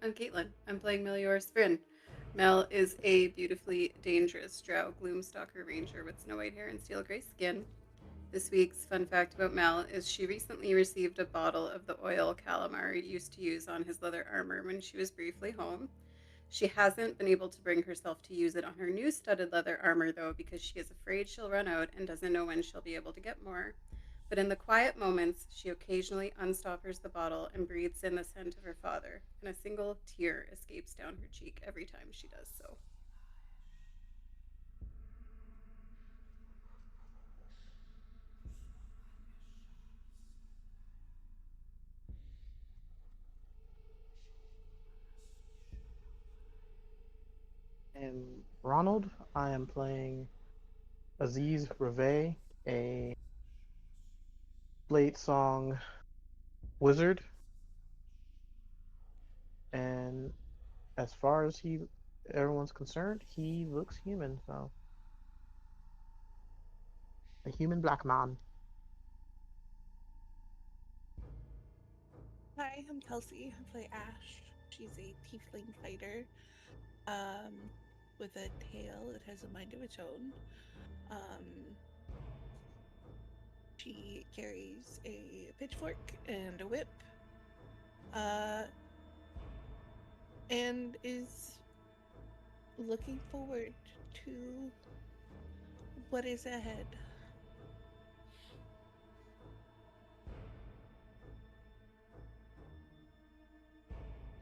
I'm Caitlin. I'm playing Melior Sprin. Mel is a beautifully dangerous drow gloomstalker ranger with snow white hair and steel gray skin. This week's fun fact about Mel is she recently received a bottle of the oil Calamar used to use on his leather armor when she was briefly home. She hasn't been able to bring herself to use it on her new studded leather armor, though, because she is afraid she'll run out and doesn't know when she'll be able to get more. But in the quiet moments, she occasionally unstoppers the bottle and breathes in the scent of her father, and a single tear escapes down her cheek every time she does so. I'm Ronald. I am playing Aziz Reve, a Blade Song wizard, and as far as everyone's concerned, he looks human. So a human black man. Hi, I'm Kelsey. I play Ash. She's a tiefling fighter, um, with a tail that has a mind of its own. Um, she carries a pitchfork and a whip, uh, and is looking forward to what is ahead.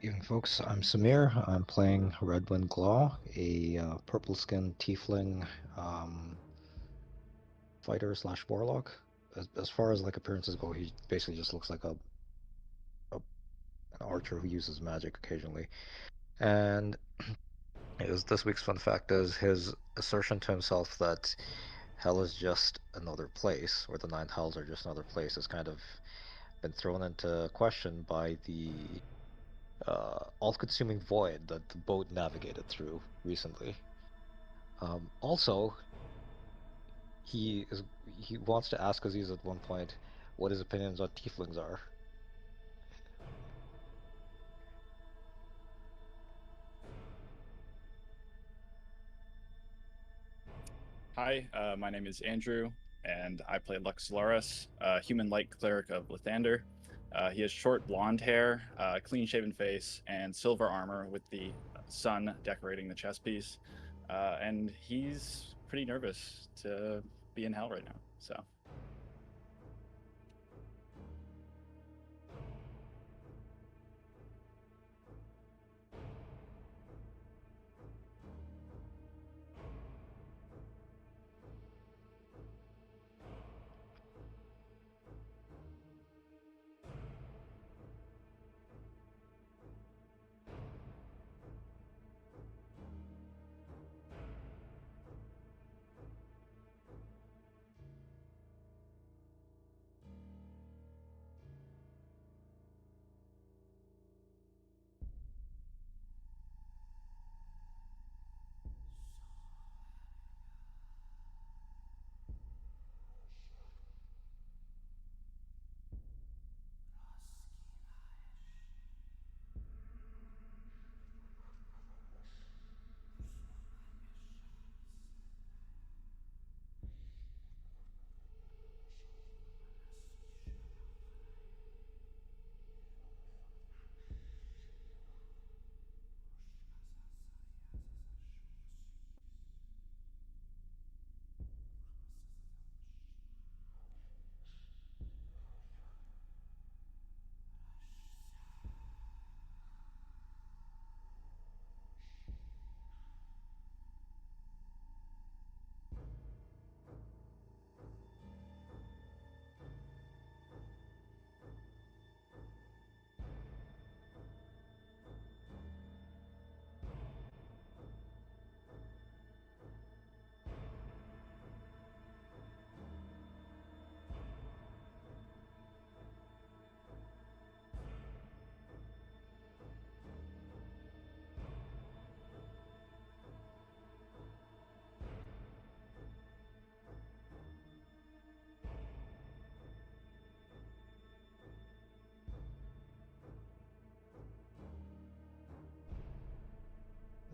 Evening, folks. I'm Samir. I'm playing Redwind Claw, a purple-skinned tiefling fighter slash warlock. As far as like appearances go, he basically just looks like a an archer who uses magic occasionally. And this week's fun fact is his assertion to himself that hell is just another place, or the nine hells are just another place, has kind of been thrown into question by the all-consuming void that the boat navigated through recently. Also, he is he wants to ask Aziz at one point what his opinions on tieflings are. Hi, my name is Andrew, and I play Lux Laurus, human light cleric of Lathander. He has short blonde hair, clean shaven face, and silver armor with the sun decorating the chest piece. And he's pretty nervous to be in hell right now. So,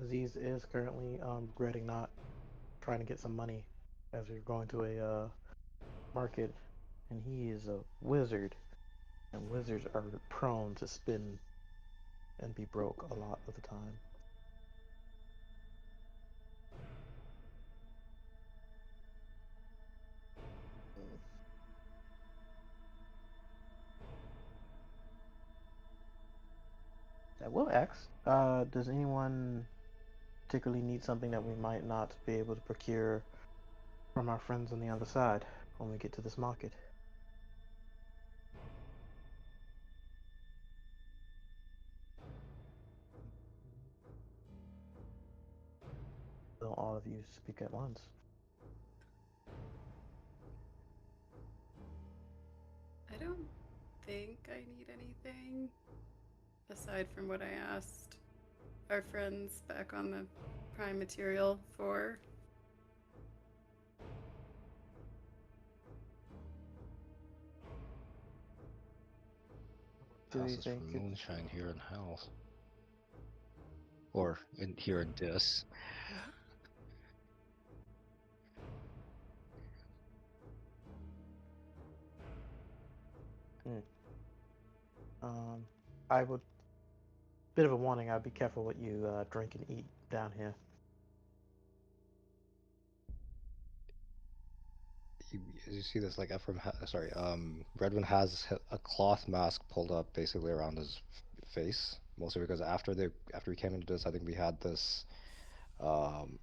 Aziz is currently regretting not trying to get some money as we're going to a market, and he is a wizard, and wizards are prone to spend and be broke a lot of the time. I will ask, does anyone particularly need something that we might not be able to procure from our friends on the other side when we get to this market? Don't all of you speak at once? I don't think I need anything aside from what I asked our friends back on the prime material for. Do you Passes for think it's... moonshine here in hell. Or in here in this. I would... Bit of a warning, I'd be careful what you drink and eat down here. You see this, like Ephraim, Redwin has a cloth mask pulled up basically around his face, mostly because after we came into this, I think we had this um,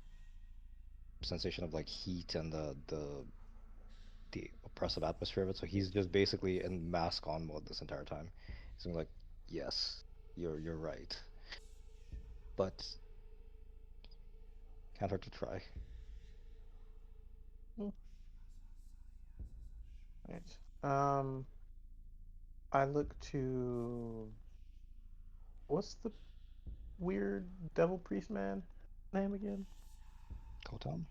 sensation of like heat and the oppressive atmosphere of it. So he's just basically in mask on mode this entire time. He's gonna like, yes, you're right, but can't hurt to try. Right. I look to... What's the weird devil priest man name again? Kotam?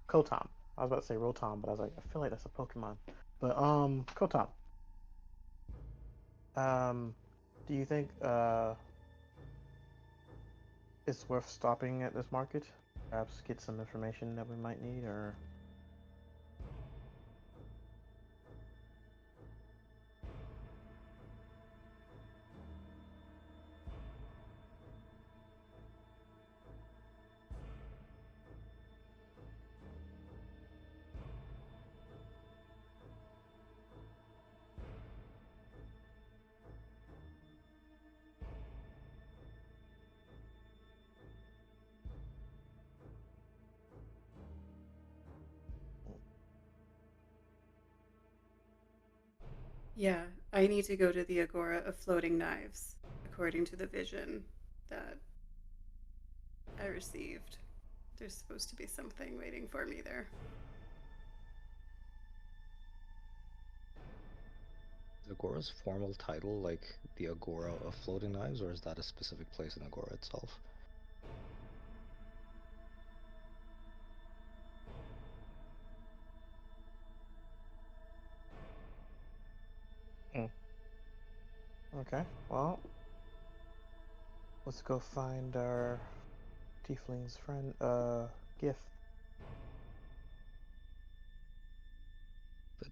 Kotam. I was about to say Rotom, but I was like, I feel like that's a Pokemon. But Kotam. Do you think it's worth stopping at this market? Perhaps get some information that we might need, or... Yeah, I need to go to the Agora of Floating Knives, according to the vision that I received. There's supposed to be something waiting for me there. Is Agora's formal title like the Agora of Floating Knives, or is that a specific place in Agora itself? Okay, well, let's go find our tiefling's friend, gift. But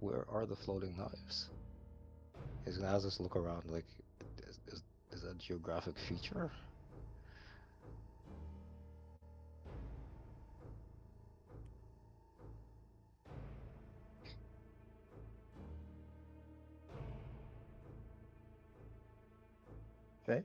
where are the floating knives? He's gonna ask us to look around. Like, is that a geographic feature? Okay.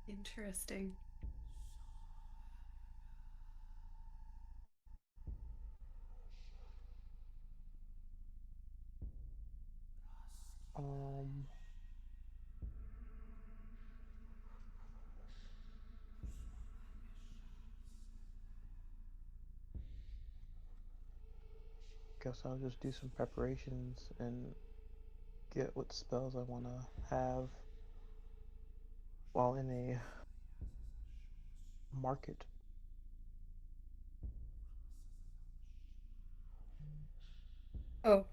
Interesting. Um, guess I'll just do some preparations and get what spells I want to have while in a market. Oh,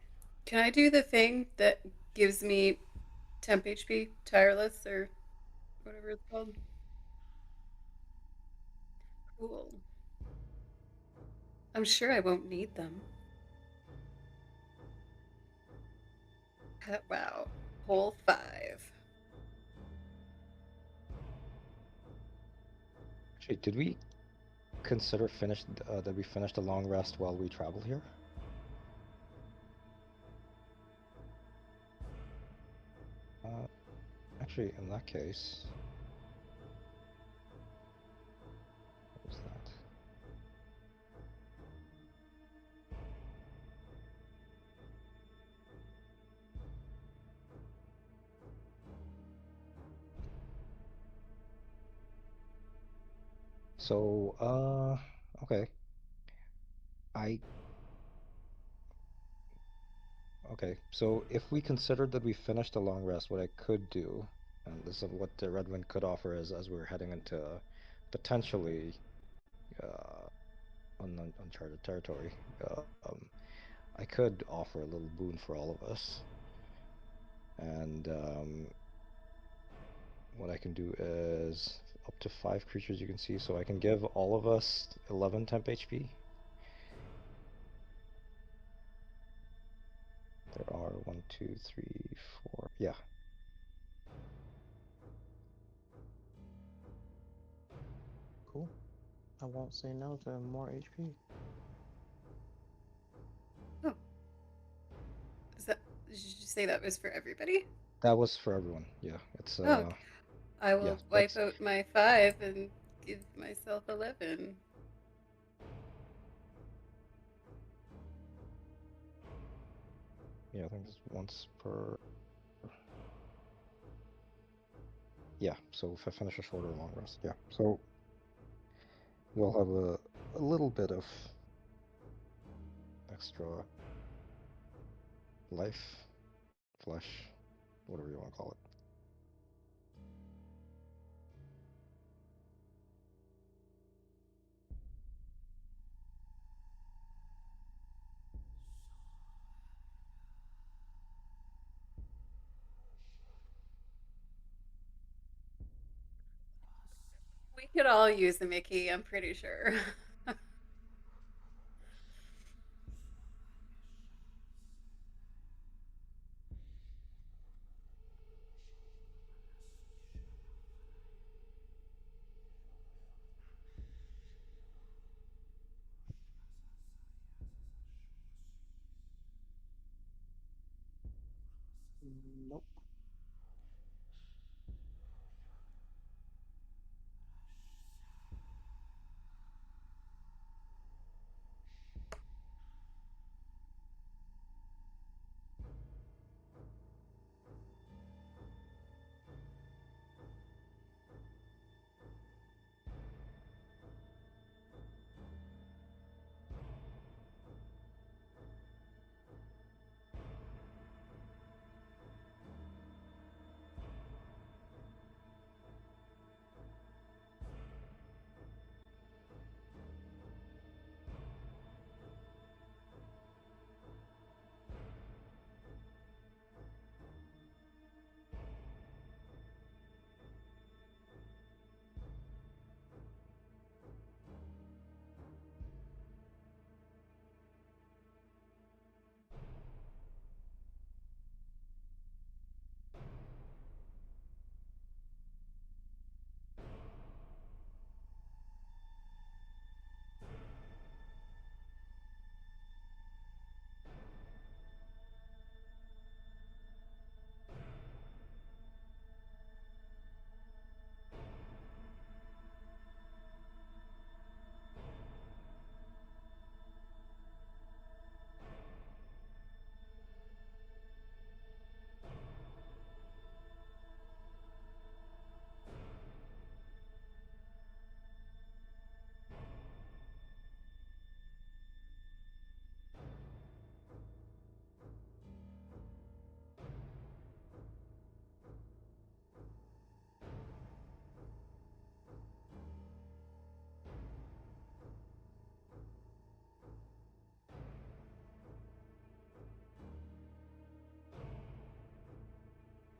can I do the thing that gives me temp HP, tireless, or whatever it's called? Cool. I'm sure I won't need them. Wow. Hole 5. Actually, did we consider finished that we finished a long rest while we travel here? Actually, in that case, what was that? So, okay. I Okay, so if we considered that we finished a long rest, what I could do, and this is what the Redwind could offer is as we're heading into potentially uh, uncharted territory, I could offer a little boon for all of us. And what I can do is up to 5 creatures you can see, so I can give all of us 11 temp HP. There are 1, 2, 3, 4. Yeah. Cool. I won't say no to more HP. Oh, is that? Did you say that was for everybody? That was for everyone. Yeah, it's Oh, I yeah, will wipe that's out my 5 and give myself 11. yeah, I think it's once per. Yeah, so if I finish a short or long rest, yeah. So we'll have a little bit of extra life, flesh, whatever you want to call it. We could all use a Mickey, I'm pretty sure. Nope.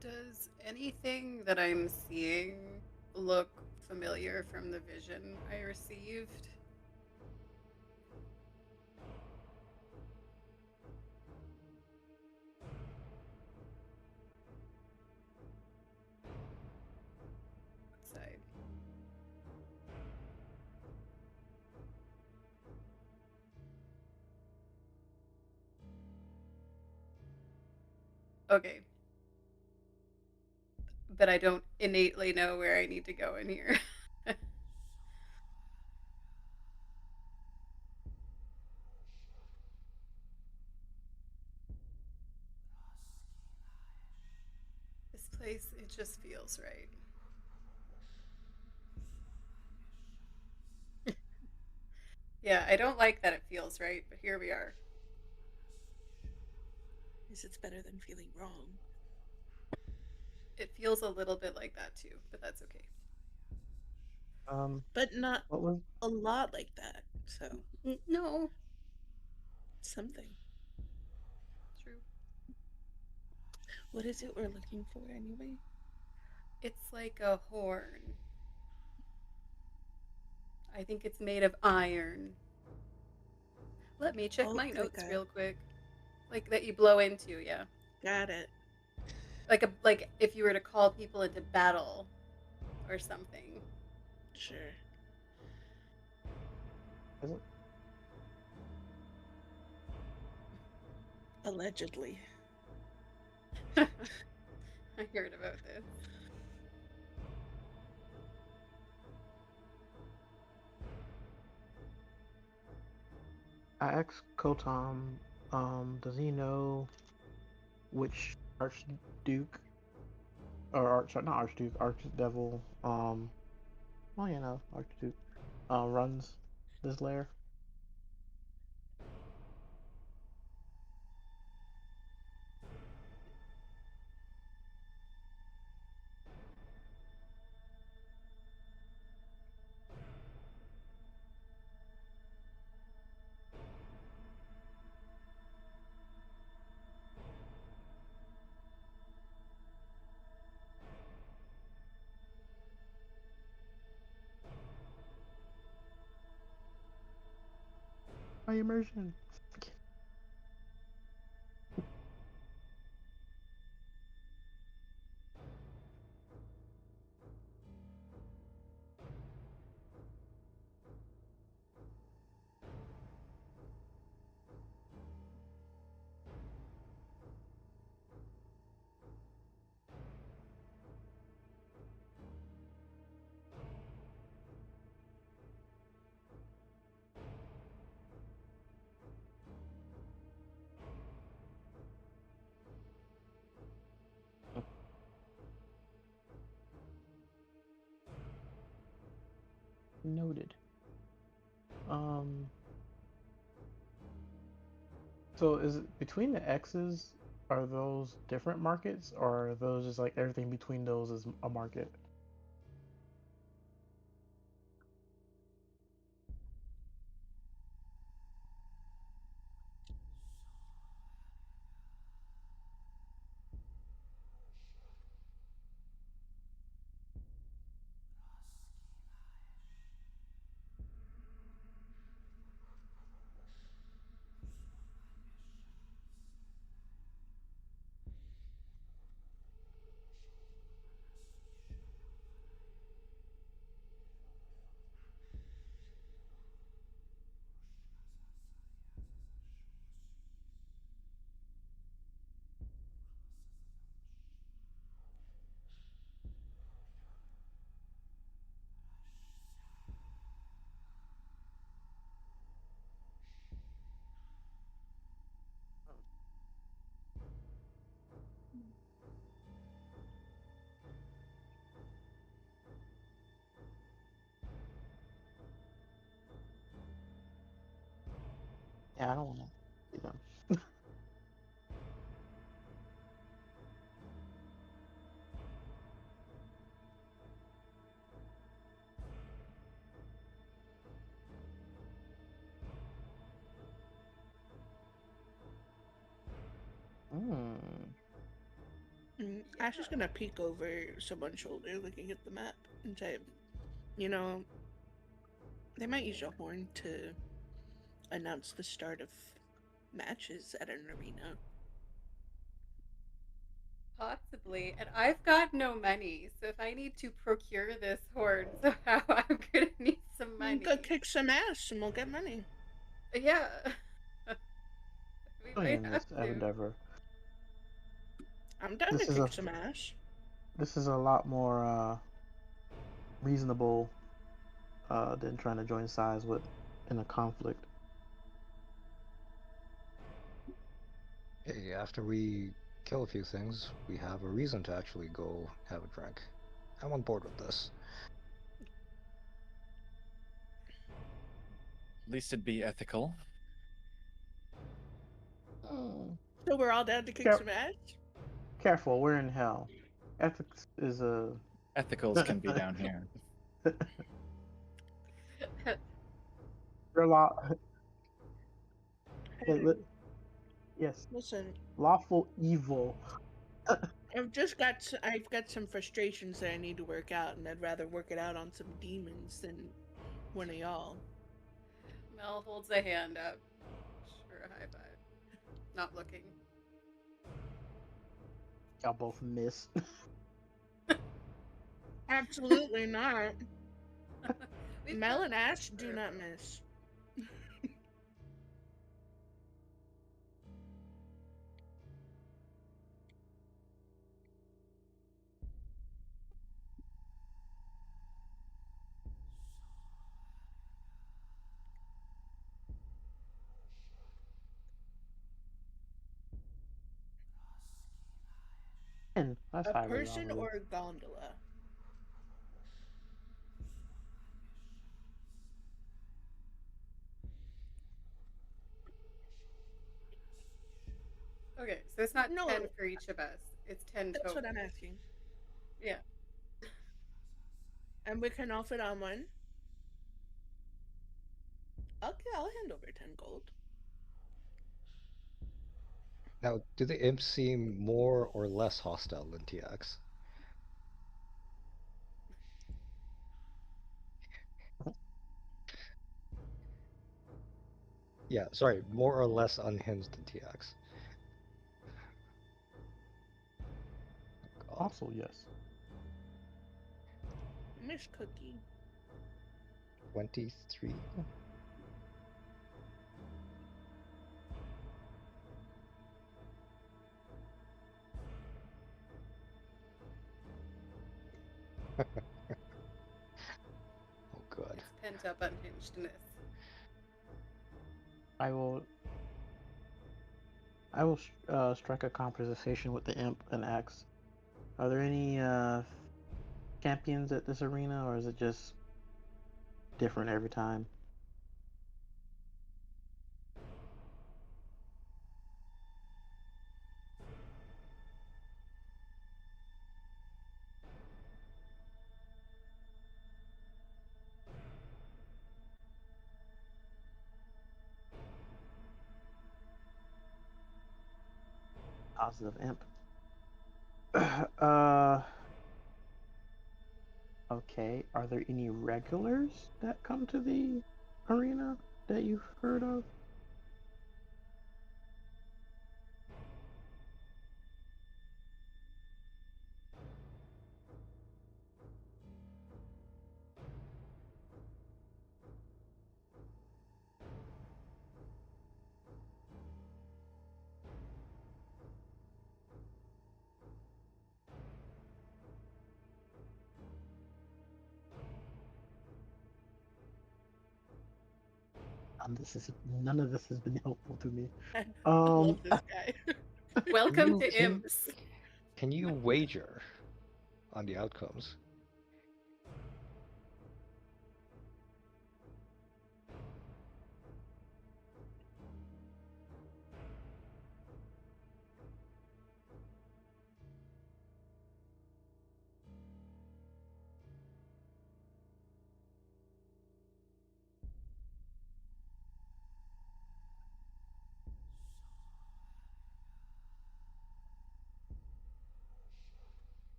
Does anything that I'm seeing look familiar from the vision I received? Outside. Okay. But I don't innately know where I need to go in here. This place, it just feels right. Yeah, I don't like that it feels right, but here we are. Is it's better than feeling wrong. It feels a little bit like that too, but that's okay. But not What was a lot like that. So No, something. true. What is it we're looking for anyway? It's like a horn. I think it's made of iron. Let me check Oh, my like notes a real quick. Like that you blow into, yeah. got it. Like if you were to call people into battle or something. Sure. is it? Allegedly. I heard about this. I asked Kotam, does he know which Archduke or not Archduke, Archdevil, well, you know, Archduke, runs this lair? My immersion. Noted. Um, so is it between the X's? Are those different markets, or are those just like everything between those is a market? Yeah, I don't want to see them. Hmm. Ash is Yeah. gonna peek over someone's shoulder, looking at the map, and say, "You know, they might use a horn to announce the start of matches at an arena." Possibly. And I've got no money. So if I need to procure this horn somehow, I'm going to need some Go money. kick some ass, and we'll get money. Yeah. We might In have this to. endeavor. I'm down to This is kick a some ass. this is a lot more reasonable than trying to join sides with in a conflict. Hey, after we kill a few things, we have a reason to actually go have a drink. I'm on board with this. At least it'd be ethical. So we're all down to kick Care- some ass? Careful, we're in hell. Ethics is a Ethicals can be down here. Your law. Hey, Yes, listen, lawful evil. I've got some frustrations that I need to work out, and I'd rather work it out on some demons than one of y'all. Mel holds a hand up for a high five. Not looking. Y'all both miss. Absolutely not. We've Mel got and Ash this do for a not bit. miss. And that's A highly person relevant. or a gondola? Okay, so it's not No, 10 for each of us. It's 10 that's total. what I'm asking. Yeah. And we can all fit on one? Okay, I'll hand over 10 gold. Now, do the imps seem more or less hostile than TX? Yeah, sorry, more or less unhinged than TX. God. Also, yes. Miss Cookie. 23? Oh, God. It's pent up unhingedness. I will. Strike a conversation with the imp and ask, are there any champions at this arena, or is it just different every time? Positive imp. uh. Okay. Are there any regulars that come to the arena that you've heard of? None of this has been helpful to me. I Um. love this guy. Can Welcome you to can Imps. can you wager on the outcomes?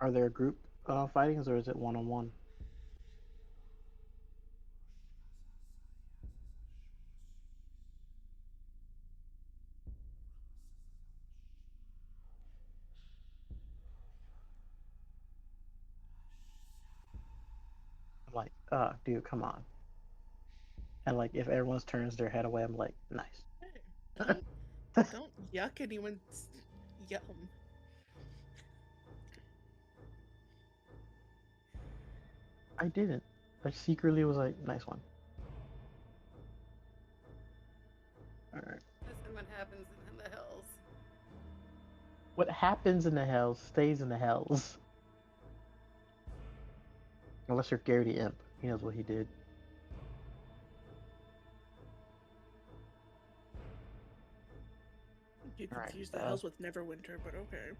Are there group fightings or is it one-on-one? I'm like, dude, come on. And like, if everyone turns their head away, I'm like, nice. Hey, don't yuck anyone's yum. I didn't. I secretly was like, nice one. All right. Listen, what happens in the hills. What happens in the hells stays in the hells. Unless you're Gary the Imp. He knows what he did. You All right, confuse the hells with Neverwinter, but okay.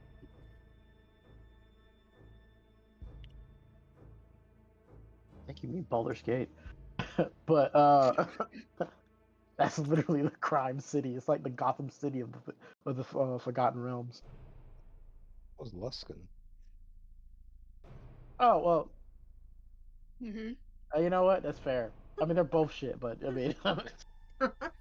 I think you mean Baldur's Gate. But that's literally the crime city. It's like the Gotham City of the Forgotten Realms. What was Luskin? Oh well, Mm-hmm. you know what? That's fair. I mean, they're both shit, but I mean,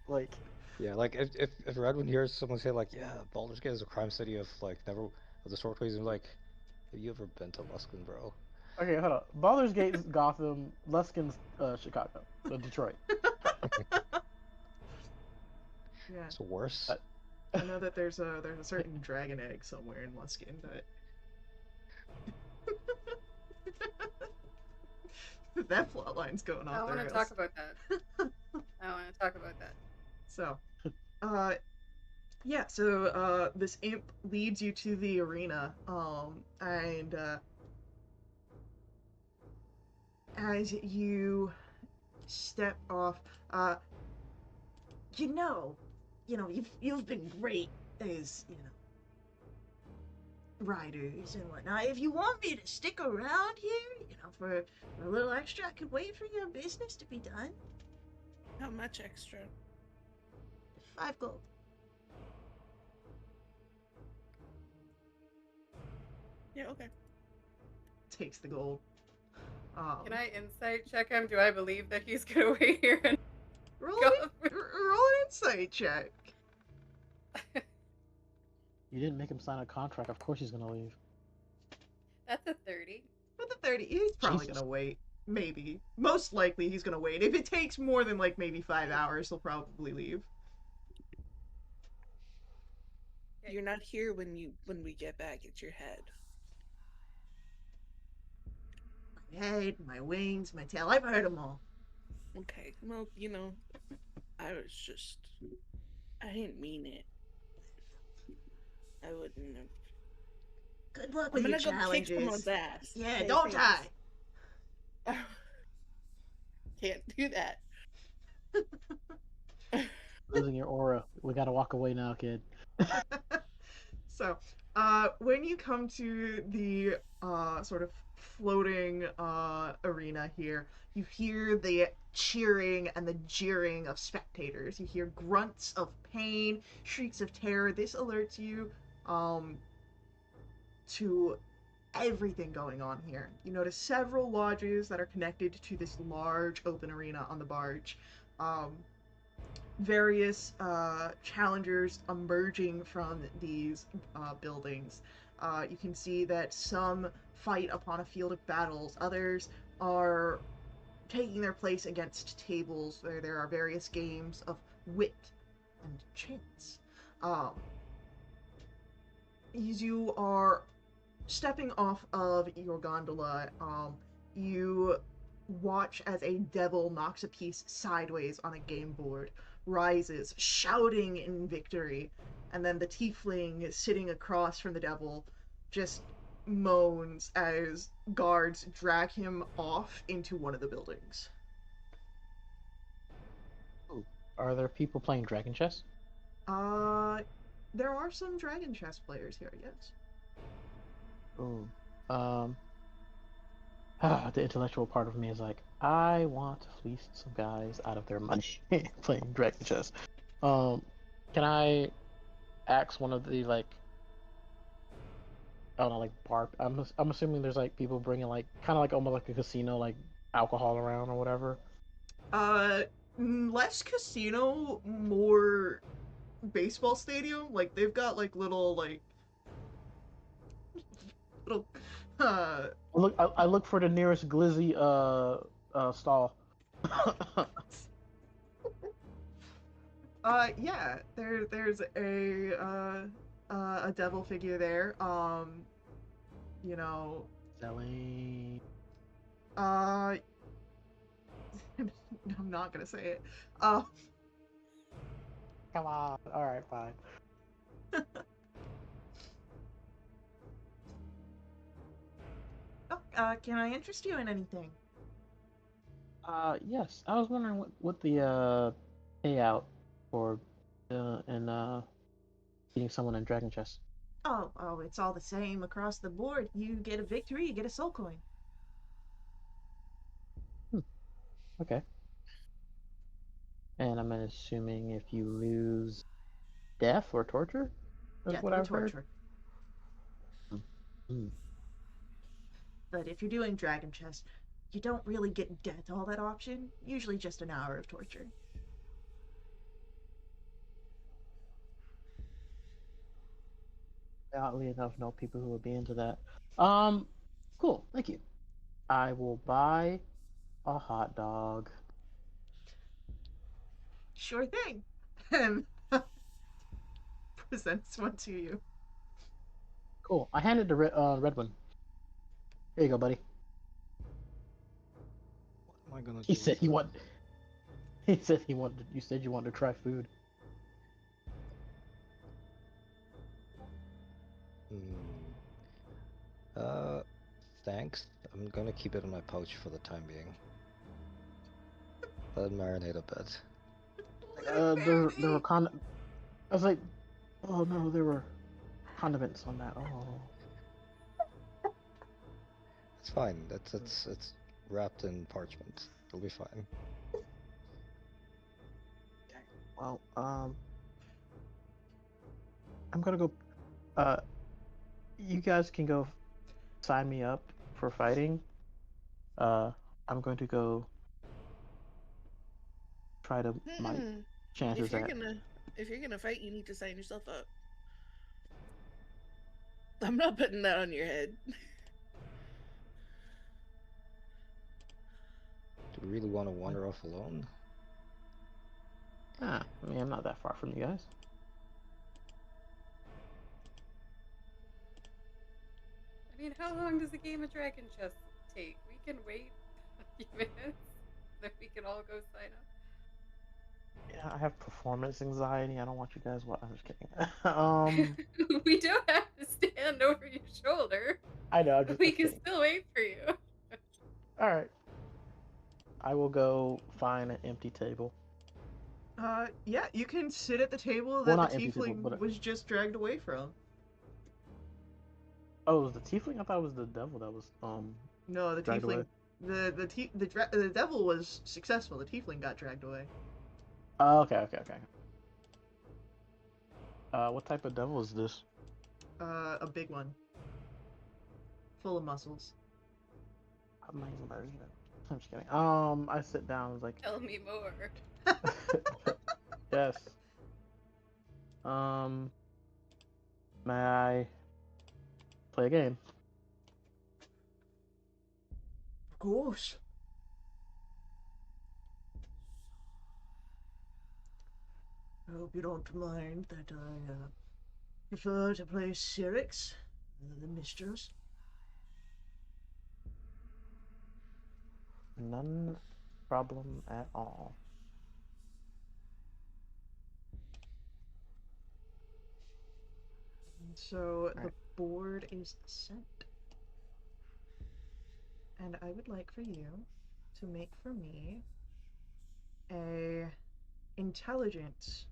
like, Yeah, like if Redwood hears someone say like, yeah, Baldur's Gate is a crime city of like never of the Swordways, and like, have you ever been to Luskin, bro? okay, hold on. Baldur's Gate's Gotham, Luskin's Chicago, Detroit. Yeah, It's worse. I know that there's a certain dragon egg somewhere in Luskin, but that plot line's going I off the want to rails. talk about that. I want to talk about that. So, yeah. So, this imp leads you to the arena, and as you step off, you know, you've been great as riders and whatnot. If you want me to stick around here, for a little extra, I could wait for your business to be done. How much extra? 5 gold. Yeah, okay. Takes the gold. Can I insight check him? Do I believe that he's gonna wait here and roll go? an insight check? You didn't make him sign a contract. Of course he's gonna leave. That's a 30. With the 30, he's probably Jesus. gonna wait. Maybe. Most likely he's gonna wait. If it takes more than like maybe 5 hours, he'll probably leave. You're not here when we get back. It's your head. My head, my wings, my tail. I've heard them all. Okay. Well, I was just. I didn't mean it. I wouldn't have. Good luck I'm with gonna your go kick challenges. someone's ass. Yeah, Okay, don't thanks. die. Can't do that. Losing your aura. We gotta walk away now, kid. So, when you come to the sort of floating arena here, you hear the cheering and the jeering of spectators. You hear grunts of pain, shrieks of terror. This alerts you to everything going on here. You notice several lodges that are connected to this large open arena on the barge. Various challengers emerging from these buildings. You can see that some fight upon a field of battles, others are taking their place against tables where there are various games of wit and chance. As you are stepping off of your gondola, you watch as a devil knocks a piece sideways on a game board, rises, shouting in victory, and then the tiefling sitting across from the devil just moans as guards drag him off into one of the buildings. Ooh. Are there people playing Dragon Chess? There are some dragon chess players here, yes. Ooh. The intellectual part of me is like, I want to fleece some guys out of their money playing Dragon Chess. Can I ask one of the I don't know, like bar. I'm assuming there's like people bringing like kind of like almost like a casino, like alcohol around or whatever. Uh, less casino, more baseball stadium. Like they've got like little uh I look for the nearest glizzy stall. yeah, there's a devil figure there. You know, Selling. uh I'm not gonna say it. Uh Come on. All right, fine. oh, can I interest you in anything? Yes. I was wondering what the payout for and beating someone in Dragon Chess. Oh, it's all the same across the board. You get a victory, you get a soul coin. Okay. And I'm assuming if you lose death or torture, is Death what or I've heard. torture. Hmm. But if you're doing dragon chess, you don't really get death all that often. Usually just an hour of torture. Oddly enough, know people who would be into that. Cool. Thank you. I will buy a hot dog. Sure thing. And presents one to you. Cool. I handed the red one. Here you go, buddy. What am I gonna He do said with he that? want. He said he wanted. You said you wanted to try food. Hmm. Thanks. I'm gonna keep it in my pouch for the time being. Let it marinate a bit. There were I was like, oh no, there were condiments on that. Oh. It's fine. It's wrapped in parchment. It'll be fine. Well, I'm gonna go. Uh, you guys can go sign me up for fighting. Uh, I'm going to go try to my Mm-mm. chances at. If you're gonna fight, you need to sign yourself up. I'm not putting that on your head. Do we really want to wander off alone? I mean, I'm not that far from you guys. I mean, how long does a game of Dragon Chess take? We can wait a few minutes, then we can all go sign up. Yeah, I have performance anxiety. I don't want you guys. What? I'm just kidding. We don't have to stand over your shoulder. I know. I'm We just can kidding. still wait for you. All right. I will go find an empty table. Yeah, you can sit at the table Well, that not the empty table, tiefling but was just dragged away from. oh, it was the tiefling? I thought it was the devil that was No, the dragged away. tiefling, the devil was successful. The tiefling got dragged away. Oh, okay. What type of devil is this? A big one, full of muscles. Amazing version. I'm just kidding. I sit down. I was like, Tell me more. yes. May I play a game? Of course. I hope you don't mind that I prefer to play Syrinx, the mistress. None problem at all. So the Right. board is set. And I would like for you to make for me a intelligence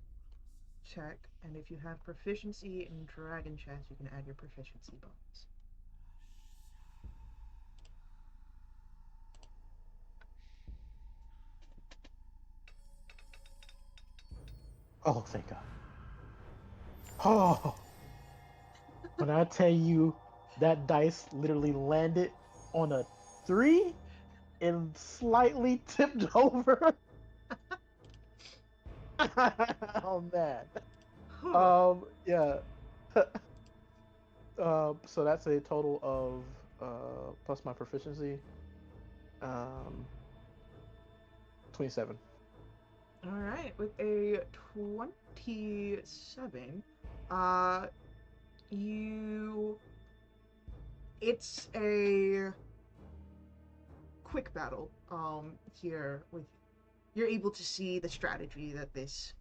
check, and if you have proficiency in dragon chess, you can add your proficiency bonus. Oh, thank God. Oh, when I tell you, that dice literally landed on a 3 and slightly tipped over. Oh man. Huh. Yeah. So that's a total of plus my proficiency, um 27. All right, with a 27, uh, you. It's a quick battle. Here with you're able to see the strategy that this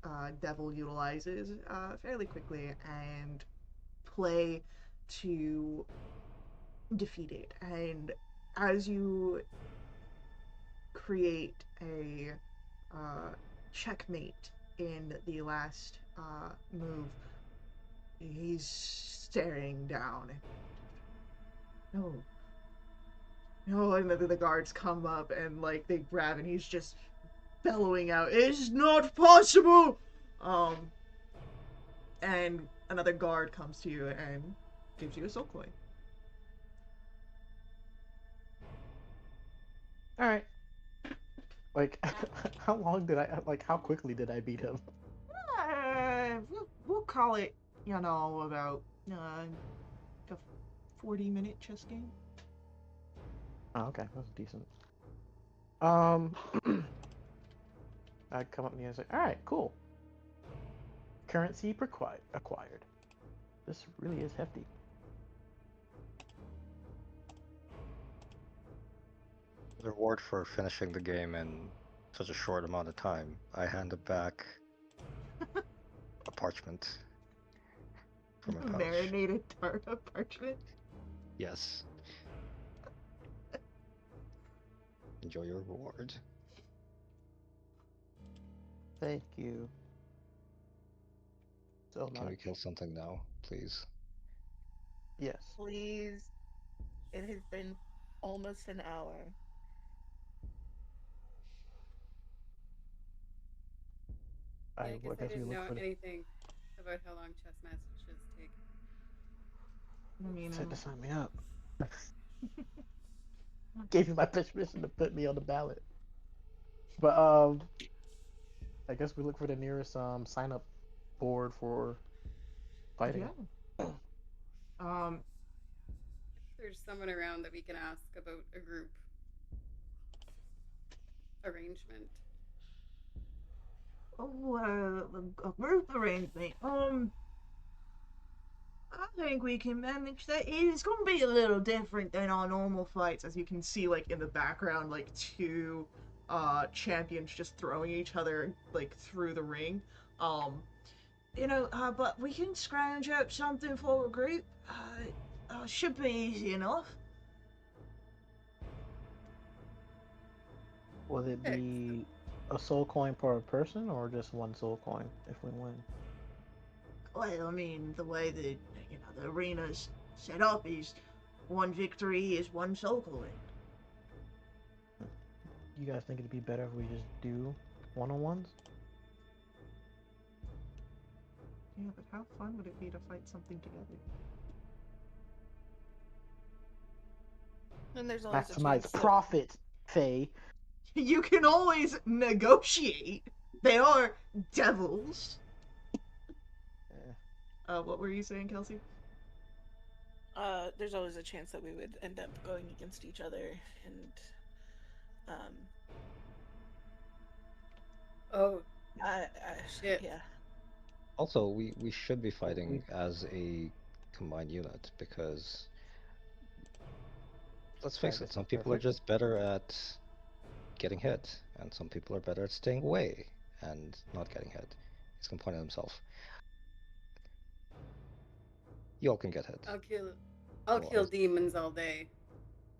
devil utilizes fairly quickly and play to defeat it. And as you create a checkmate in the last move, he's staring down. No, no, and then the guards come up and like they grab, and he's just bellowing out, "It's not possible!" Um, and another guard comes to you and gives you a soul coin. All right. Like, how long did I like? How quickly did I beat him? We'll call it, about a 40-minute chess game. Oh, okay, that's decent. Um, I'd come up to you and say, "All right, cool. Currency acquired. This really is hefty." The reward for finishing the game in such a short amount of time, I handed back a parchment from my pouch. Marinated tartar parchment. Yes. Enjoy your reward. Thank you. So Can we much. kill something now, please? Yes. Please. It has been almost an hour. Yeah, I guess I guess we didn't look know for the. anything about how long chess matches take. I mean, Said to sign me up. Gave you my permission to put me on the ballot. But I guess we look for the nearest sign up board for fighting. yeah. Um, There's someone around that we can ask about a group arrangement. a group arrangement. I think we can manage that. It's going to be a little different than our normal fights, as you can see, like in the background, like two champions just throwing each other like through the ring. Um, but we can scrounge up something for a group. Should be easy enough. Will it Okay, be a soul coin per person or just one soul coin if we win? Well, I mean, the way that the arena's set up is one victory is one soul coin. You guys think it'd be better if we just do one-on-ones? Yeah, but how fun would it be to fight something together? And there's always a Maximize chance that profit, Faye. You can always negotiate. They are devils. What were you saying, Kelsey? there's always a chance that we would end up going against each other, and Oh I shit! yeah. Also, we should be we- fighting as a combined unit because let's face it, That's some people are perfect. just better at getting hit, and some people are better at staying away and not getting hit. He's complaining himself. You all can get hit. I'll Well, kill demons all day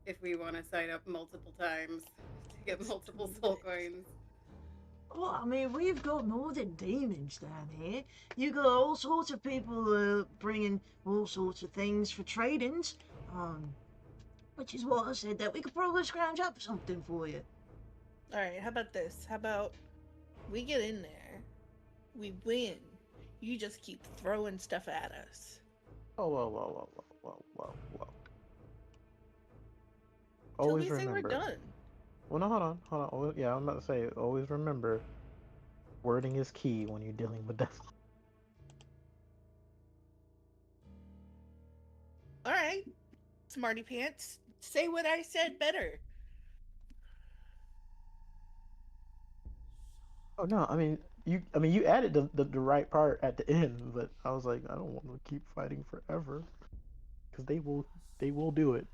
if we want to sign up multiple times to get multiple soul coins. Well, I mean, we've got more than demons down here. You got all sorts of people bringing all sorts of things for tradings. Which is what I said that we could probably scrounge up something for you. All right, how about this? How about we get in there, we win. You just keep throwing stuff at us. Oh, whoa, whoa, whoa, whoa, whoa, whoa, whoa. Till always we say we're remember. done. Well, no, hold on, hold on. Yeah, I'm about to say, always remember, wording is key when you're dealing with devil. All right, smarty pants. Say what I said better. Oh no, you added the right part at the end, but I was like, I don't want to keep fighting forever, because they will do it.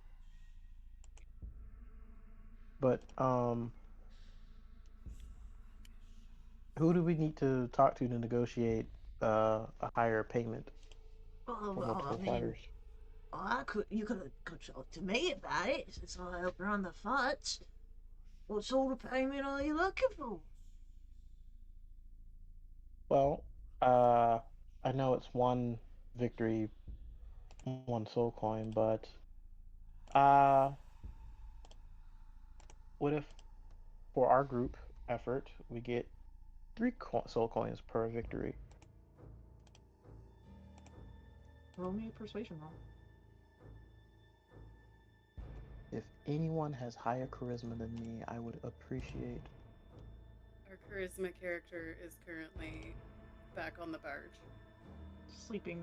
But who do we need to talk to negotiate a higher payment for Well, I multiple mean, fighters? you could have talked to me about it since I help run the fights. What sort of payment are you looking for? Well, I know it's one victory, one soul coin, but uh, what if for our group effort we get three soul coins per victory? Roll me a persuasion roll. If anyone has higher charisma than me, I would appreciate. Our charisma character is currently back on the barge. Sleeping.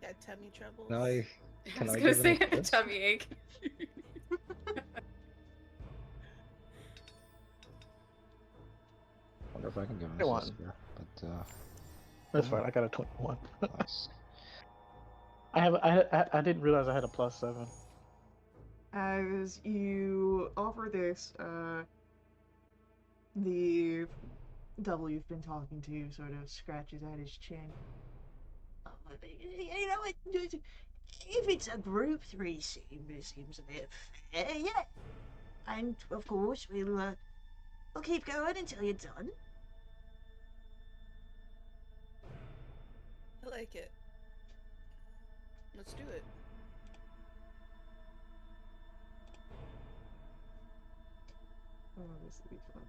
Got tummy troubles. Can I I can was I gonna give say any tips? tummy ache. Wonder if I can give an Come assist on, here, but that's fine. I got a 21. nice. I didn't realize I had a +7. As you offer this, the devil you've been talking to sort of scratches at his chin. You know, if it's a group 3 seems a bit fair, yeah. And of course, we'll keep going until you're done. I like it. Let's do it. Oh, this will be fun.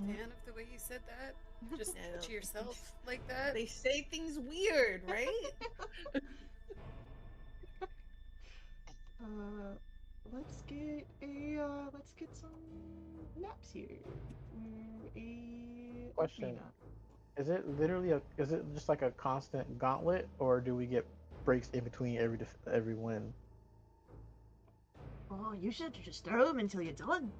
Fan of the way you said that? Just No. to yourself like that? They say things weird, right? Uh, let's get some naps here. We're a Question: arena. is it just like a constant gauntlet, or do we get breaks in between every win? Oh, you should just throw them until you're done.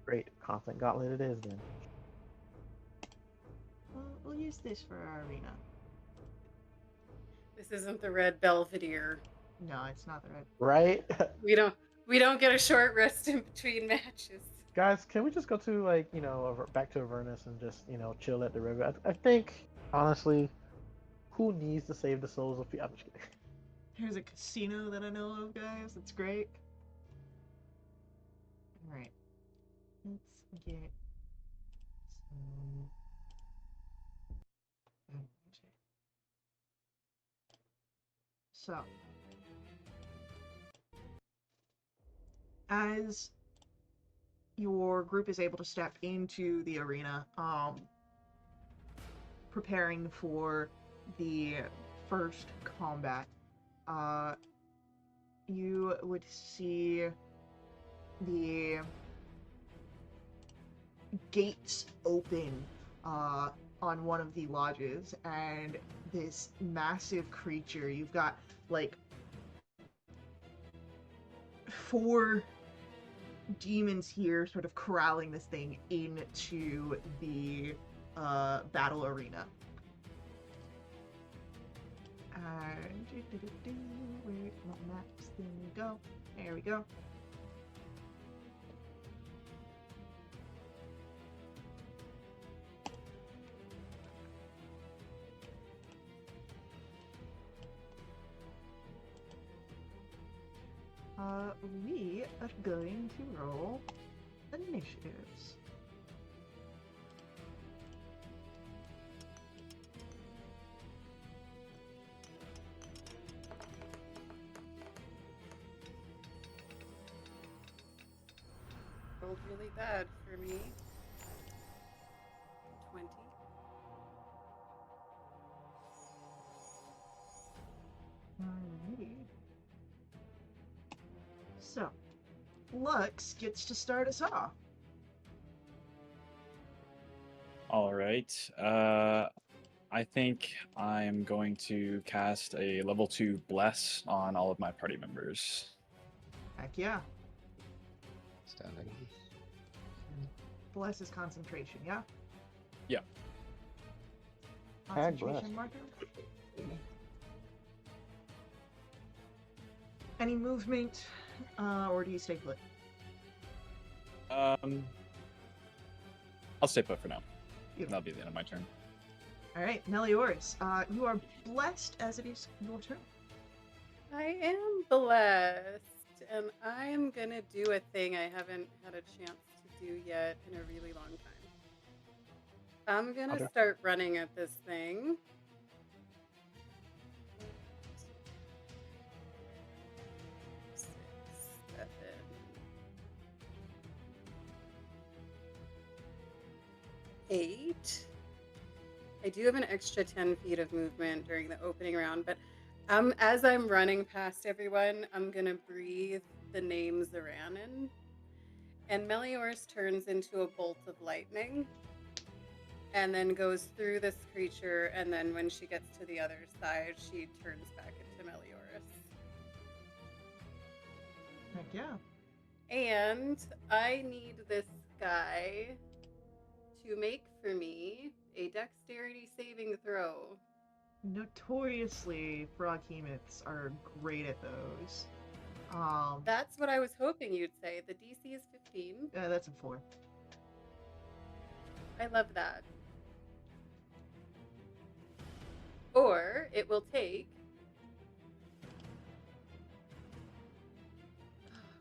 Great, constant gauntlet it is then. We'll use this for our arena. This isn't the Red Belvedere. No, it's not the red. Right, We don't get a short rest in between matches. guys, can we just go to back to Avernus and just chill at the river? I think honestly, who needs to save the souls of people? I'm just kidding. Here's a casino that I know of, guys. It's great. All right, let's get some. So, as your group is able to step into the arena, preparing for the first combat, you would see the gates open on one of the lodges, and this massive creature, you've got like 4 demons here sort of corralling this thing into the battle arena. And where my maps thing go? There we go. We are going to roll initiatives. Rolled really bad for me. 20. So, Lux gets to start us off. All right. I think I'm going to cast a level 2 Bless on all of my party members. Heck yeah. Standing. Bless is concentration, yeah? Yeah. Tag bless. Concentration marker? Any movement, or do you stay put? I'll stay put for now. Beautiful. That'll be the end of my turn. All right, Melioris, you are blessed as it is your turn. I I am blessed, and I'm gonna do a thing I haven't had a chance to do yet in a really long time. I'm gonna Okay. start running at this thing. 6, 7, 8. I do have an extra 10 feet of movement during the opening round, but as I'm running past everyone, I'm gonna breathe the name Zaranin, and Melioris turns into a bolt of lightning, and then goes through this creature, and then when she gets to the other side, she turns back into Melioris. Heck yeah. And I need this guy to make for me a dexterity saving throw. Notoriously, froghemoths are great at those. That's what I was hoping you'd say. The DC is 15. That's a 4. I love that. Or it will take.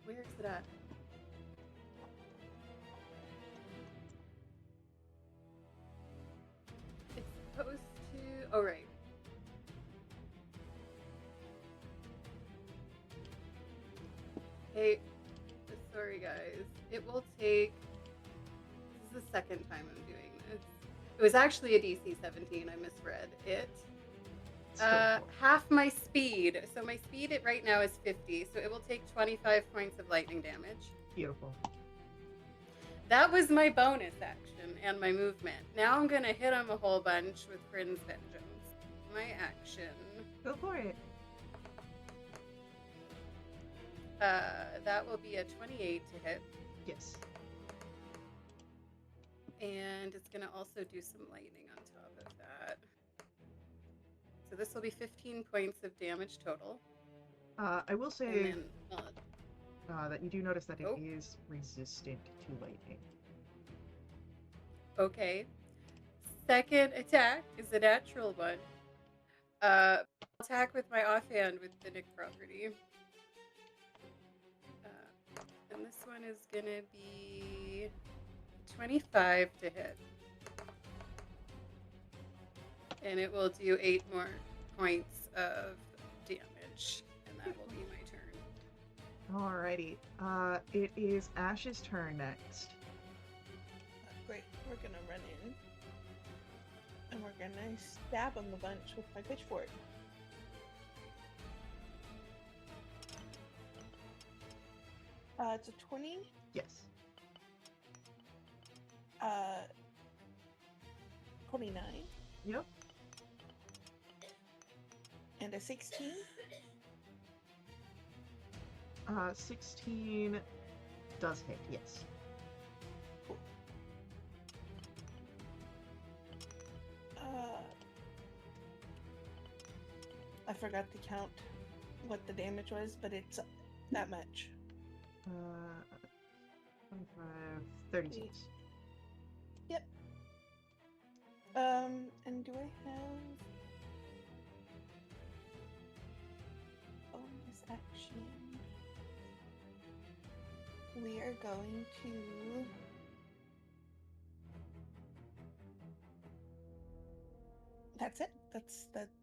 Where is it at? It's supposed to. Oh, right. Hey, sorry guys. It will take. This is the second time I'm doing this. It was actually a DC 17. I misread it. Still a 4. Half my speed. So my speed right now is 50. So it will take 25 points of lightning damage. Beautiful. That was my bonus action and my movement. Now I'm gonna hit him a whole bunch with Bryn's Vengeance. My action. Go for it. That will be a 28 to hit. Yes. And it's gonna also do some lightning on top of that. So this will be 15 points of damage total. I will And say then, that you do notice that it Oh. is resistant to lightning. okay. Second attack is a natural one. Attack with my offhand with the Nick property. And this one is gonna be 25 to hit. And it will do 8 more points of damage. And that will be my turn. Alrighty. It is Ash's turn next. Great. We're gonna run in. And we're gonna stab him a bunch with my pitchfork. It's a 20. Yes. 29. Yep. And a 16. 16 does hit, yes. I forgot to count what the damage was, but it's that much. 25, 36. Yep. And do I have bonus action? We are going to That's it.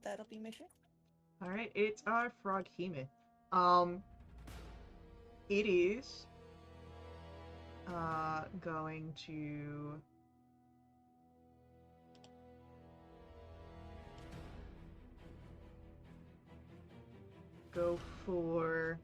That'll be my turn. Alright, it's our froghemoth. It is going to go for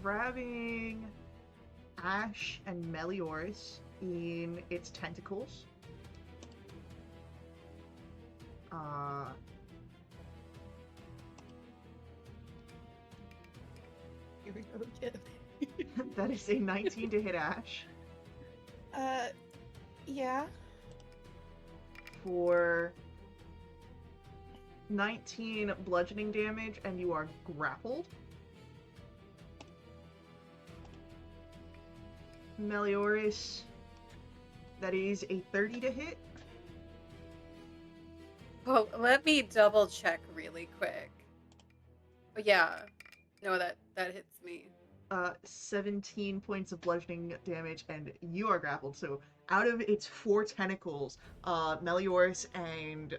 Grabbing Ash and Melioris in its tentacles. Here we go again. That is a 19 to hit Ash Yeah. for 19 bludgeoning damage, and you are grappled. Melioris, that is a 30 to hit. Oh, let me double check really quick. Oh, yeah. No, that hits me. 17 points of bludgeoning damage, and you are grappled. So out of its 4 tentacles, Melioris and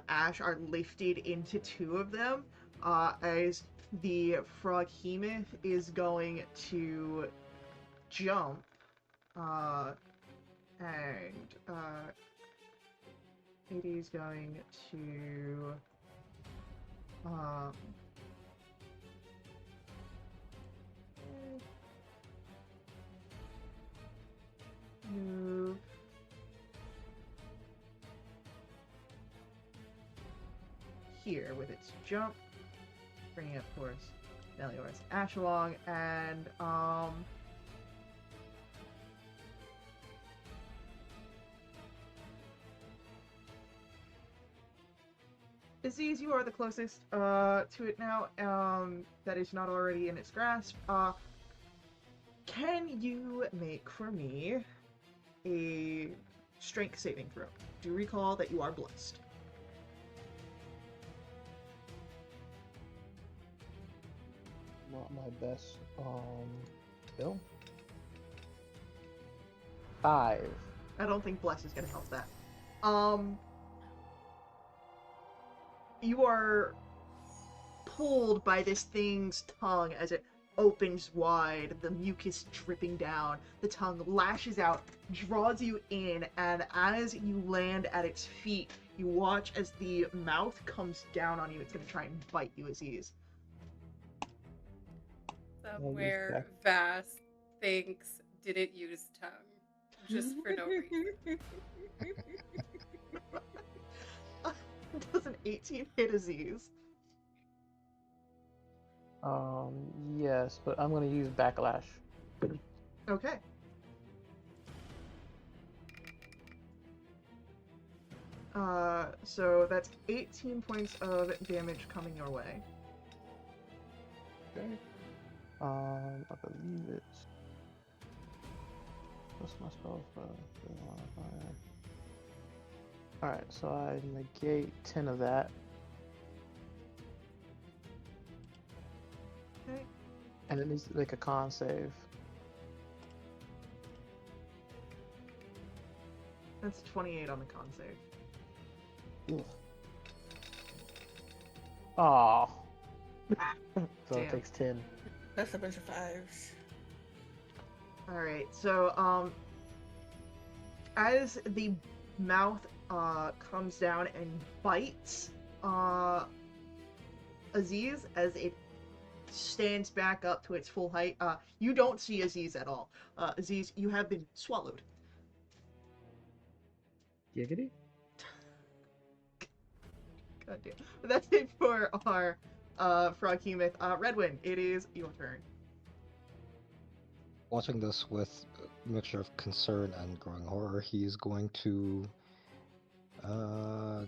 Ash are lifted into 2 of them, as the Froghemoth is going to jump, and it is going to move here with its jump, bringing of course Melioris Ash along, and Aziz, you are the closest to it now. That is not already in its grasp. Can you make for me a strength saving throw? Do recall that you are blessed. Not my best skill. 5. I don't think bless is gonna help that. You are pulled by this thing's tongue as it opens wide, the mucus dripping down. The tongue lashes out, draws you in, and as you land at its feet, you watch as the mouth comes down on you. It's going to try and bite you, Aziz. Somewhere Vass thinks didn't use tongue. Just for no reason. Does an 18 hit Aziz? Yes, but I'm gonna use backlash. Okay. So that's 18 points of damage coming your way. Okay. I believe it's. What's my spell for? Alright, so I negate 10 of that. Okay. And it needs to make a con save. That's 28 on the con save. Ugh. Aw. So Damn. it takes 10. That's a bunch of 5s. Alright, so, as the mouth, comes down and bites, Aziz, as it stands back up to its full height, you don't see Aziz at all. Aziz, you have been swallowed. Giggity? God damn. But that's it for our, Froghemoth. Redwin, it is your turn. Watching this with a mixture of concern and growing horror, he's going to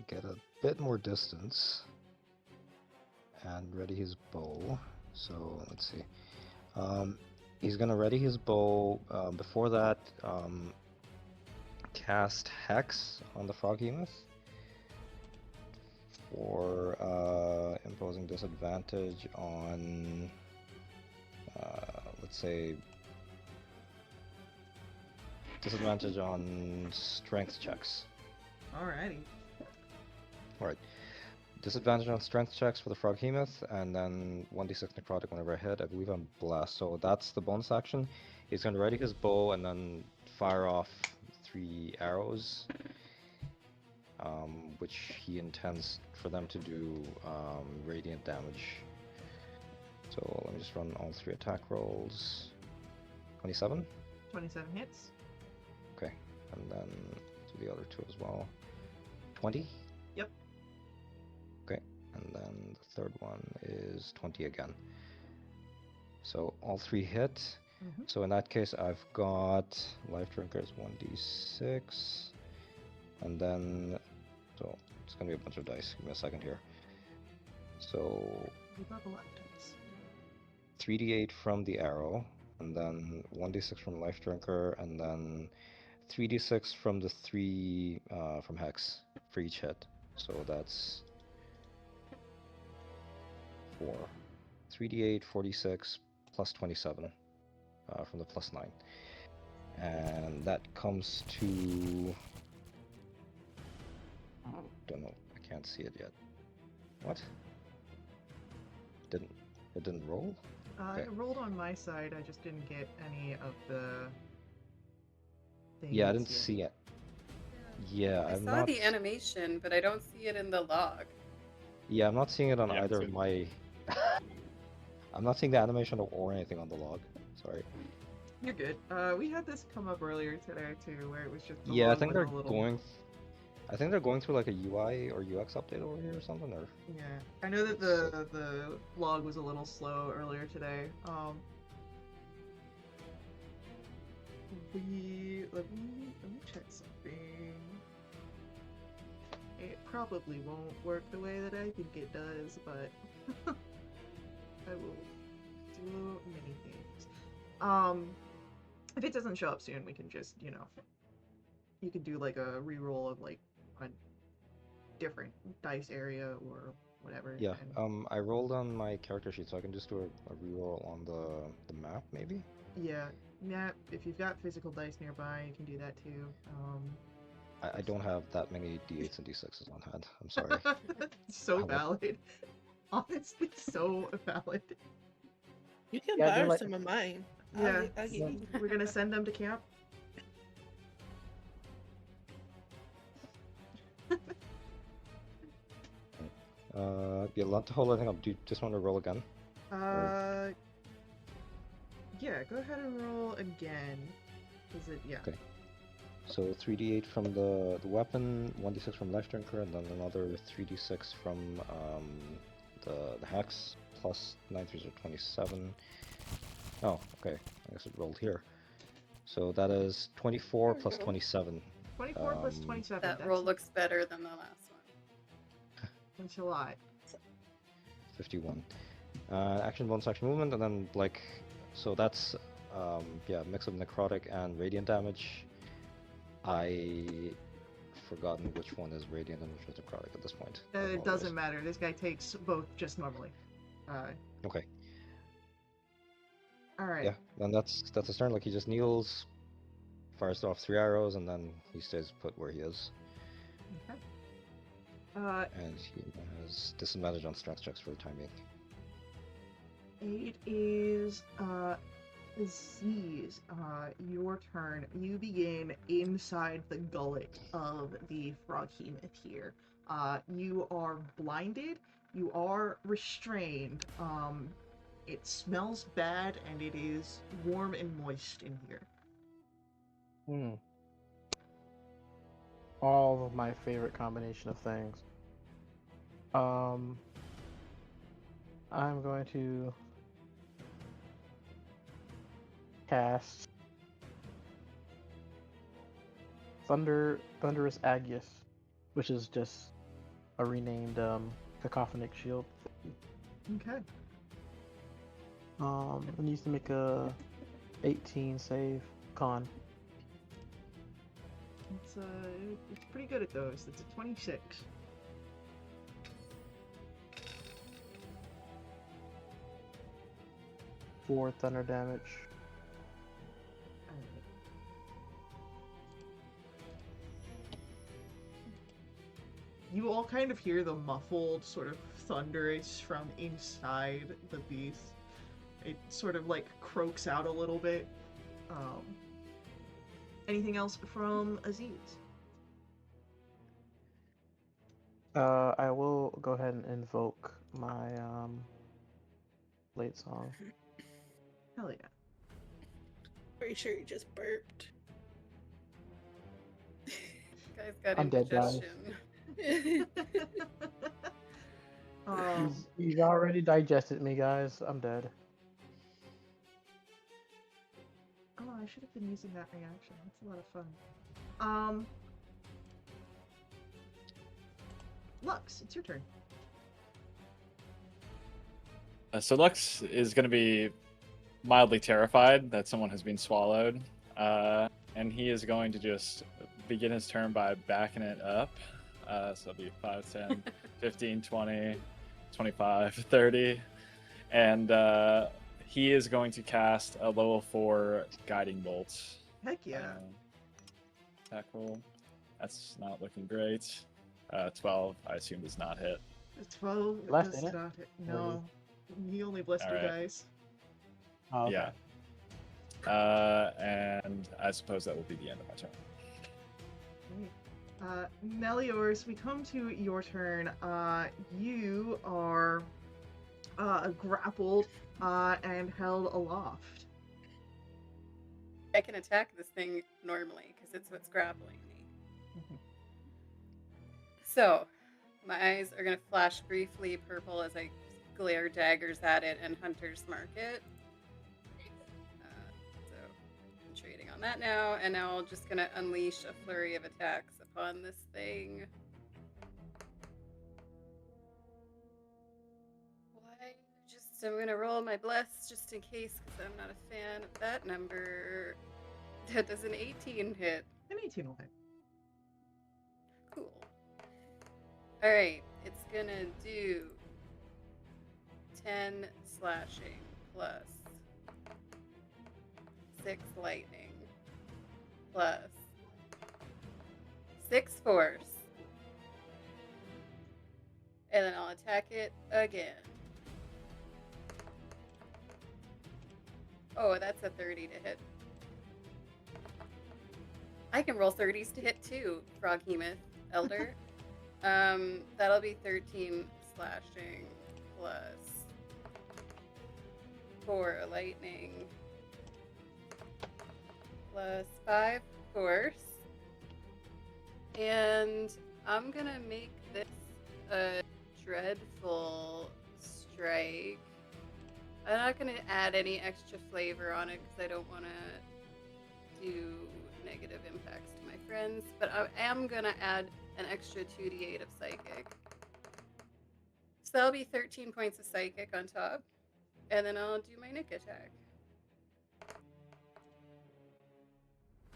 get a bit more distance and ready his bow. So let's see. He's gonna ready his bow. Before that, cast Hex on the Froghemoth for imposing disadvantage on, let's say, disadvantage on strength checks. Alrighty. Alright. Disadvantage on strength checks for the Froghemoth, and then 1d6 necrotic whenever I hit. I believe I'm blessed, so that's the bonus action. He's going to ready his bow and then fire off 3 arrows, which he intends for them to do radiant damage. So let me just run all 3 attack rolls. 27? 27 hits. Okay, and then to the other 2 as well. 20? Yep. Okay, and then the third one is 20 again. So all 3 hit. Mhm. So in that case, I've got Life Drinkers 1d6, and then, so it's gonna be a bunch of dice. Give me a second here. So We love a lot of dice. 3d8 from the arrow, and then 1d6 from Life Drinker, and then 3d6 from the 3 from Hex for each hit. So that's 4. 3d8, 46, plus 27 from the plus 9. And that comes to... Don't know. I can't see it yet. What? It didn't roll? Okay. It rolled on my side. I just didn't get any of the things. Yeah, I didn't yet. see it. Yeah, I I'm saw not. the animation, but I don't see it in the log. Yeah, I'm not seeing it on Yeah, either of same. my. I'm not seeing the animation or anything on the log. Sorry. You're good. We had this come up earlier today too, where it was just the Yeah, I log think with they're a little... going. I think they're going through like a UI or UX update over here or something. Or Yeah, I know that the log was a little slow earlier today. Let me check something. It probably won't work the way that I think it does, but I will do many things. If it doesn't show up soon, we can just, you can do like a reroll of like a different dice area or whatever. yeah, and- I rolled on my character sheet, so I can just do a reroll on the map, maybe. Yeah, if you've got physical dice nearby, you can do that too. I don't have that many d8s and d6s on hand. I'm sorry. So I would- valid. Honestly, so valid. You can Yeah, they're borrow like- some of mine. Yeah, I'll give you. we're gonna send them to camp. Yeah, lot to hold. I think I'll do. Just want to roll again. Yeah, go ahead and roll again. Is it, yeah. Okay. So 3d8 from the weapon, 1d6 from Life Drinker, and then another 3d6 from the hex, plus 9 3s are 27. Oh, okay. I guess it rolled here. So that is 24 There we plus go. 27. 24 plus Um, 27. That roll looks better than the last one. That's a lot. 51. Action, bonus action, movement, and then like, so that's yeah, mix of necrotic and radiant damage. I forgotten which one is radiant and which is necrotic at this point. I It apologize. doesn't matter. This guy takes both just normally. Okay. All right. Yeah, then that's his turn. Like he just kneels, fires off 3 arrows, and then he stays put where he is. Okay. And he has disadvantage on strength checks for the time being. It is Z's, your turn. You begin inside the gullet of the froghemoth here. You are blinded. You are restrained. It smells bad, and it is warm and moist in here. All of my favorite combination of things. I'm going to cast Thunderous Agius, which is just a renamed cacophonic shield. Okay. It needs to make a 18 save con. It's pretty good at those. It's a 26. For thunder damage. You all kind of hear the muffled sort of thunderous from inside the beast. It sort of like croaks out a little bit. Anything else from Aziz? I will go ahead and invoke my late song. Hell yeah. Pretty sure you just burped. Guy's got I'm dead, guys. indigestion. He's already digested me, guys. I'm dead. Oh, I should have been using that reaction. That's a lot of fun. Lux, it's your turn. So Lux is going to be mildly terrified that someone has been swallowed, and he is going to just begin his turn by backing it up. So it'll be 5, 10, 15, 20, 25, 30, and he is going to cast a level 4 Guiding Bolt. Heck yeah. Attack roll. That's not looking great. 12, I assume, does not hit. 12 Blessed, does ain't it? not hit. No. He only blessed you Alright. guys. Oh, okay. Yeah. And I suppose that will be the end of my turn. Right. Meliors, we come to your turn. You are grappled and held aloft. I can attack this thing normally because it's what's grappling me. Mhm. So, my eyes are going to flash briefly purple as I glare daggers at it and Hunter's Mark it. So, concentrating on that now, and now I'm just going to unleash a flurry of attacks upon this thing. I'm going to roll my bless just in case because I'm not a fan of that number. That does an 18 hit. An 18 will hit. Cool. Alright, it's gonna do 10 slashing plus 6 lightning plus 6 force. And then I'll attack it again. Oh, that's a 30 to hit. I can roll 30s to hit too, Froghemoth Elder. That'll be 13 slashing plus 4 lightning plus 5 force. And I'm gonna make this a dreadful strike. I'm not gonna add any extra flavor on it because I don't want to do negative impacts to my friends, but I am gonna add an extra 2d8 of psychic. So that'll be 13 points of psychic on top, and then I'll do my nick attack.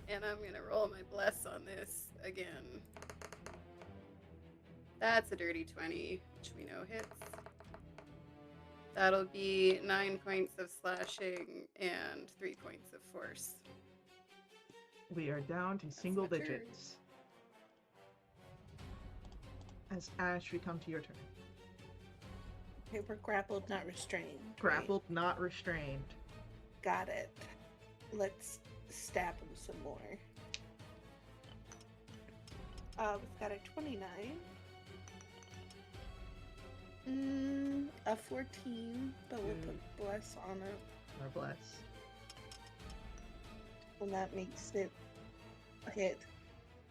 And I'm gonna roll my bless on this again. That's a dirty 20, which we know hits. That'll be 9 points of slashing and 3 points of force. We are down to single my turn. digits. As Ash, we come to your turn. Okay, we're grappled, not restrained. right? Grappled, not restrained. Got it. Let's stab him some more. We've got a 29. A 14, but we'll put bless on it. Or bless. And that makes it a hit.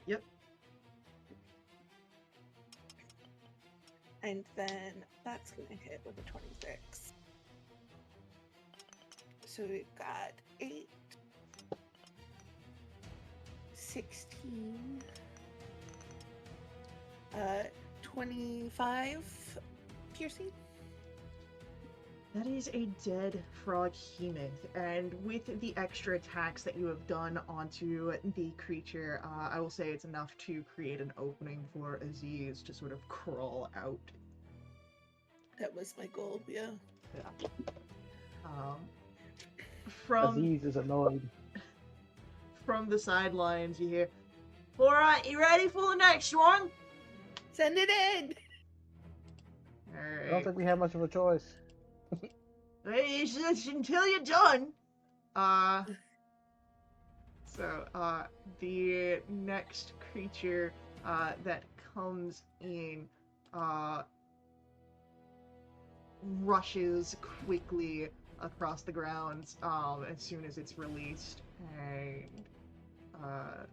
Yep. And then that's gonna hit with a 26. So we've got 8, 16, 25 piercing. That is a dead Froghemoth, and with the extra attacks that you have done onto the creature, I will say it's enough to create an opening for Aziz to sort of crawl out. That was my goal, yeah. Yeah. From Aziz is annoyed. from the sidelines, you hear, "All right, you ready for the next one?" Send it in! All I don't right. think we have much of a choice. It's until you're done. So, the next creature that comes in rushes quickly across the grounds as soon as it's released, and I'm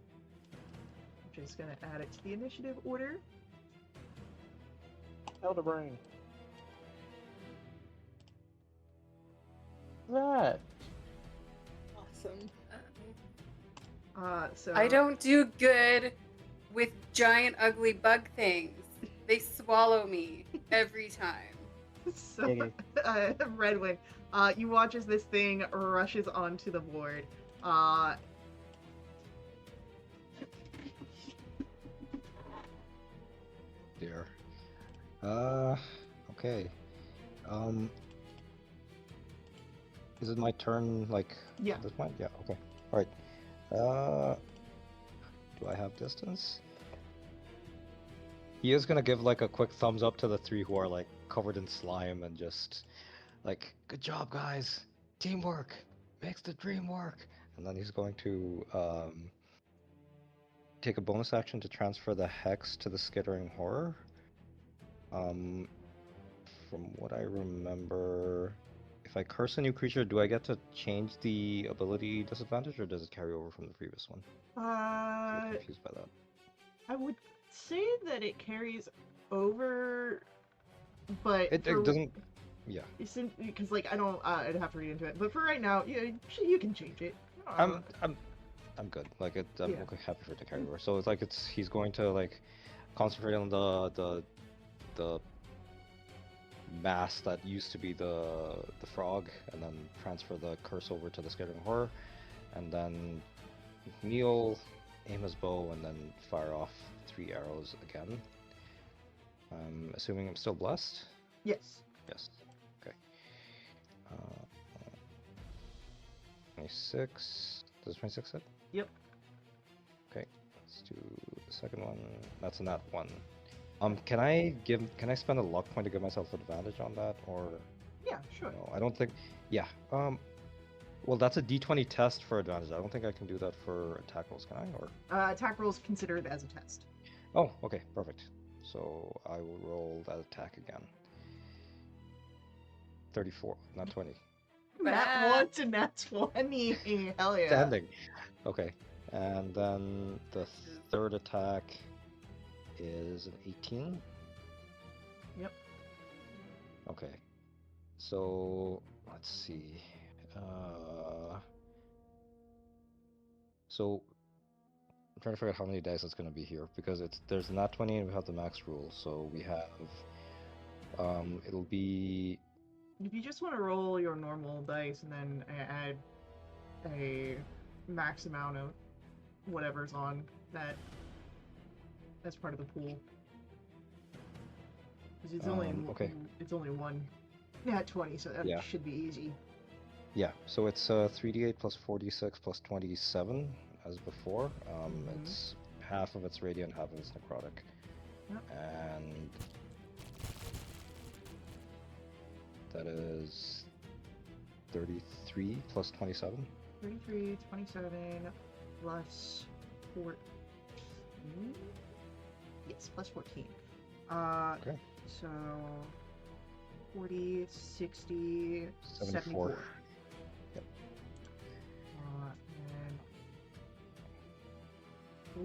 just gonna add it to the initiative order. Elder Brain. That. Awesome. So I don't do good with giant ugly bug things. They swallow me every time. So, Giggity. Redwing, you watch as this thing rushes onto the board. Dear. Okay. Is it my turn, like, Yeah. at this point? Yeah, okay. Alright. Do I have distance? He is gonna give, like, a quick thumbs up to the three who are, like, covered in slime and just, like, good job, guys! Teamwork! Makes the dream work! And then he's going to, take a bonus action to transfer the hex to the skittering horror. From what I remember, if I curse a new creature, do I get to change the ability disadvantage, or does it carry over from the previous one? I'm confused by that. I would say that it carries over, but It doesn't. Yeah. because like I don't. I'd have to read into it. But for right now, you can change it. I'm good. Like I'm Yeah. okay, happy for it to carry over. So it's like he's going to like concentrate on the mass that used to be the frog, and then transfer the curse over to the skittering horror, and then kneel, aim his bow, and then fire off 3 arrows again. Assuming I'm still blessed? Yes. Yes. Okay. 26. Does 26 hit? Yep. Okay. Let's do the second one. That's a nat 1. Can I spend a luck point to give myself advantage on that, or? Yeah, sure. No, I don't think. Yeah. Well, that's a D20 test for advantage. I don't think I can do that for attack rolls, can I? Or Attack rolls considered as a test. oh, okay, perfect. So I will roll that attack again. 34, not 20. Nat 1 to nat 20. Hell yeah. Standing. Okay, and then the third attack is an 18. Yep. Okay. So let's see. So I'm trying to figure out how many dice it's going to be here, because there's nat 20 and we have the max rule. So we have it'll be. If you just want to roll your normal dice and then add a max amount of whatever's on that as part of the pool. Because it's Okay. It's only one nat 20, so that Yeah. should be easy. Yeah, so it's 3d8 plus 46 plus 27 as before. It's half of it's radiant, half of it's necrotic. Yep. And that is 33 plus 27. 33, 27, plus 14. Yes, plus 14. Okay. So 40, 60, 74. Yep. So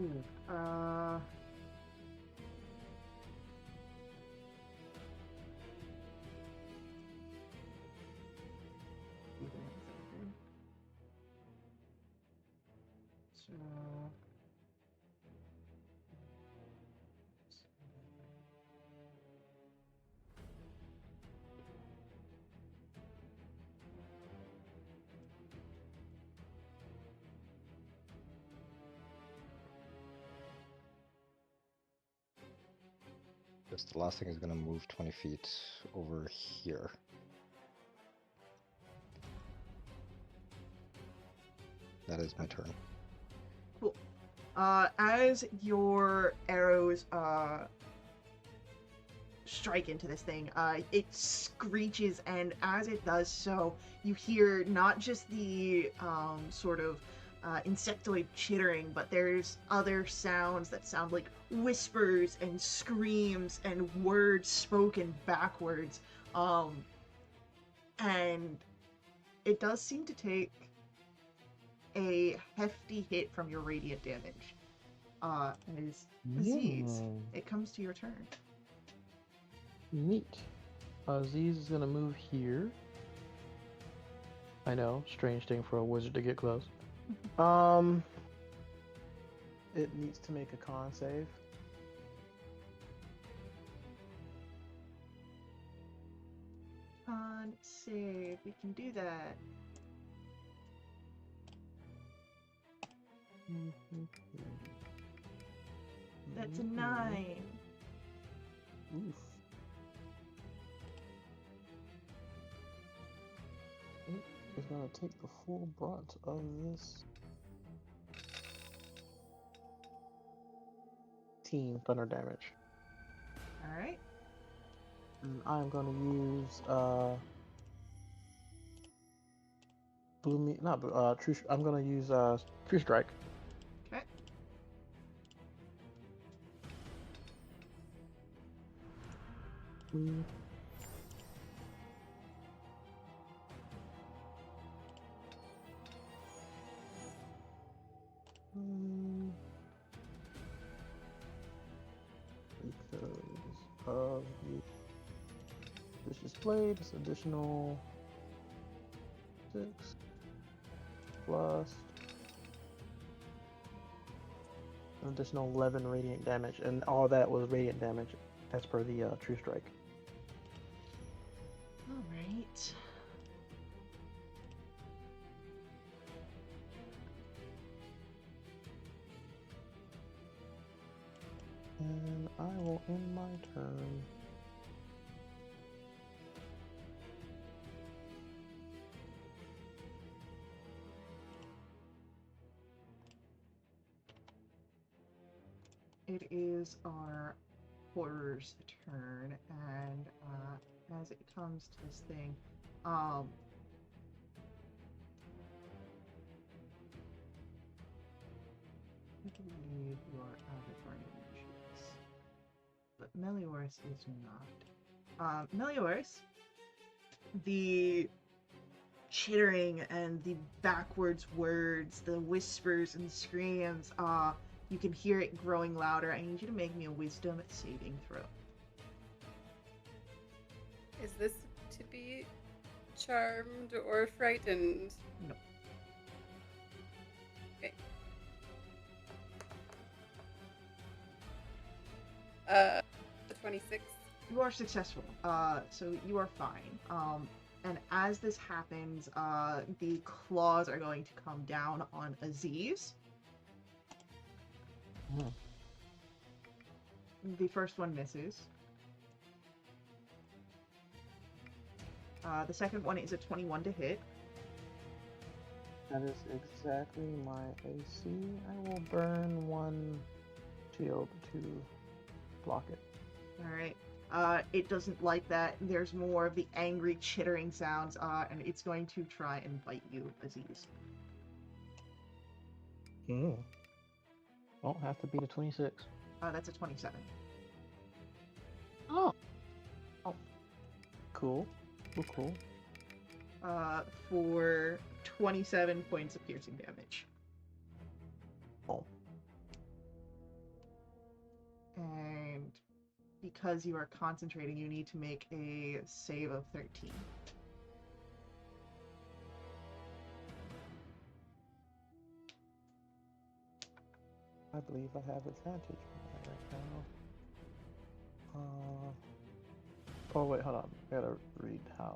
Just the last thing is going to move 20 feet over here. That is my turn. cool. As your arrows strike into this thing, it screeches, and as it does so, you hear not just the sort of insectoid chittering, but there's other sounds that sound like whispers and screams and words spoken backwards. And it does seem to take a hefty hit from your radiant damage. As Aziz, it comes to your turn. Neat. Aziz is gonna move here. I know, strange thing for a wizard to get close. It needs to make a con save. Con save, we can do that. That's a 9. Oof. It is gonna take the full brunt of this. Team thunder damage. Alright. And I'm gonna use I'm gonna use True Strike. Okay. Because of the Vicious Blade, it's additional 6 plus an additional 11 radiant damage, and all that was radiant damage as per the True Strike. Alright. And I will end my turn. It is our horror's turn, and as it comes to this thing, I believe you are out of range, but Meliorus is not. Meliorus, the chittering and the backwards words, the whispers and screams, you can hear it growing louder. I need you to make me a wisdom saving throw. Is this to be charmed or frightened? No. Okay. 26. You are successful, so you are fine. And as this happens, the claws are going to come down on Aziz. The first one misses. The second one is a 21 to hit. That is exactly my AC. I will burn one shield to block it. Alright. It doesn't like that. There's more of the angry chittering sounds, and it's going to try and bite you, Aziz. Won't have to be the 26. That's a 27. Oh. Cool. Cool. For 27 points of piercing damage. Oh. And because you are concentrating, you need to make a save of 13. I believe I have advantage on that right now. Oh wait, hold on. I gotta read how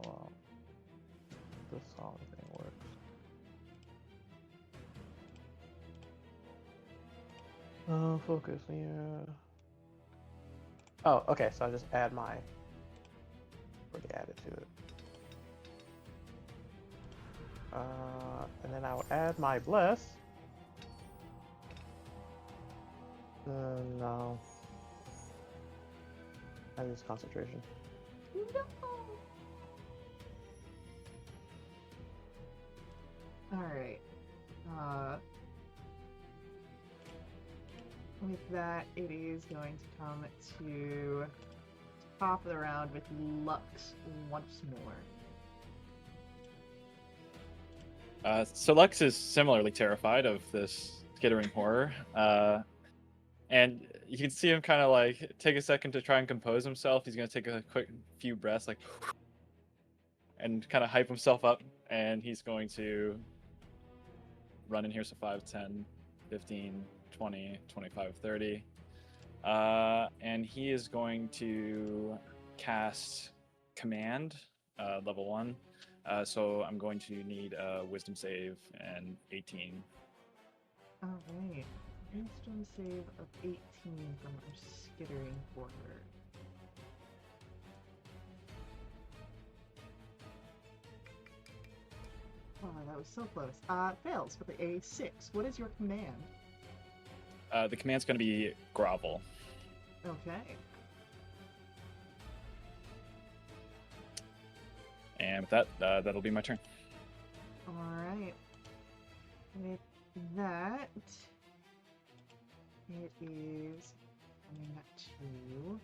the song thing works. Focus, yeah. Oh, okay, so I just add my... already added to it. And then I will add my bless. No. I use concentration. No! Alright. With that, it is going to come to top of the round with Lux once more. So Lux is similarly terrified of this skittering horror, and you can see him kind of like take a second to try and compose himself. He's gonna take a quick few breaths, like, and kind of hype himself up, and he's going to run in here. So 5, 10, 15, 20, 25, 30. And he is going to cast Command, level 1. So I'm going to need a Wisdom save and 18. Alright. Wisdom save of 18 from our skittering horror. Oh, that was so close. Fails with a 6. What is your command? The command's going to be Grovel. Okay. And with that, that'll be my turn. Alright. With that, it is coming to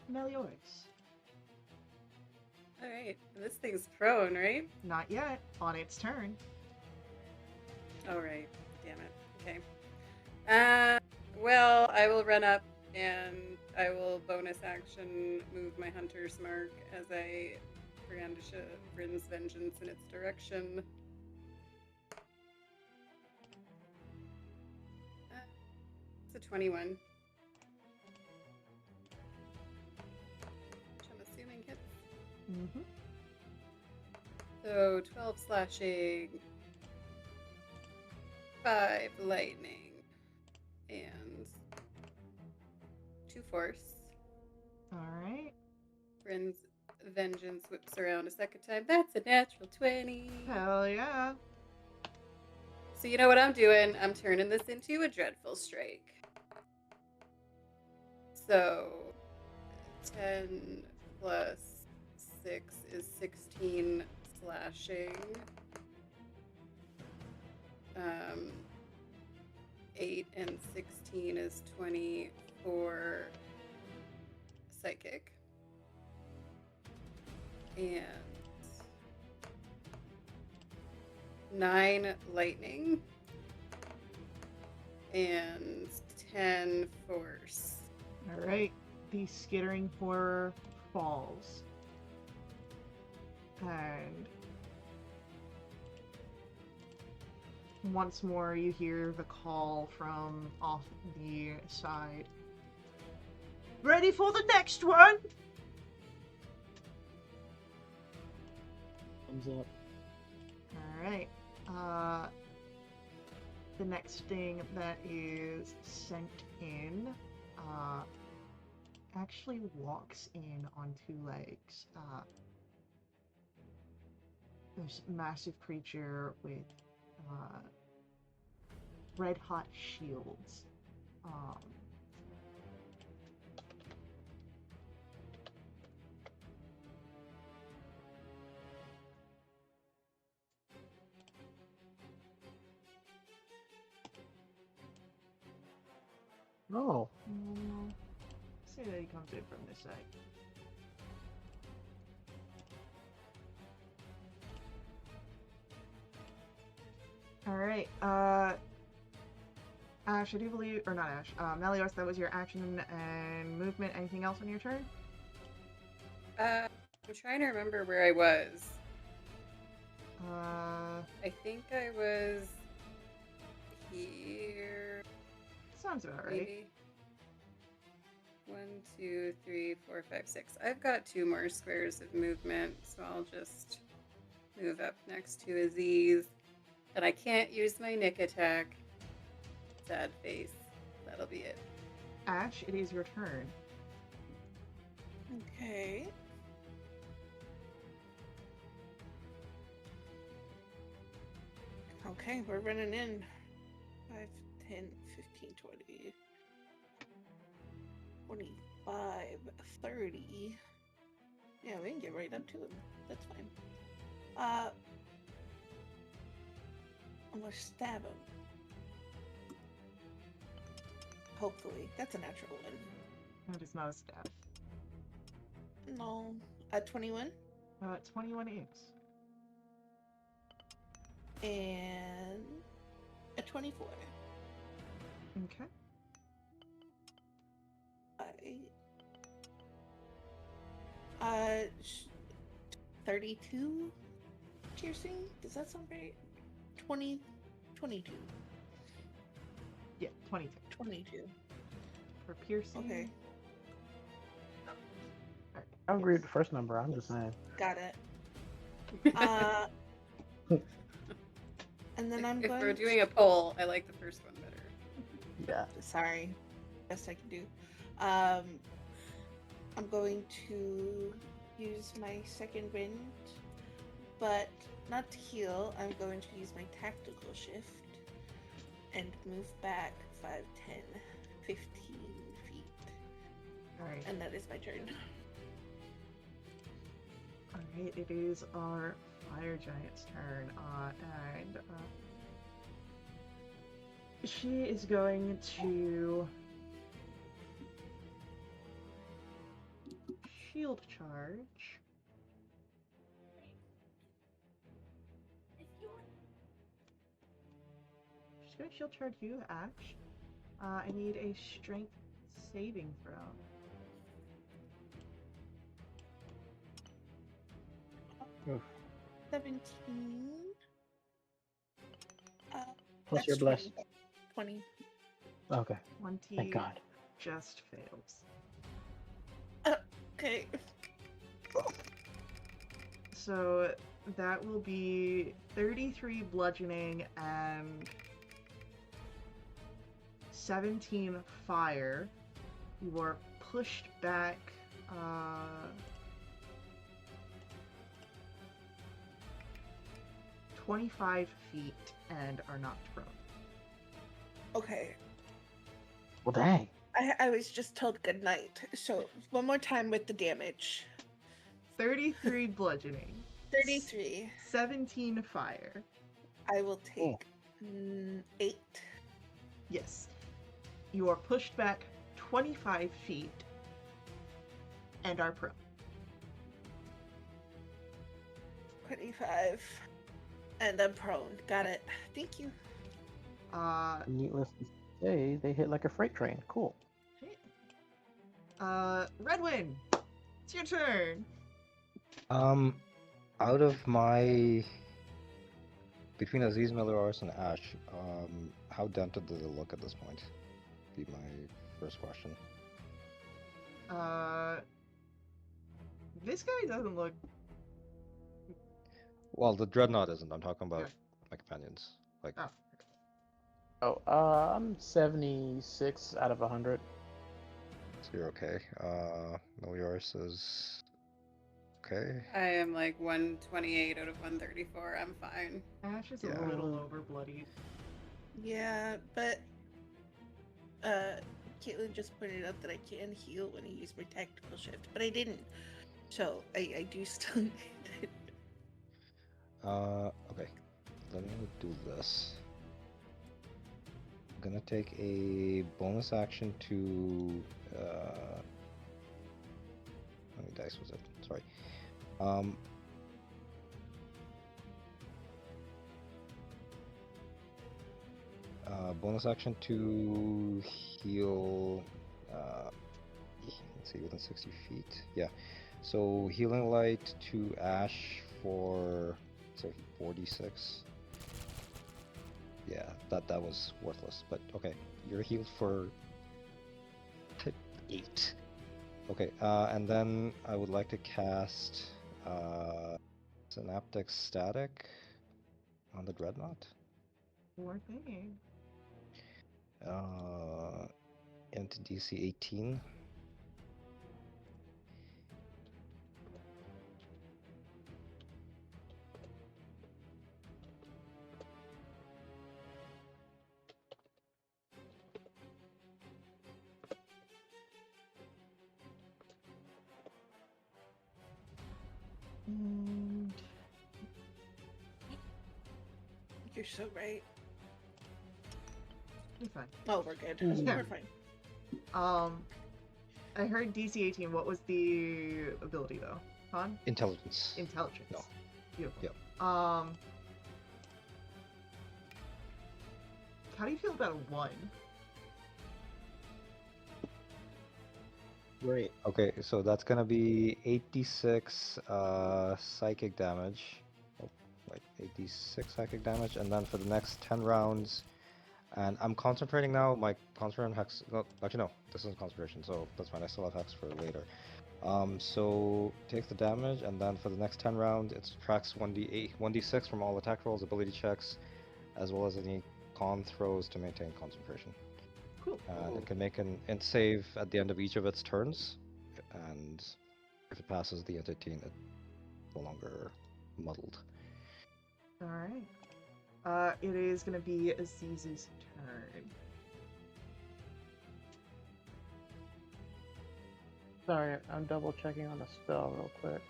Meliodas. All right. This thing's prone, right? Not yet. On its turn. All right. Damn it. Okay. Well, I will run up and I will bonus action move my hunter's mark as I brandish a Bryn's Vengeance in its direction. It's a 21. Which I'm assuming hits. Mm-hmm. So 12 slashing, 5 lightning, and 2 force. Alright. Bryn's Vengeance whips around a second time. That's a natural 20. Hell yeah. So you know what I'm doing? I'm turning this into a Dreadful Strike. So 10 plus 6 is 16 slashing. 8 and 16 is 24 psychic. And 9 lightning. And 10 force. Alright. The skittering horror falls. And once more you hear the call from off the side. Ready for the next one? Thumbs up. Alright. The next thing that is sent in actually walks in on 2 legs. This massive creature with red hot shields. No. Say that he comes in from this side. Alright, Ash, I do believe, or not Ash, Melios, that was your action and movement. Anything else on your turn? I'm trying to remember where I was. Uh, I think I was here. sounds about right. Maybe. 1, 2, 3, 4, 5, 6. I've got 2 more squares of movement, so I'll just move up next to Aziz. And I can't use my Nick attack. Sad face. That'll be it. Ash, it is your turn. Okay. Okay, we're running in. 5, 10, 15, 20, 25, 30. Yeah, we can get right up to him. That's fine. I'm gonna stab him. Hopefully. That's a natural one. That is not a staff. No. A 21 21 aims. and a 24. Okay. 32 piercing? Does that sound right? 20, 22. Yeah, 22. 22. For piercing. Okay, Alright, I agree yes. with the first number. I'm just saying. got it. And then I'm If going we're doing a poll, I like the first one better. Yeah. Sorry. Best I can do. I'm going to use my second wind, but not to heal. I'm going to use my tactical shift and move back 5, 10, 15 feet. Alright. And that is my turn. Alright, it is our fire giant's turn. And she is going to shield charge. She's going to shield charge you, Ash. I need a strength saving throw. Oof. 17. What's That's your bless? 20. Okay. 20 Thank God. just fails. Okay. So that will be 33 bludgeoning and 17 fire. You are pushed back 25 feet and are knocked prone. Okay. Well, dang. I was just told good night. So one more time with the damage. 33 bludgeoning, 33. 17 fire. I will take 8. Yes. You are pushed back 25 feet and are prone. 25. And I'm prone. Got it. Thank you. Needless to say, they hit like a freight train. Cool. Redwin, it's your turn. Out of my between Aziz, Melioras, and Ash, how dented does it look at this point? Be my first question. This guy doesn't look. Well, the dreadnought isn't. I'm talking about my companions. Like, Oh. I'm 76 out of 100. so you're okay. Melioras is okay. I am like 128 out of 134. I'm fine. Ash is Yeah. a little over bloodied. Yeah, but Caitlin just pointed out that I can heal when I use my tactical shift, but I didn't. So I do still need it. Okay. Let me do this. I'm gonna take a bonus action to how many dice was it? Sorry. Bonus action to heal. Let's see, within 60 feet. Yeah. So healing light to Ash for 46. Yeah, that was worthless. But okay, you're healed for 8. Okay, and then I would like to cast Synaptic Static on the Dreadnought. Poor thing. Into DC 18. And You're so right. you're fine. Oh, we're good. Yeah. We're fine. I heard DC 18. What was the ability though? Con? Intelligence. Intelligence. No. Beautiful. Yep. How do you feel about a 1? Great. Okay, so that's gonna be 86 psychic damage. Oh, wait, 86 psychic damage, and then for the next 10 rounds, and I'm concentrating now. My concentration hex. No, actually, no, this isn't concentration, so that's fine. I still have hex for later. So take the damage, and then for the next 10 rounds, it subtracts 1d8, 1d6 from all attack rolls, ability checks, as well as any con throws to maintain concentration. Cool. And it can make an int save at the end of each of its turns, and if it passes the int 18, it's no longer muddled. All right. It is gonna be Aziz's turn. Sorry, I'm double checking on the spell real quick.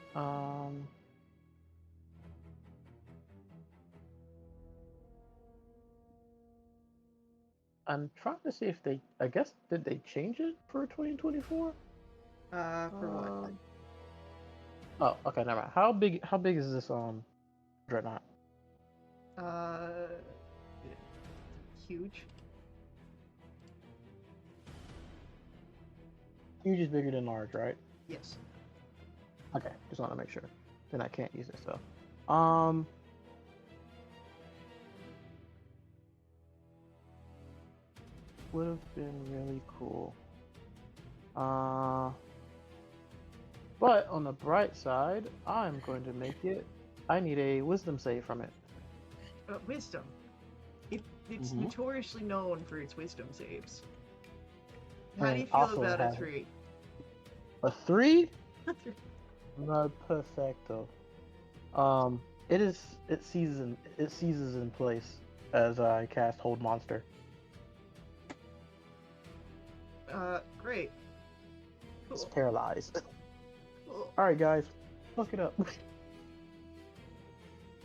I'm trying to see if they. I guess did they change it for 2024? For what? Oh, okay, never mind. How big? How big is this dreadnought? Huge. Huge is bigger than large, right? Yes. Okay, just want to make sure. Then I can't use this though. Would have been really cool. But on the bright side, I'm going to make it. I need a wisdom save from it. Wisdom. It's Mhm. notoriously known for its wisdom saves. How And do you feel also about a has- 3? A 3? Not perfecto. It seizes in place as I cast Hold Monster. Great. It's Cool. paralyzed. Cool. Alright guys, look it up.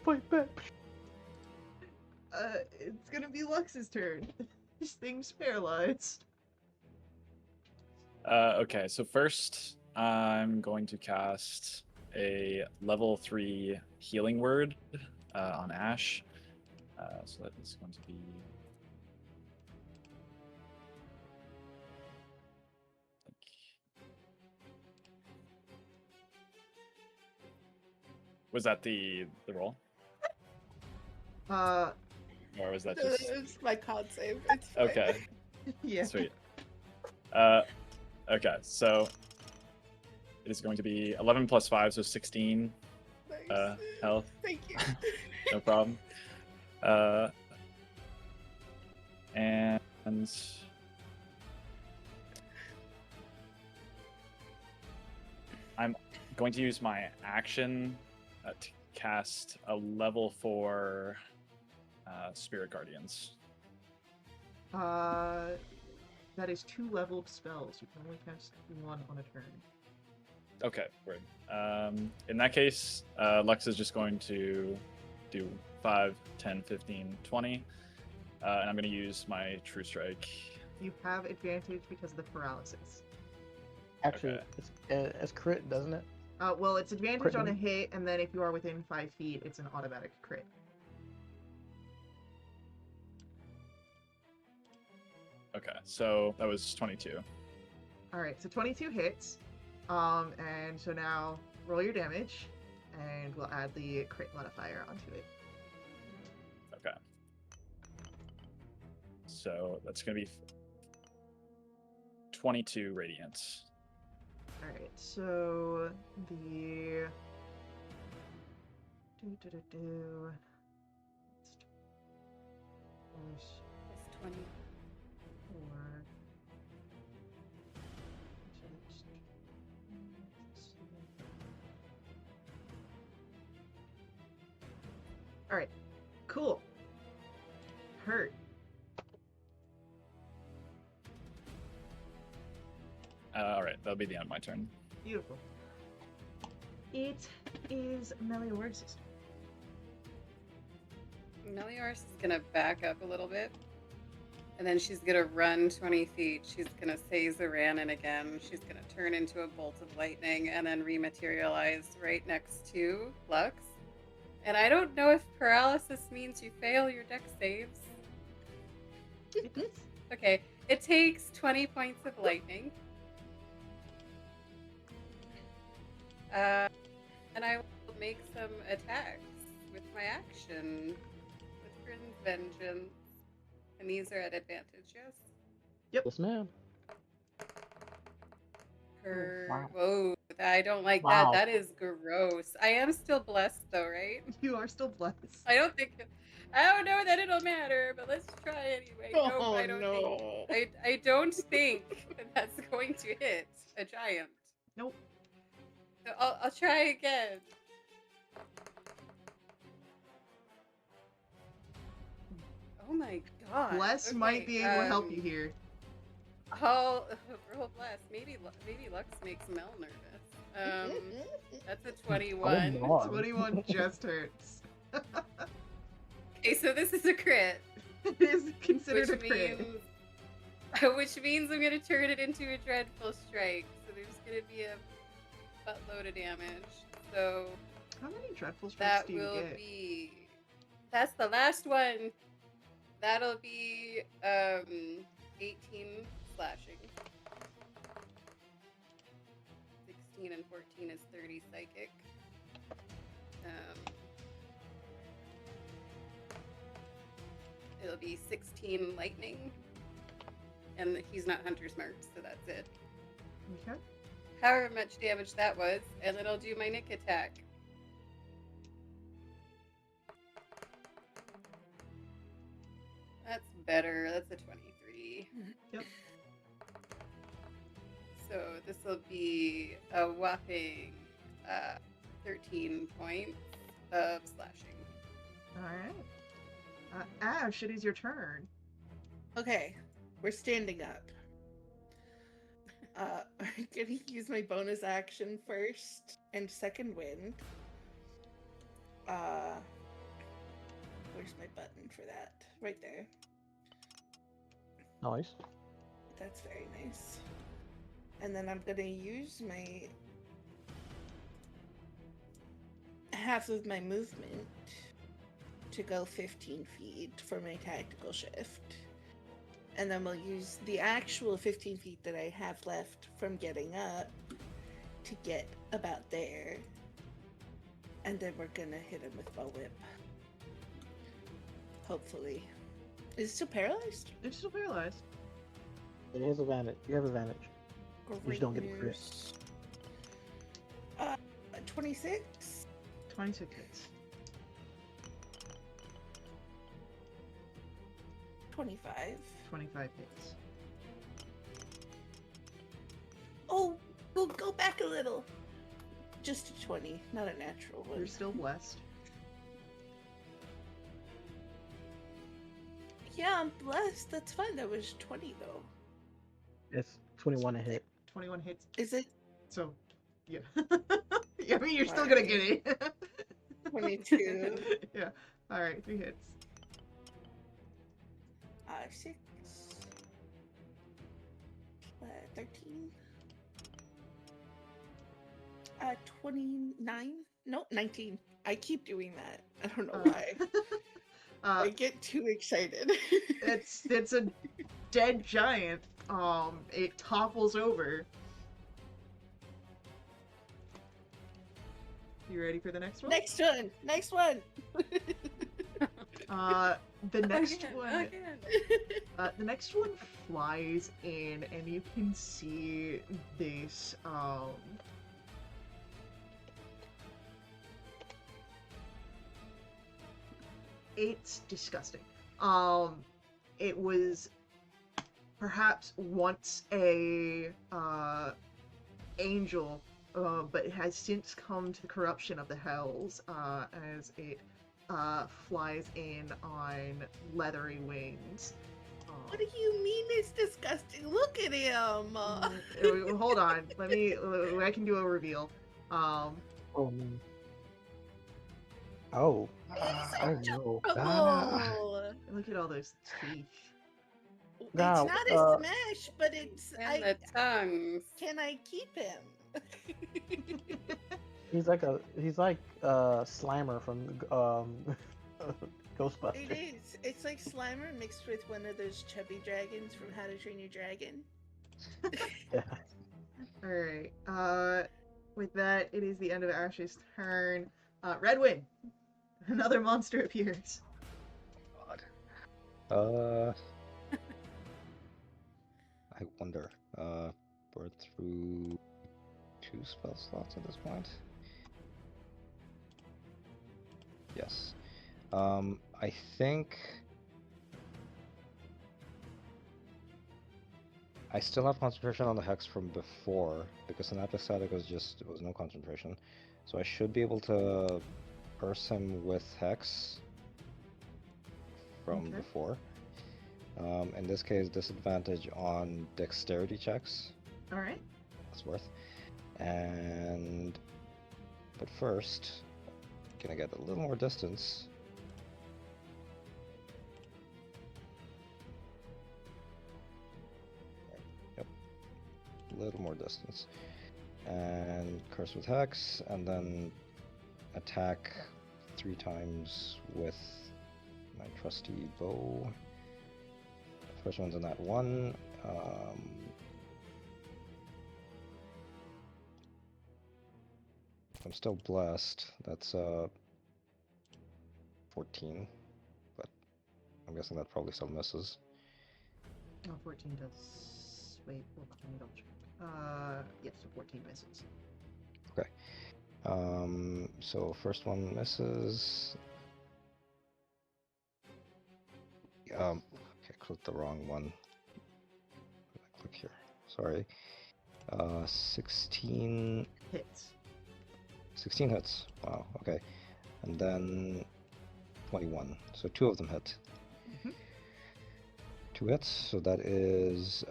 Fight back. It's gonna be Lux's turn. This thing's paralyzed. Okay, so first I'm going to cast a level 3 healing word on Ash. So that is going to be. Was that the roll? Or was that just. It's my con save. It's fine. Okay, Yeah. sweet. Okay, so it is going to be 11 plus 5, so 16 Nice. health. Thank you. No problem. And I'm going to use my action to cast a level 4 Spirit Guardians. That is 2 leveled spells. You can only cast 1 on a turn. Okay, weird. In that case, Lux is just going to do 5, 10, 15, 20. And I'm going to use my True Strike. You have advantage because of the paralysis. Actually, Okay. it's crit, doesn't it? Well, it's advantage Crit on a damage? hit, and then if you are within 5 feet, it's an automatic crit. Okay, so that was 22. Alright, so 22 hits. And so now roll your damage, and we'll add the crit modifier onto it. Okay. So that's going to be 22 radiant. Alright, so the... Let's It's 20. 4. Alright, cool. Hurt. All right, that'll be the end of my turn. Beautiful. It is Melior's turn. Melior's is gonna back up a little bit And then she's gonna run 20 feet. She's gonna say Zoranin again. She's gonna turn into a bolt of lightning and then rematerialize right next to Lux. And I don't know if paralysis means you fail your dex saves. It does. Okay, it takes 20 points of lightning. And I will make some attacks with my action with Grin's Vengeance. And these are at advantage, yes? Yes, ma'am. Her... Wow. Whoa, I don't like Wow. that. That is gross. I am still blessed though, right? You are still blessed. I don't know that it'll matter, but let's try anyway. Nope, Oh I don't no. I don't think that's going to hit a giant. Nope. So I'll try again. Oh my god. Bless might be able to help you here. I'll roll bless. Maybe Lux makes Mel nervous. That's a 21. Oh, God. 21 just hurts. Okay, so this is a crit. It is considered a Which crit. means I'm gonna turn it into a dreadful strike. So there's gonna be a buttload of damage. So How many dreadful strikes that do you will get? be. That's the last one. That'll be 18 slashing. 16 and 14 is 30 psychic. It'll be 16 lightning. And he's not Hunter's Mark, so that's it. Okay. However much damage that was, and then I'll do my Nick attack. That's better. That's a 23. Yep. So this will be a whopping 13 points of slashing. Alright. Ash, it is your turn. Okay, we're standing up. I'm gonna use my bonus action first and second wind. Where's my button for that? Right there. Nice. That's very nice. And then I'm gonna use my half of my movement to go 15 feet for my tactical shift. And then we'll use the actual 15 feet that I have left from getting up to get about there. And then we're gonna hit him with bow whip. Hopefully. Is it still paralyzed? It's still paralyzed. It has advantage. You have advantage. You just don't get the crit. news. 26? 26 hits. 25. 25 hits. Oh, we'll go back a little. Just a 20, not a natural one. You're still blessed. Yeah, I'm blessed. That's fine. That was 20 though. It's 21 to hit. 21 hits. Is it So, yeah. I mean, you're still gonna get it. 22? Yeah. Alright, 3 hits. 6. 13. 29? No, 19. I keep doing that. I don't know why. I get too excited. it's a dead giant. It topples over. You ready for the next one? Next one! Next one! The next Again, one. again. The next one flies in, and you can see this. It's disgusting. It was perhaps once a angel, but it has since come to the corruption of the hells as it flies in on leathery wings. What do you mean it's disgusting? Look at him! Hold on, I can do a reveal. Oh man. Oh. He's Oh in no. trouble! Look at all those teeth. It's Now, not a smash, but it's And the tongues. Can I keep him? he's like Slimer from Ghostbusters. It is. It's like Slimer mixed with one of those chubby dragons from How to Train Your Dragon. Yeah. Alright. With that, it is the end of Ash's turn. Redwin! Another monster appears. God. I wonder. We're through 2 spell slots at this point. Yes. I think I still have concentration on the hex from before because in episodic it was no concentration, so I should be able to curse him with hex from Okay. before. In this case, disadvantage on dexterity checks. Alright. That's worth. But first, gonna get a little more distance. Yep, a little more distance. And curse with hex, and then attack 3 times with my trusty bow. First one's in that 1. I'm still blessed. That's 14, but I'm guessing that probably still misses. Oh, 14 does. Wait, hold on, let me double check. Yes, so 14 misses. Okay. So first one misses. Okay, click the wrong one. Click here. Sorry. 16 Hits. 16 hits. Wow. Okay. And then 21. So 2 of them hit. Mhm. 2 hits. So that is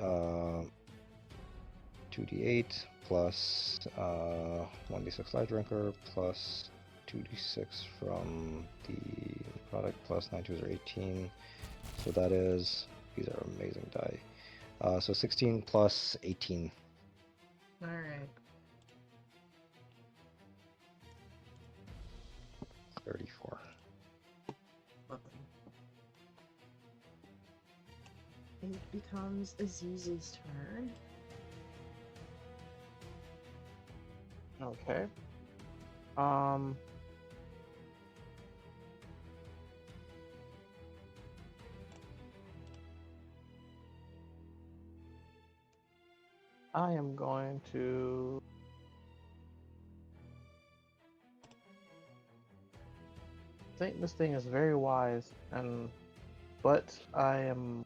2d8 plus 1d6 light drinker plus 2d6 from the product plus 9 2s are 18. So that is, these are amazing die. So 16 plus 18. Alright. 34. Lovely. It becomes Aziz's turn. Okay. I am going to think this thing is very wise, but and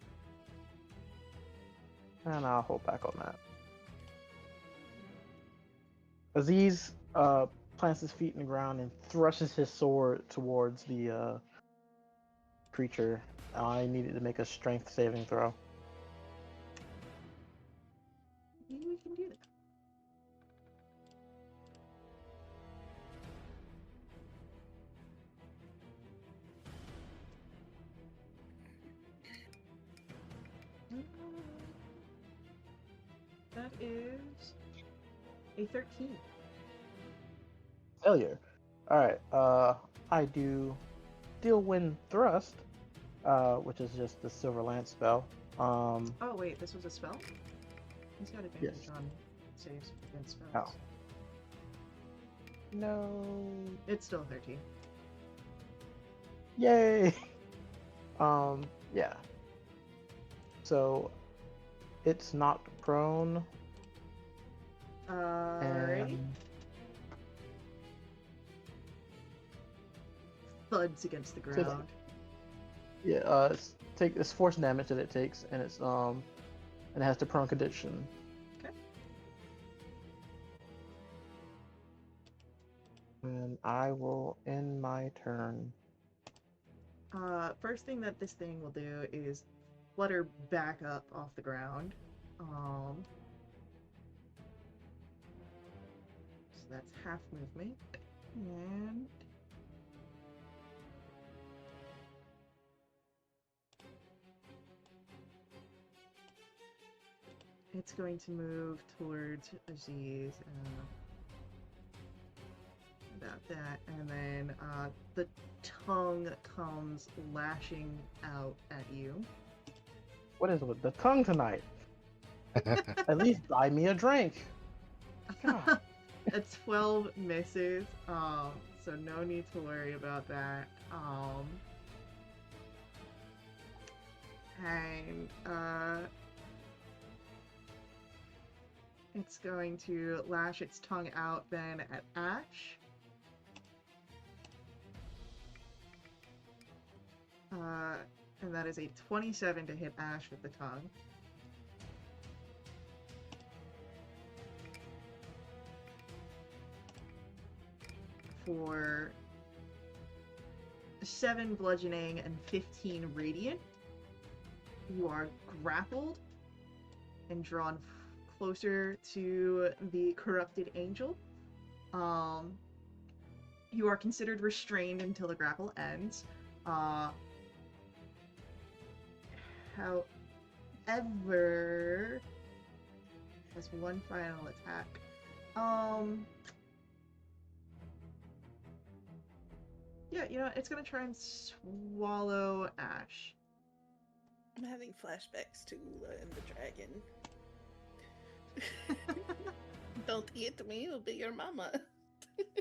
I'll hold back on that. Aziz plants his feet in the ground and thrusts his sword towards the creature. I needed to make a strength saving throw. Maybe we can do that. That is a 13. Failure. Alright, I do Steel Wind Thrust, which is just the Silver Lance spell. Oh wait, this was a spell? He's got advantage Yes. on saves against spells. Oh. No. It's still a 13. Yay! Yeah. So, it's knocked prone. Alrighty. And Thuds against the So it's- ground. yeah, it's force damage that it takes, and and it has the prone condition. Okay. And I will end my turn. First thing that this thing will do is flutter back up off the ground. So that's half movement. And it's going to move towards Aziz. About that, and then the tongue comes lashing out at you. What is with the tongue tonight? At least buy me a drink. God. A 12 misses, so no need to worry about that. And it's going to lash its tongue out then at Ash. And that is a 27 to hit Ash with the tongue. For 7 bludgeoning and 15 radiant. You are grappled and drawn closer to the corrupted angel. You are considered restrained until the grapple ends. However, has one final attack. Yeah, you know, it's gonna try and swallow Ash. I'm having flashbacks to Ula and the dragon. Don't eat me, it'll be your mama.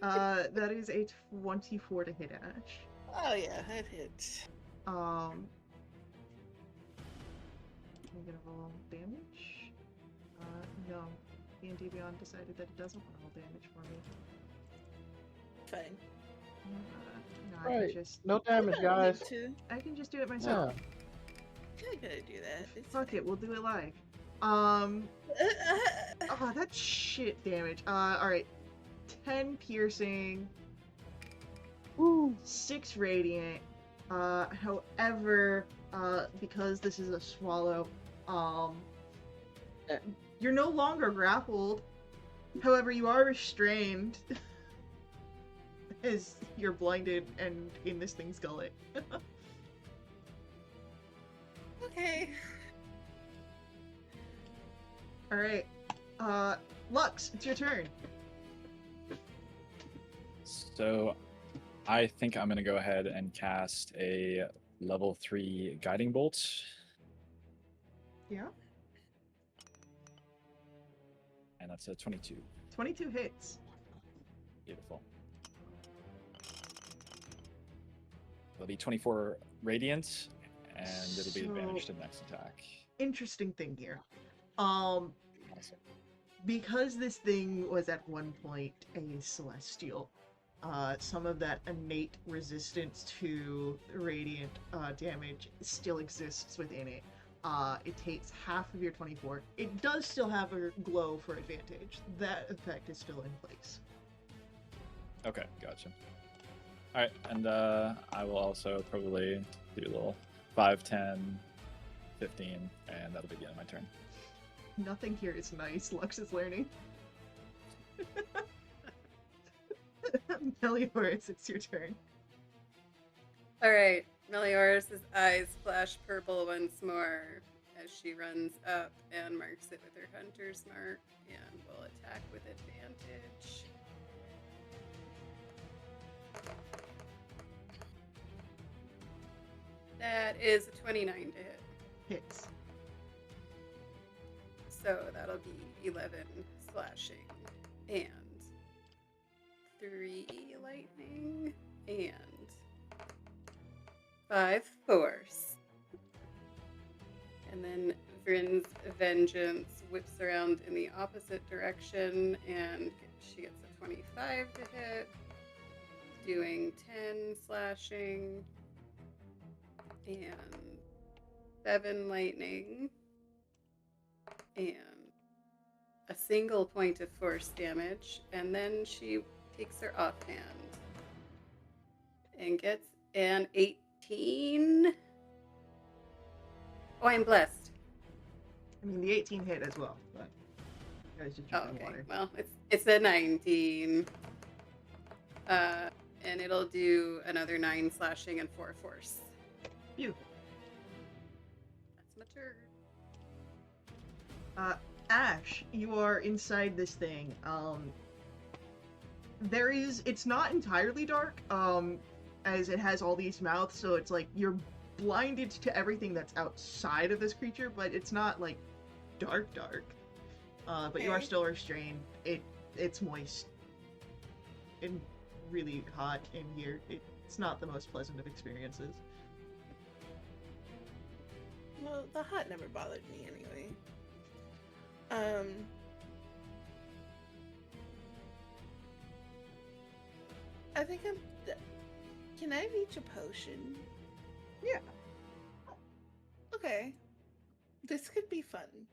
That is a 24 to hit Ash. Oh yeah, that hits. I'm gonna roll damage. No. D&D Beyond decided that it doesn't want to roll damage for me. Fine. No, I Right. can just No damage, You don't need guys. to. I can just do it myself. You're not gonna do that. It's Fuck it, we'll do it live. fine. Oh, that's shit damage. Alright. 10 piercing. Woo. 6 radiant. However, because this is a swallow, you're no longer grappled. However, you are restrained. As you're blinded and in this thing's gullet. Okay. Alright. Lux, it's your turn. So I think I'm going to go ahead and cast a level 3 guiding bolt. Yeah. And that's a 22. 22 hits. Beautiful. It'll be 24 radiant, and it'll be advantage to the next attack. Interesting thing here. Awesome. Because this thing was at one point a celestial, some of that innate resistance to radiant damage still exists within it. It takes half of your 24. It does still have a glow for advantage. That effect is still in place. Okay, gotcha. All right, and I will also probably do a little 5, 10, 15, and that'll be the end of my turn. Nothing here is nice. Lux is learning. Melioras, it's your turn. All right, Melioras' eyes flash purple once more as she runs up and marks it with her hunter's mark and will attack with advantage. That is a 29 to hit. Hits. So that'll be 11 slashing and 3 lightning and 5 force. And then Vryn's vengeance whips around in the opposite direction and she gets a 25 to hit, doing 10 slashing and 7 lightning and a single point of force damage, and then she takes her offhand and gets an 18. Oh, I'm blessed. I mean, the 18 hit as well, but you guys just Oh, drinking okay. water. Well, it's a 19. And it'll do another 9 slashing and 4 force. Beautiful. That's my turn. Ash, you are inside this thing. It's not entirely dark, as it has all these mouths, so it's like you're blinded to everything that's outside of this creature, but it's not like dark. But you are Okay. still restrained. It's moist and really hot in here. It's not the most pleasant of experiences. Well, the hot never bothered me anyway. I think can I reach a potion? Yeah. Okay. This could be fun.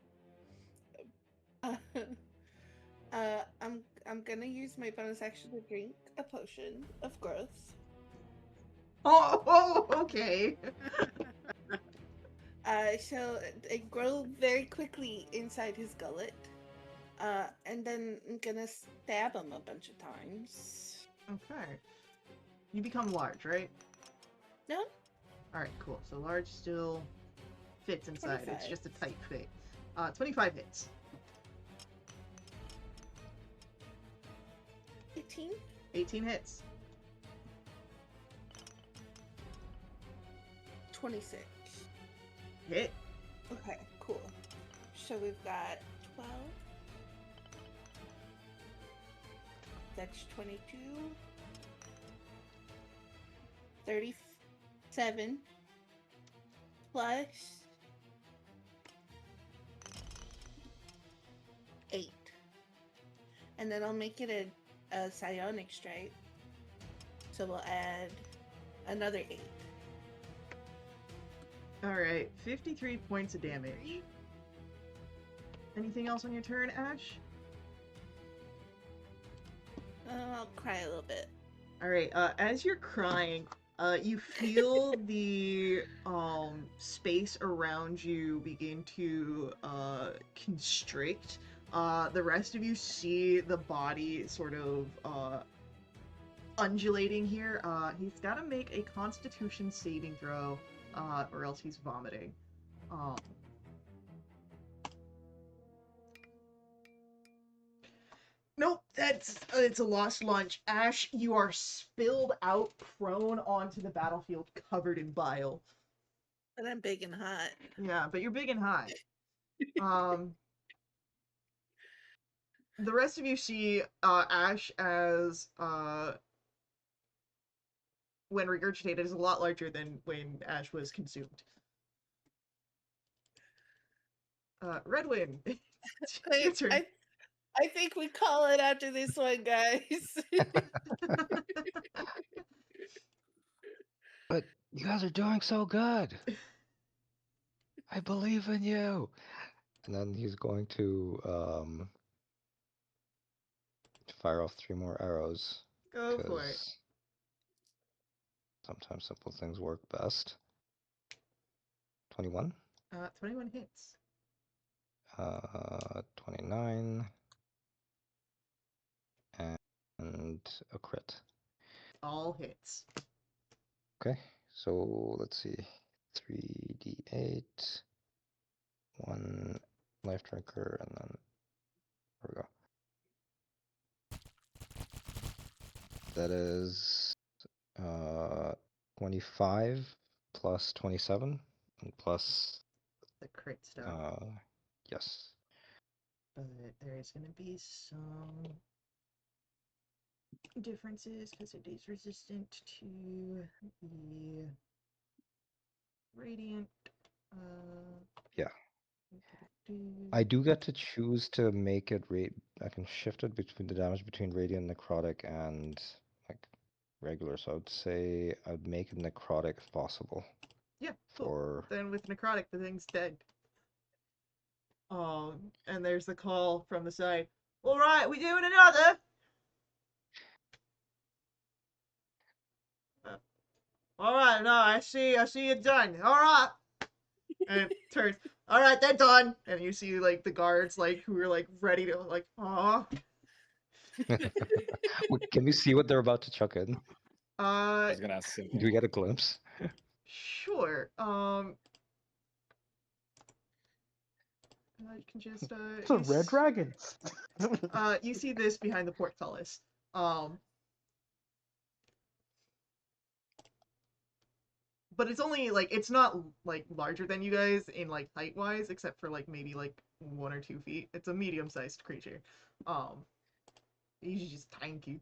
I'm gonna use my bonus action to drink a potion of growth. Oh, okay. So it grow very quickly inside his gullet. And then I'm gonna stab him a bunch of times. Okay. You become large, right? No? Alright, cool. So large still fits inside. It's 25. just a tight fit. 25 hits. 18? 18 hits. 26. Hit. Okay, cool. So we've got 12. That's 22. 37 plus 8. And then I'll make it a psionic strike. So we'll add another 8. Alright, 53 points of damage. Anything else on your turn, Ash? I'll cry a little bit. Alright, as you're crying, you feel the space around you begin to constrict. The rest of you see the body sort of undulating here. He's got to make a Constitution saving throw, or else he's vomiting. Nope, it's a lost lunch. Ash, you are spilled out, prone onto the battlefield, covered in bile. And I'm big and hot. Yeah, but you're big and high. The rest of you see Ash as when regurgitated is a lot larger than when Ash was consumed. Redwin, your turn. I think we call it after this one, guys. But you guys are doing so good. I believe in you. And then he's going to fire off 3 more arrows. Go for it. Because sometimes simple things work best. 21. 21 hits. 29. And a crit. All hits. Okay, so let's see. 3d8. 1 life tracker, and then there we go. That is 25 plus 27 and plus The crit stuff. yes. But there is going to be some differences because it is resistant to the radiant. Yeah. I do get to choose to make it I can shift it between the damage between radiant, necrotic, and like regular. So I would say I'd make it necrotic if possible. Yeah, cool. Then with necrotic, the thing's dead. And there's the call from the side. All right, we doing another? All right, no, I see you done. All right. And it turns. All right, they're done. And you see like the guards like who are like ready to like, aw. Can we see what they're about to chuck in? I was gonna ask. Do we get a glimpse? Sure. You can just It's a red dragon. you see this behind the portcullis. But it's only like it's not like larger than you guys in like height wise, except for like maybe like 1 or 2 feet. It's a medium sized creature. He's just tiny.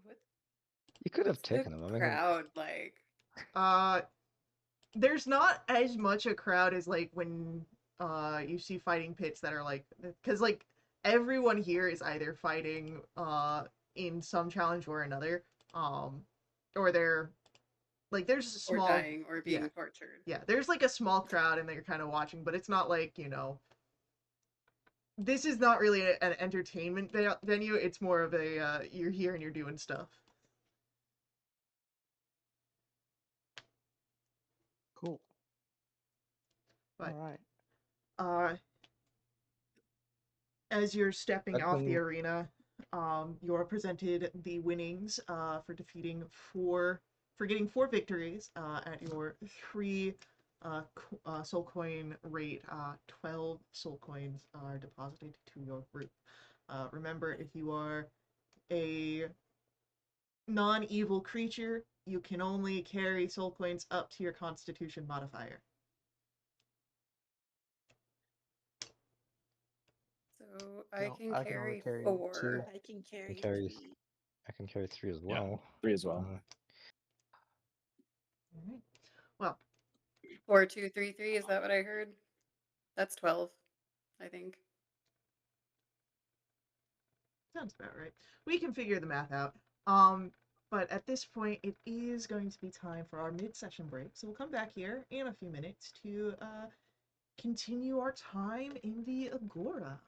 What, You could have what's the taken him. I mean, crowd like? There's not as much a crowd as like when you see fighting pits that are like, because like everyone here is either fighting in some challenge or another, or they're like there's a Or small, dying or yeah, being tortured. yeah, there's like a small crowd and they're kind of watching, but it's not like, this is not really an entertainment venue. It's more of a you're here and you're doing stuff. Cool. But All right. uh as you're stepping I off the can. arena, you're presented the winnings for getting 4 victories at your 3 soul coin rate. 12 soul coins are deposited to your group. Remember, if you are a non-evil creature, you can only carry soul coins up to your Constitution modifier. So I No, can I can only carry carry 4. 2. I can I carry carry. 3. I can carry 3 as Yeah, well. 3 as well. All right. Well, 4, 2, 3, 3. Is that what I heard? That's 12, I think. sounds about right. We can figure the math out. But at this point, it is going to be time for our mid-session break. So we'll come back here in a few minutes to continue our time in the Agora.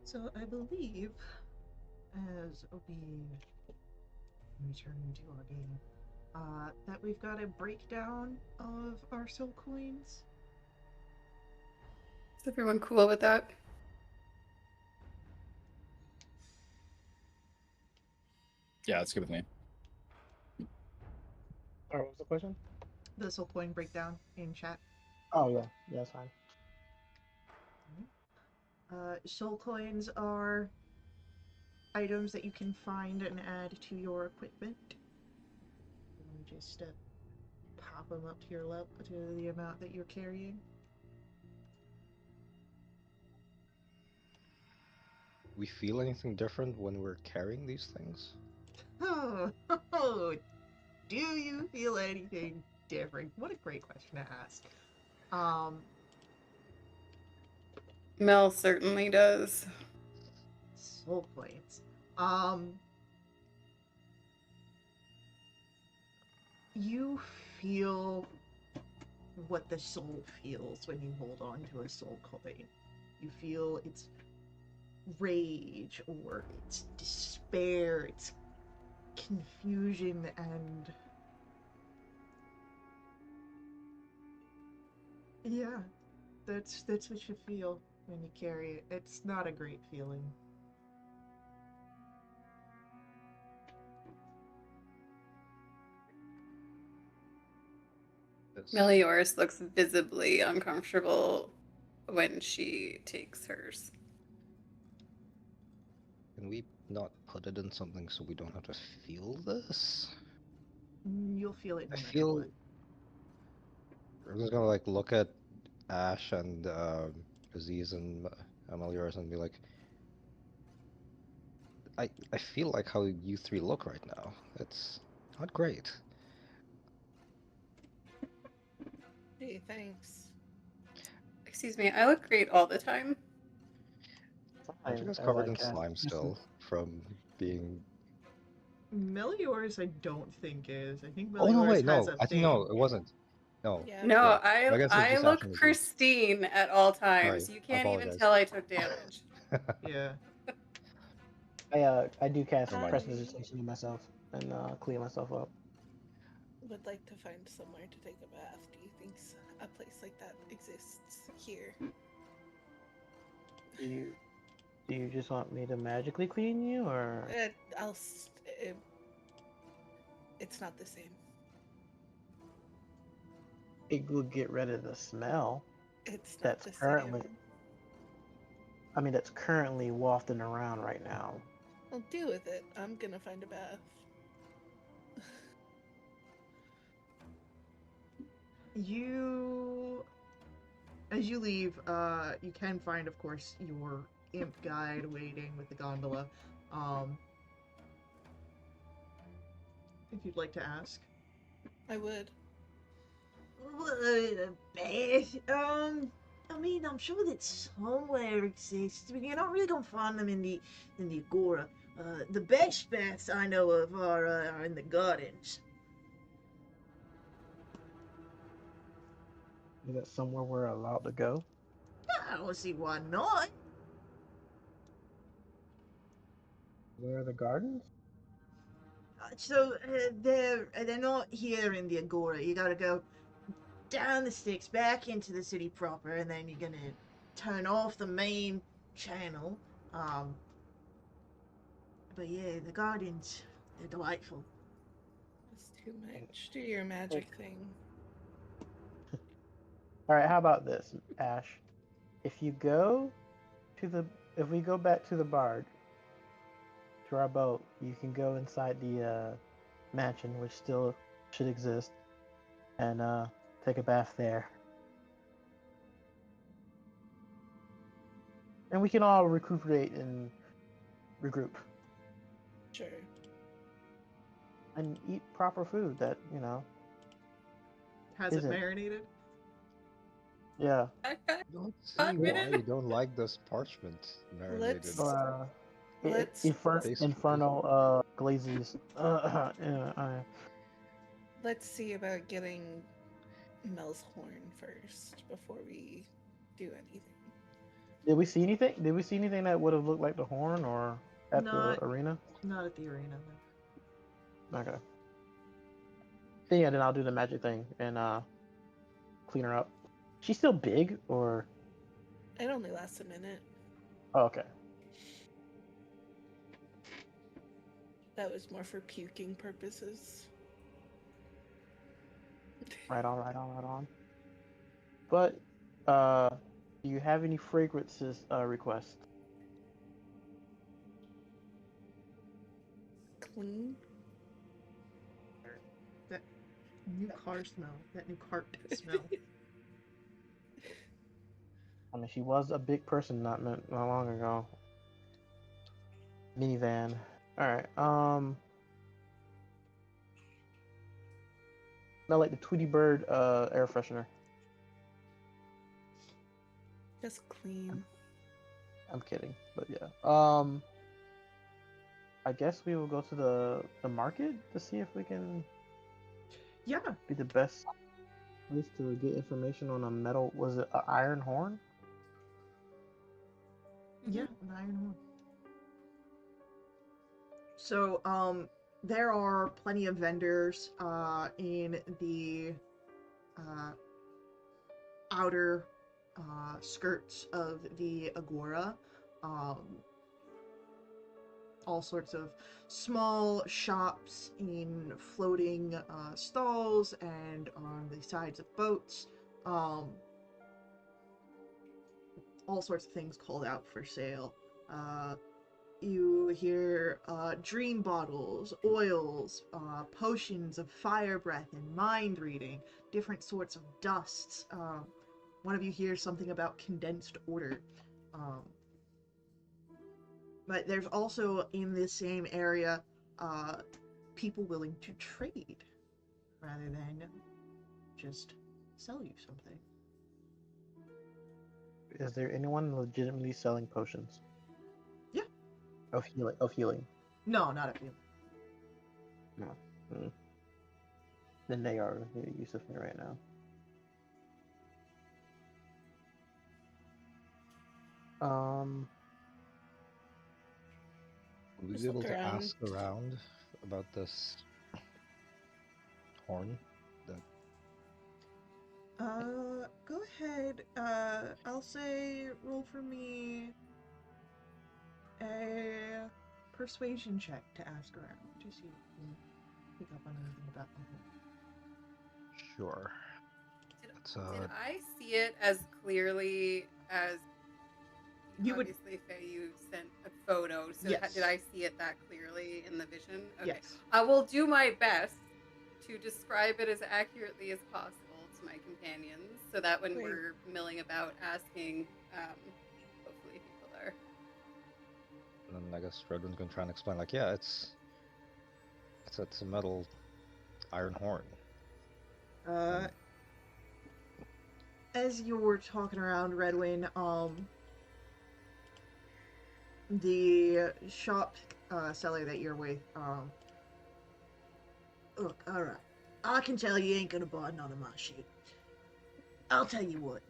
So I believe, as we return to our game, that we've got a breakdown of our soul coins. Is everyone cool with that? Yeah, that's good with me. Sorry, what was the question? The soul coin breakdown in chat. Oh yeah, that's fine. Soul coins are items that you can find and add to your equipment. Let me just pop them up to your level to the amount that you're carrying. We feel anything different when we're carrying these things? Oh, do you feel anything different? What a great question to ask. Mel certainly does. Soul coins. You feel what the soul feels when you hold on to a soul coin. You feel its rage or its despair, its confusion, and yeah, that's what you feel when you carry it. It's not a great feeling. Yes. Melioris looks visibly uncomfortable when she takes hers. Can we not put it in something so we don't have to feel this? You'll feel it no I matter feel. what. I'm just gonna like look at Ash and Aziz and Amelioris and be like, I feel like how you three look right now. It's not great. Hey, thanks. Excuse me, I look great all the time. Aren't you Fine, guys as covered I in cast slime still from being? Meliors, I don't think is. I think Oh no, Meliors wait, has no. a I think no, thing. it wasn't. No, Yeah. No, yeah. I I guess it's I just Ash look and Aziz. pristine at all times. Sorry, You I can't even apologize. tell I took damage. Yeah. I do cast Never mind. prestidigitation on myself and clean myself up. Would like to find somewhere to take a bath. Do you think a place like that exists here? Do you just want me to magically clean you, or It's not the same. it will get rid of the smell It's not that's the currently same. that's currently wafting around right now. I'll deal with it. I'm gonna find a bath. As you leave, you can find, of course, your imp guide waiting with the gondola. Um, if you'd like to ask. I would. What a bath? I mean, I'm sure that somewhere exists. But you're not really gonna find them in the agora. The best baths I know of are in the gardens. Is that somewhere we're allowed to go? I don't see why not. Where are the gardens? They're not here in the agora. You gotta go down the sticks back into the city proper, and then you're gonna turn off the main channel. Um, but yeah, the gardens, they're delightful. It's too much. Do your magic thing. All right, how about this, Ash? If you go to the, if we go back to the barge, to our boat, you can go inside the mansion, which still should exist, and take a bath there. And we can all recuperate and regroup Sure. and eat proper food that, you know, Has it isn't. marinated? Yeah. Don't say Hot why you minute. don't like this parchment marinated. Let's let's Taste Infernal glazes. let's see about getting Mel's horn first before we do anything. Did we see anything? Did we see anything that would have looked like the horn or at the Not arena? not at the arena. No. Okay. Then yeah, then I'll do the magic thing and clean her up. She's still big or It only lasts a minute. oh, okay. That was more for puking purposes. Right on. But do you have any fragrances requests? Clean. That new car smell. That new cart smell. I mean, she was a big person not long ago. Minivan. All right. Smell like the Tweety Bird air freshener. Just clean. I'm kidding, but yeah. I guess we will go to the market to see if we can Yeah. be the best place to get information on a metal. Was it an iron horn? Yeah, an iron horn. So, there are plenty of vendors in the outer skirts of the agora. All sorts of small shops in floating stalls and on the sides of boats. All sorts of things called out for sale. You hear dream bottles, oils, potions of fire breath and mind reading, different sorts of dusts. One of you hears something about condensed order. But there's also in this same area people willing to trade rather than just sell you something. Is there anyone legitimately selling potions? Yeah. Of healing. No, not a few. No. Then they are use of me right now. Would we Just be able look to around. ask around about this horn? That Go ahead. I'll say roll for me a persuasion check to ask around to see if you can pick up on anything about the horn. sure. Did, It's did I see it as clearly as You would, obviously Faye, you sent a photo, so Yes. did I see it that clearly in the vision? Okay. yes. I will do my best to describe it as accurately as possible to my companions, so that when Great. we're milling about asking, hopefully people are. and then I guess Redwin's gonna try and explain like, yeah, it's a metal iron horn. As you were talking around Redwin, the shop seller that you're with, look, alright. I can tell you ain't gonna buy none of my shit. I'll tell you what.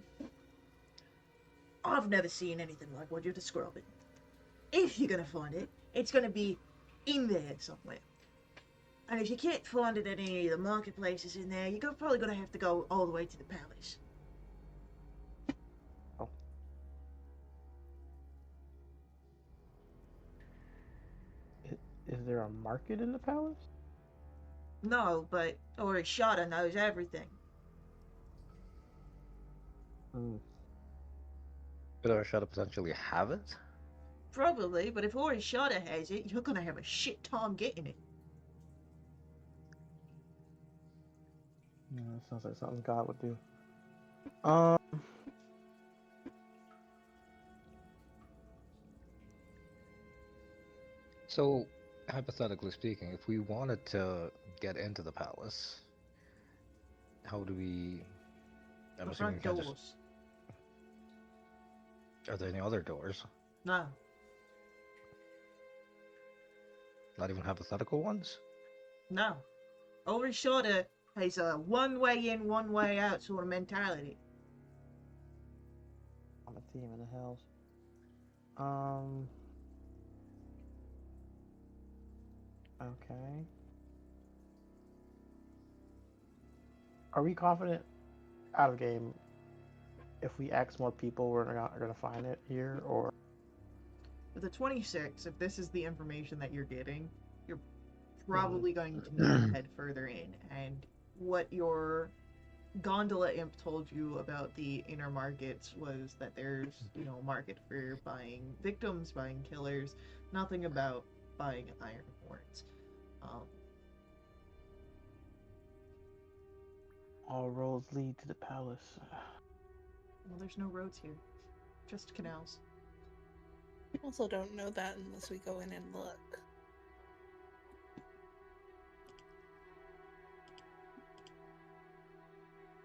I've never seen anything like what you're describing. If you're gonna find it, it's gonna be in there somewhere. And if you can't find it at any of the marketplaces in there, you're probably gonna have to go all the way to the palace. Is there a market in the palace? No, but Orishada knows everything. Could our shadow potentially have it? Probably, but if Orishada has it, you're gonna have a shit time getting it. Yeah, that sounds like something God would do. So, hypothetically speaking, if we wanted to get into the palace, how do we? I'm The assuming we front can't doors. just. Are there any other doors? No. Not even hypothetical ones? No. Orishada has a one way in, one way out sort of mentality. On a team in the hells. Um. Okay. Are we confident out of game if we ask more people, we're not gonna find it here, or With the 26, if this is the information that you're getting, you're Mhm. probably going to need to head further in. And what your gondola imp told you about the inner markets was that there's, a market for buying victims, buying killers, nothing about buying iron horns. Um, all roads lead to the palace? well, there's no roads here, just canals. Also, don't know that unless we go in and look.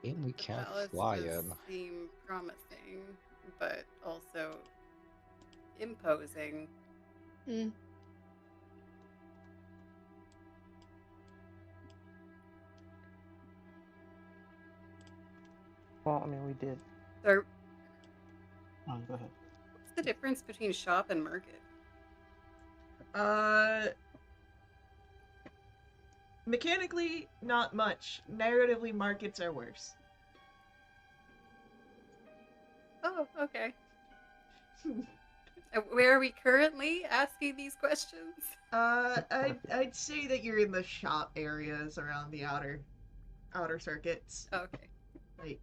And we The can't palace fly does in. seem promising, but also imposing. Hmm. Well, I mean, we did. So, Oh, go ahead. what's the difference between shop and market? Uh, Mechanically, not much. Narratively, markets are worse. Oh, okay. Where are we currently asking these questions? I'd say that you're in the shop areas around the outer circuits. Okay. Like,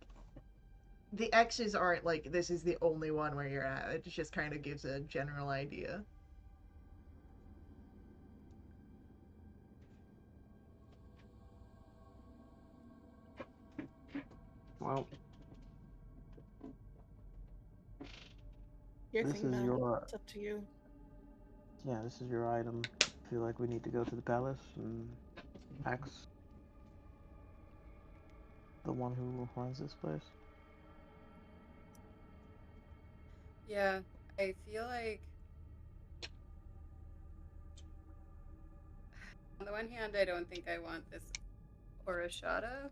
the X's aren't like this is the only one where you're at. It just kind of gives a general idea. Well, Your this thing, is Mel. your It's up to you. this is your item. Feel like we need to go to the palace and ask the one who runs this place. Yeah, I feel like on the one hand, I don't think I want this Orishada.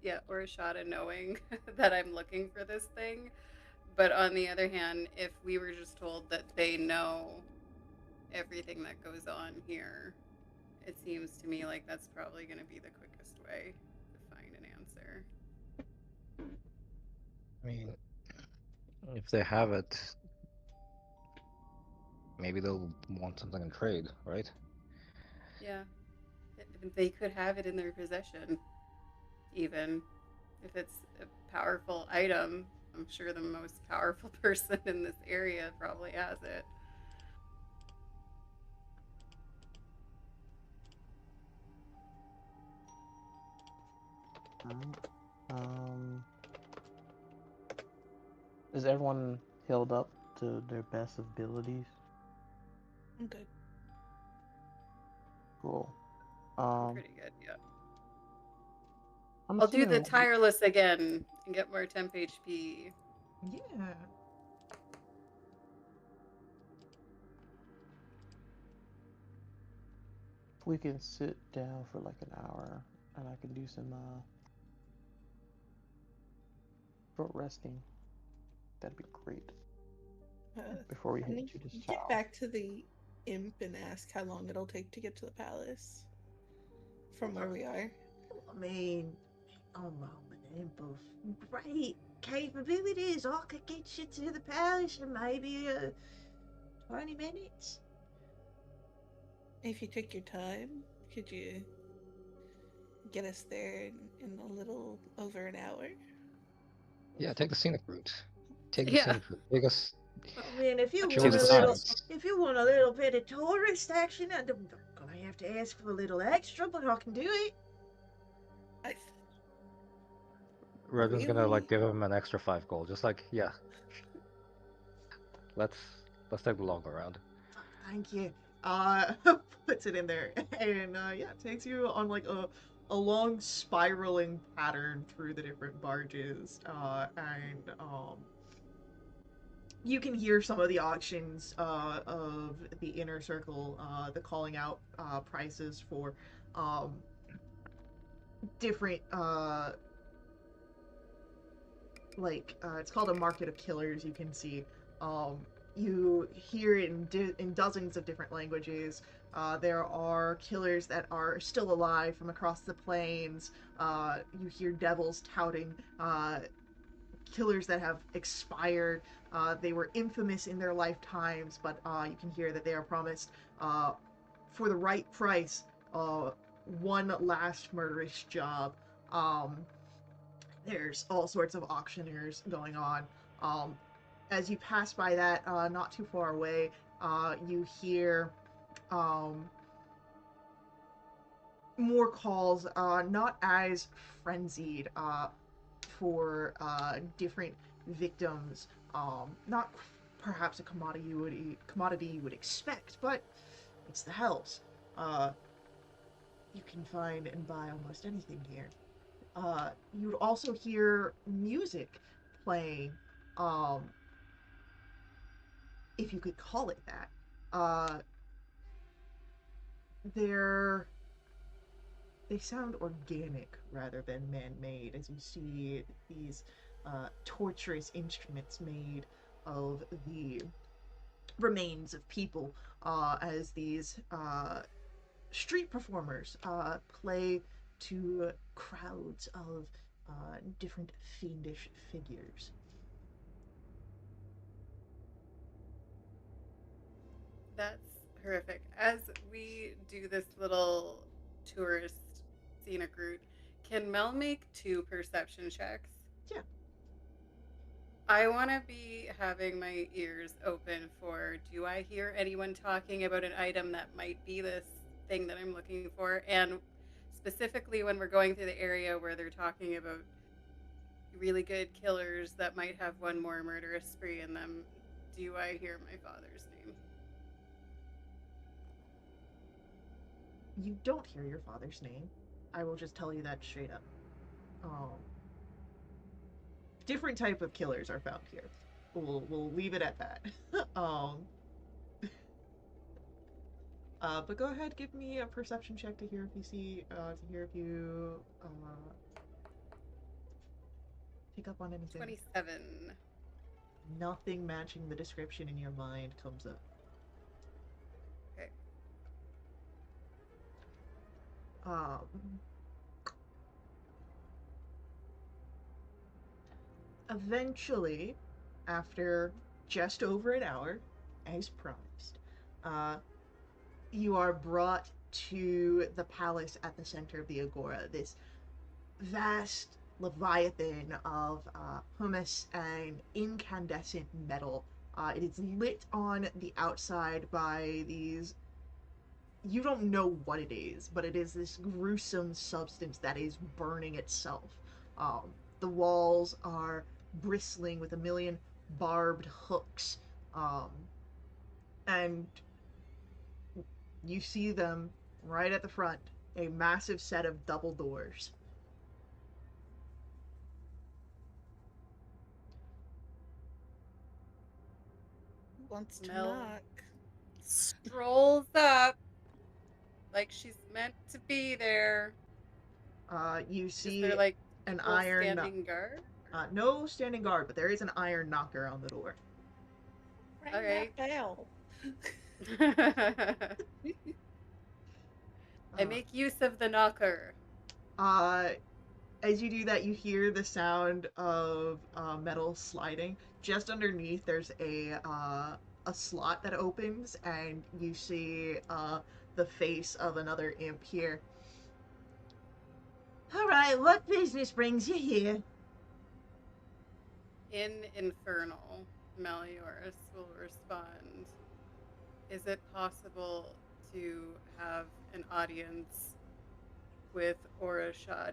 Yeah, Orishada knowing that I'm looking for this thing. But on the other hand, if we were just told that they know everything that goes on here, it seems to me like that's probably going to be the quickest way to find an answer. I mean, if they have it, maybe they'll want something in trade, right? Yeah, they could have it in their possession, even if it's a powerful item. I'm sure the most powerful person in this area probably has it. Alright. Um, is everyone healed up to their best abilities? I'm good. Cool. I'm pretty good, yeah. I'm I'll do the assuming tireless again and get more temp HP. Yeah. we can sit down for like an hour and I can do some short resting. That'd be great. Before we Can head we to the get south. back to the imp and ask how long it'll take to get to the palace from where we are? I mean, I'm an imp of great capabilities. I could get you to the palace in maybe 20 minutes. If you took your time, could you get us there in a little over an hour? Yeah, take the scenic route. Take the Yeah. scenic route. Take us. I mean, if you To Kill want the a the little, left. signs. if you want a little bit of tourist action, I'm gonna have to ask for a little extra, but I can do it. I Revan's gonna really. like give him an extra 5 gold. Just like, yeah. Let's take the long way around. Thank you. Puts it in there, and yeah, takes you on like a long spiraling pattern through the different barges, and you can hear some of the auctions of the inner circle, the calling out prices for um, different it's called a market of killers. You can see You hear it in dozens of different languages. There are killers that are still alive from across the plains. You hear devils touting killers that have expired. They were infamous in their lifetimes, but you can hear that they are promised, for the right price, uh, one last murderous job. Um, there's all sorts of auctioneers going on. Um, as you pass by that, not too far away, you hear um, more calls, not as frenzied, for different victims. Not perhaps a commodity you would expect, but it's the Hells. Uh, you can find and buy almost anything here. You'd also hear music playing, um, if you could call it that. Uh, they're they sound organic rather than man-made, as you see these torturous instruments made of the remains of people, as these street performers play to crowds of different fiendish figures. That's horrific. As we do this little tourist scenic route, can Mel make 2 perception checks? Yeah. I want to be having my ears open for, do I hear anyone talking about an item that might be this thing that I'm looking for? And specifically when we're going through the area where they're talking about really good killers that might have one more murderous spree in them, do I hear my father's name? You don't hear your father's name. I will just tell you that straight up. Um, Different type of killers are found here. We'll leave it at that. um, but go ahead, give me a perception check to hear if you see, to hear if you pick up on anything. 27. Nothing matching the description in your mind comes up. Okay. Um, Eventually, after just over an hour, as promised, uh, you are brought to the palace at the center of the agora. This vast leviathan of pumice and incandescent metal. It is lit on the outside by these. You don't know what it is, but it is this gruesome substance that is burning itself. The walls are bristling with a million barbed hooks. Um, and you see them right at the front, a massive set of double doors. Wants to Mel knock. strolls up like she's meant to be there. You Is see there like an people iron, standing guard? no standing guard, but there is an iron knocker on the door. Ring All right. that bell. I make use of the knocker. Uh, as you do that, you hear the sound of metal sliding. Just underneath, there's a slot that opens, and you see the face of another imp here. All right, what business brings you here? In Infernal, Melioras will respond. Is it possible to have an audience with Orashad?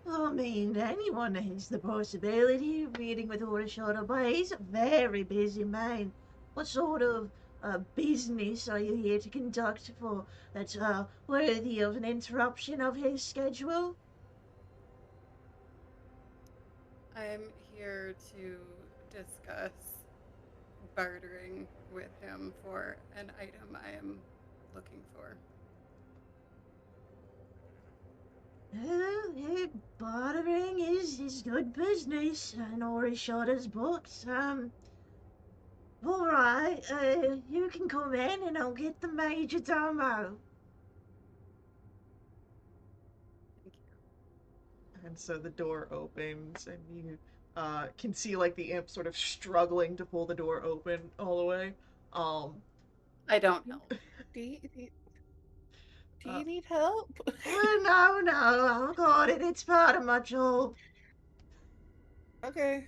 I mean, anyone has the possibility of meeting with Orishada, but he's a very busy man. What sort of business are you here to conduct for that's worthy of an interruption of his schedule? I'm here to discuss bartering with him for an item I am looking for. bartering is good business, and Orishada's books. Alright, you can come in and I'll get the major domo. Thank you. And so the door opens, and you can see like the imp sort of struggling to pull the door open all the way. I don't help. Do you, do you, do Uh, you need help? No, I've got it. It's part of my job. Okay.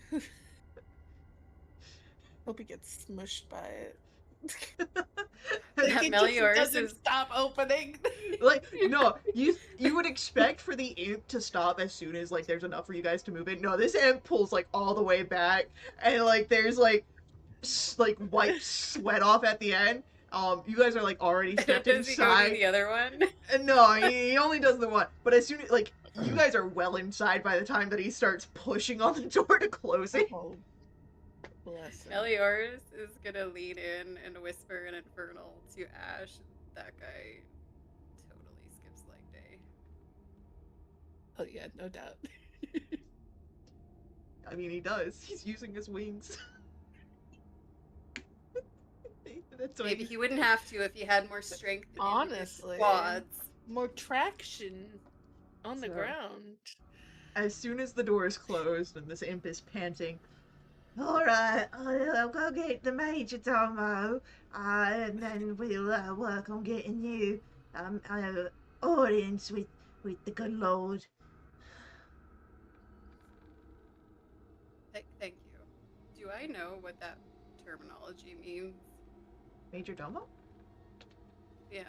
Hope he gets smushed by it. That It just Melior's doesn't is stop opening. like no, you would expect for the imp to stop as soon as like there's enough for you guys to move in. No, this imp pulls like all the way back, and like there's like like wipes sweat off at the end. You guys are like already stepped does he go do inside. the other one? No, he only does the one. But as soon as like you guys are well inside by the time that he starts pushing on the door to close it. Oh, bless him. Melior's is gonna lean in and whisper an infernal to Ash. That guy totally skips leg day. Oh yeah, no doubt. I mean, he does. He's using his wings. That's what Maybe he wouldn't have to if he had more strength in his Honestly. quads. More traction on the So- ground. As soon as the door is closed and this imp is panting, Alright, I'll go get the major domo, and then we'll work on getting you audience with the good lord. Thank you. Do I know what that terminology means? Major Domo? Yeah.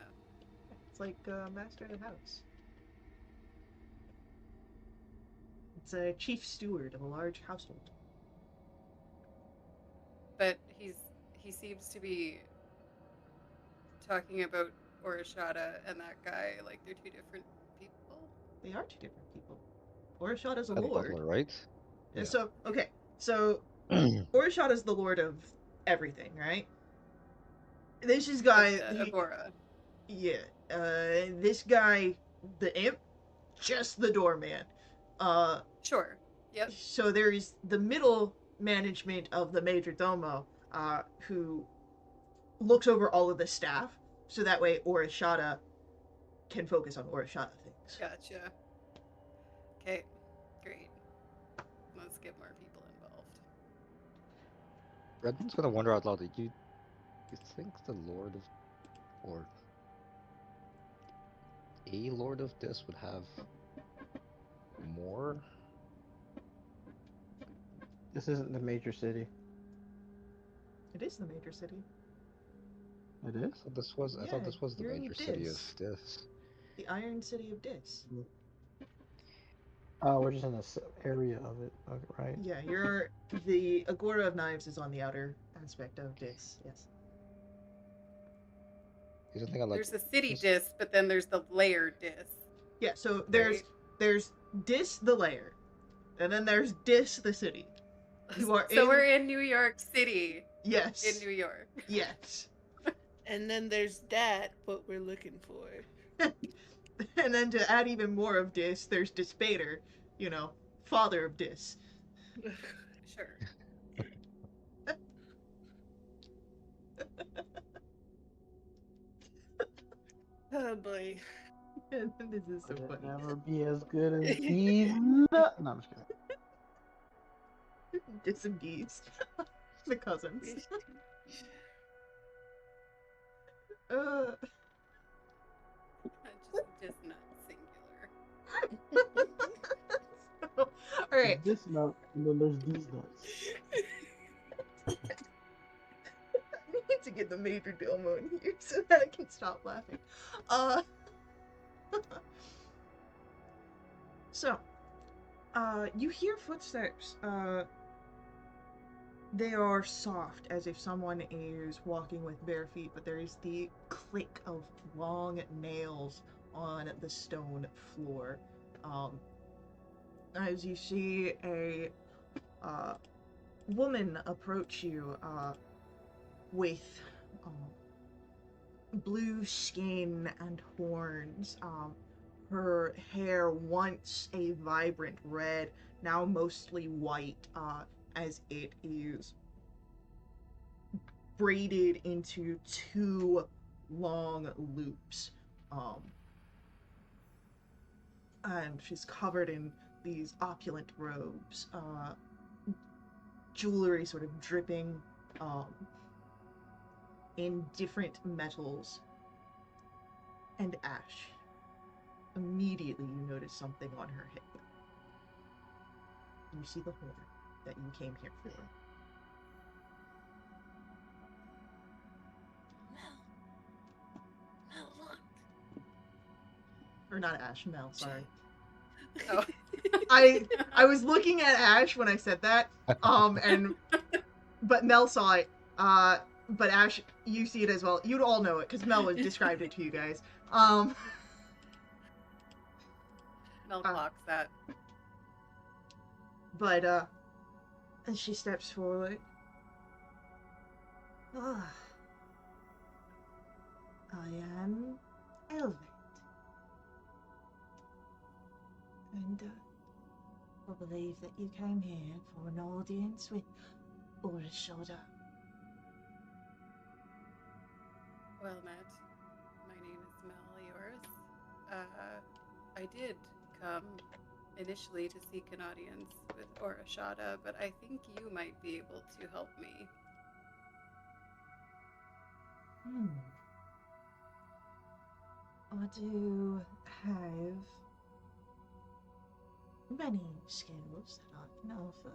It's like master of the house. It's a chief steward of a large household. But he seems to be talking about Orishada and that guy like they're two different people. They are two different people. Orishad is a And lord. butler, right? And Yeah. so, okay, so Orishad is the lord of everything, right? This is guy, Like the Agora. yeah, this guy, the imp, just the doorman. Sure. Yep. So there is the middle management of the major domo, who looks over all of the staff, so that way Orishada can focus on Orishada things. Gotcha. Okay. Great. Let's get more people involved. Redmond's gonna wonder out loud. You think the Lord of, or a Lord of this would have more? This isn't the major city. It is the major city. It is? I thought this was the you're in major city of Dis. this. The Iron City of Dis. Oh, we're just in this area of it, okay, right? Yeah, you're the Agora of Knives is on the outer aspect of Dis. Yes. You don't think I like There's the city this- disc, but then there's the layer disc. Yeah. So there's Dis the lair, and then there's Dis the city. You are So in- we're in New York City. Yes. In New York. Yes. And then there's that, what we're looking for. And then to add even more of Dis, there's Dispater, father of Dis. Sure. Oh boy. This is so Could it funny. never be as good as these? No, I'm just kidding. Dis and Dis. The cousins. Just not singular. Alright. There's this nut, and then there's these nuts. I need to get the major domo in here so that I can stop laughing. So, you hear footsteps. They are soft, as if someone is walking with bare feet, but there is the click of long nails on the stone floor. As you see a woman approach you with blue skin and horns, Her hair, once a vibrant red, now mostly white, as it is braided into two long loops. Um, and she's covered in these opulent robes, jewelry sort of dripping um, in different metals. And Ash, immediately you notice something on her hip. You see the horn that you came here for. Mel, look. Or not Ash, Mel, sorry. Oh. I was looking at Ash when I said that, but Mel saw it. But Ash, you see it as well. You'd all know it because Mel has described it to you guys. Mel clocks that. But and she steps forward. Ah, I am Elvet, and I believe that you came here for an audience with Orashoda. Well met. My name is Melioris. I did come initially to seek an audience with Orashada, but I think you might be able to help me. I do have many skills that I can offer.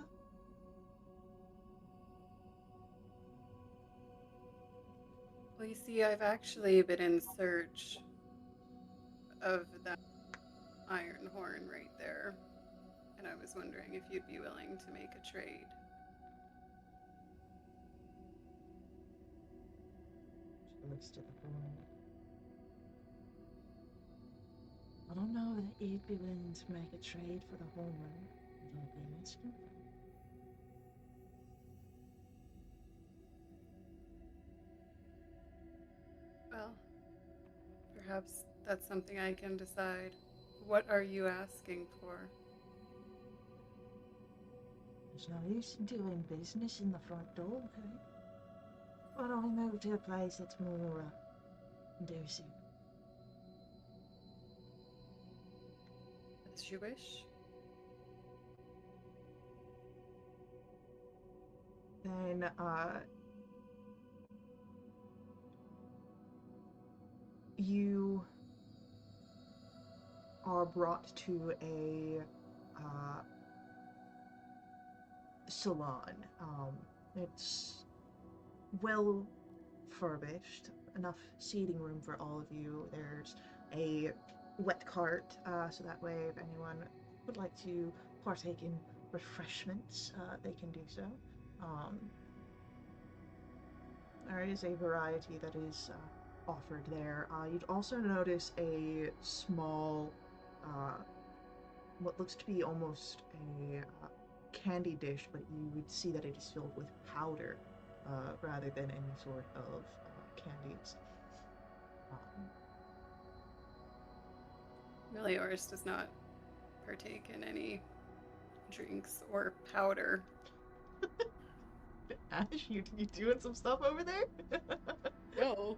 Well, you see, I've actually been in search of that iron horn right there, and I was wondering if you'd be willing to make a trade. She looks to the horn. I don't know that you'd be willing to make a trade for the horn. I don't think it's good. Well, perhaps that's something I can decide. What are you asking for? There's no use in doing business in the front door, okay? Why don't we move to a place that's more conducive? As you wish. Then you are brought to a salon. It's well furbished, enough seating room for all of you. There's a wet cart, so that way if anyone would like to partake in refreshments, they can do so. There is a variety that is offered there. You'd also notice a small, what looks to be almost a candy dish, but you would see that it is filled with powder rather than any sort of candies. Melioris does not partake in any drinks or powder. Ash, you doing some stuff over there? No.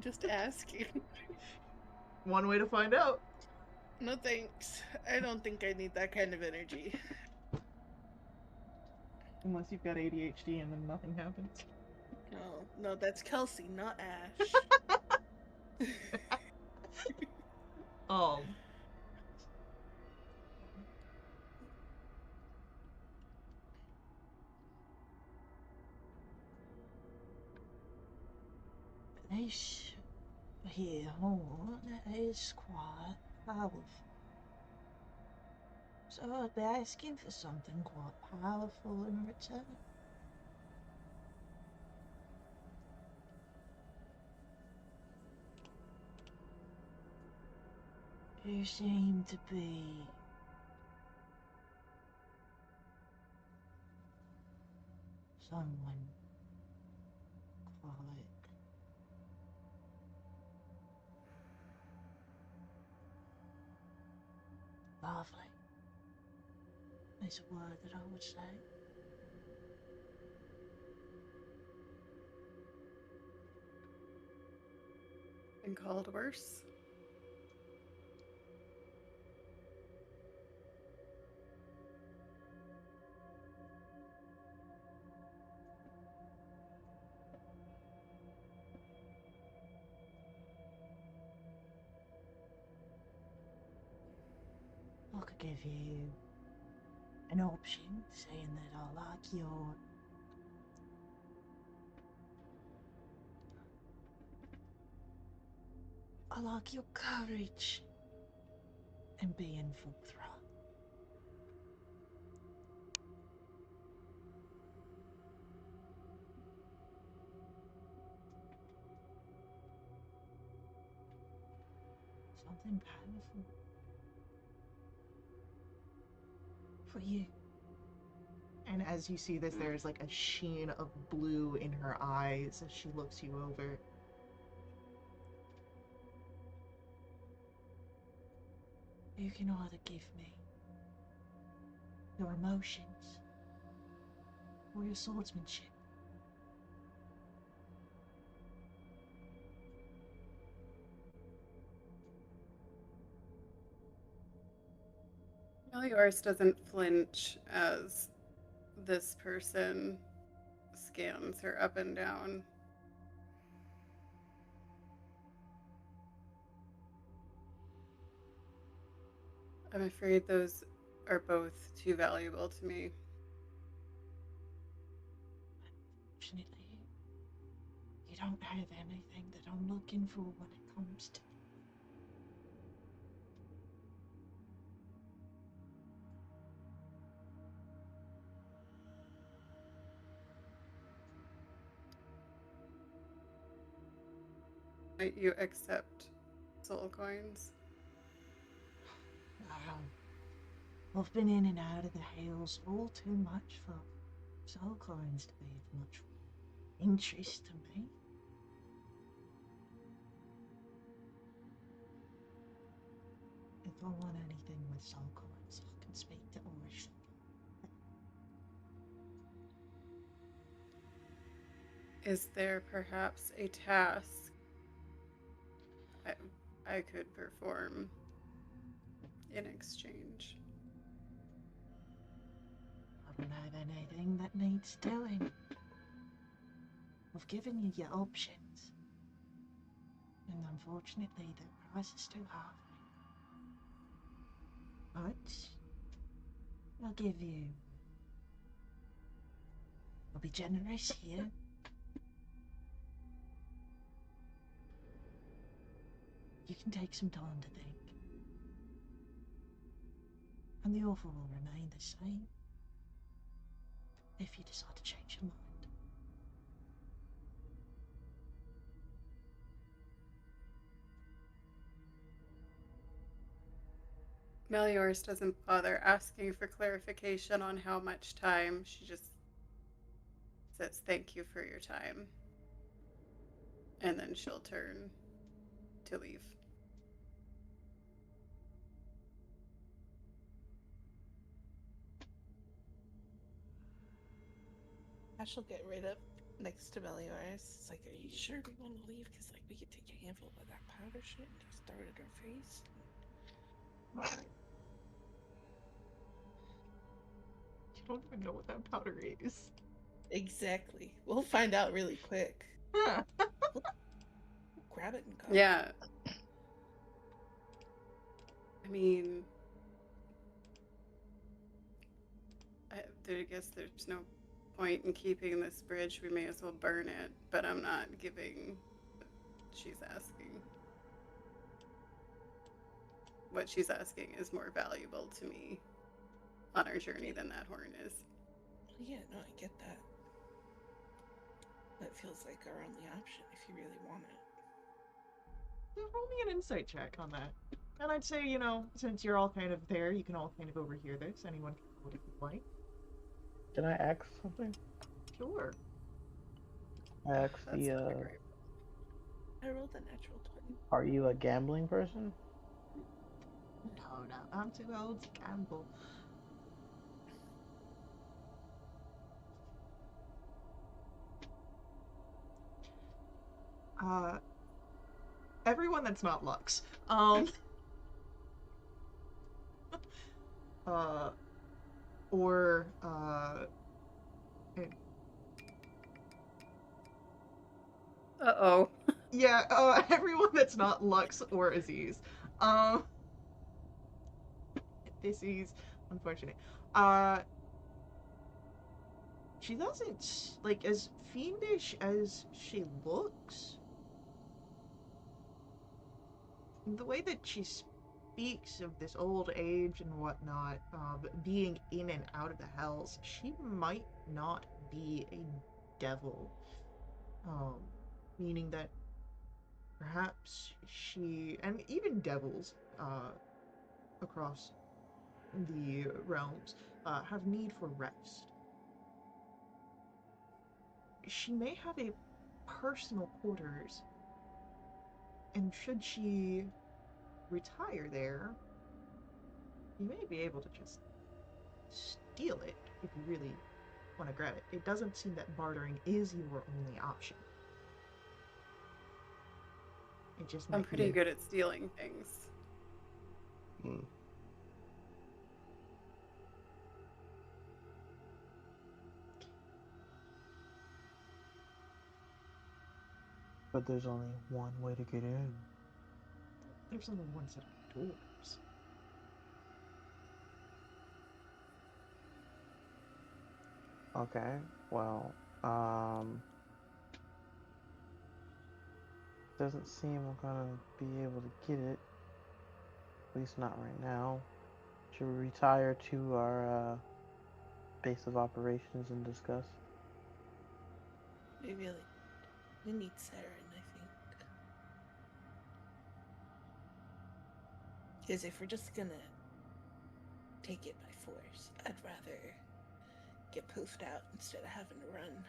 Just asking. One way to find out. No thanks. I don't think I need that kind of energy. Unless you've got ADHD and then nothing happens. No, that's Kelsey, not Ash. This here horn is quite powerful. So I'd be asking for something quite powerful in return. You seem to be someone quite Lovely. Is a word that I would say. Been called worse. I could give you an option saying that I like your courage and being forthright. Something powerful for you. And as you see this, there's like a sheen of blue in her eyes as she looks you over. You can either give me your emotions or your swordsmanship. Meliors doesn't flinch as this person scans her up and down. I'm afraid those are both too valuable to me. Unfortunately, you don't have anything that I'm looking for when it comes to Might you accept soul coins? I've been in and out of the hills all too much for soul coins to be of much interest to me. If I want anything with soul coins, I can speak to Orish. Is there perhaps a task I could perform in exchange? I don't have anything that needs doing. I've given you your options, and unfortunately, the price is too high for me. But I'll give you. I'll be generous here. You can take some time to think, and the offer will remain the same if you decide to change your mind. Meliors doesn't bother asking for clarification on how much time. She just says, "Thank you for your time." And then she'll turn to leave. Ash will get right up next to Melioras. It's like, are you sure we want to leave? Because, like, we could take a handful of that powder shit and just throw it at her face. You don't even know what that powder is. Exactly. We'll find out really quick. Grab it and go. Yeah. I mean, I guess there's no point in keeping this bridge. We may as well burn it, but I'm not giving what she's asking. What she's asking is more valuable to me on our journey than that horn is. Well, yeah, no, I get that. That feels like our only option if you really want it. Roll me an insight check on that. And I'd say, since you're all kind of there, you can all kind of overhear this. Anyone can roll it if you'd like. Can I ask something? Sure. Ask That's the, not a great. I rolled a natural 20. are you a gambling person? No, I'm too old to gamble. Uh, everyone that's not Lux. Uh, or eh, Uh-oh. yeah, everyone that's not Lux or Aziz. Um, this is unfortunate. Uh, she doesn't like as fiendish as she looks. The way that she speaks of this old age and whatnot, being in and out of the hells, she might not be a devil. Um, Meaning that perhaps she, and even devils, across the realms, have need for rest. She may have a personal quarters, and should she retire there, you may be able to just steal it if you really want to grab it. It doesn't seem that bartering is your only option. It just I'm might be pretty a good at stealing things. Mm. But there's only one way to get in. there's only one set of doors. Okay, well, doesn't seem we're gonna be able to get it. At least not right now. Should we retire to our base of operations and discuss? We need Saren, I think. Because if we're just gonna take it by force, I'd rather get poofed out instead of having to run.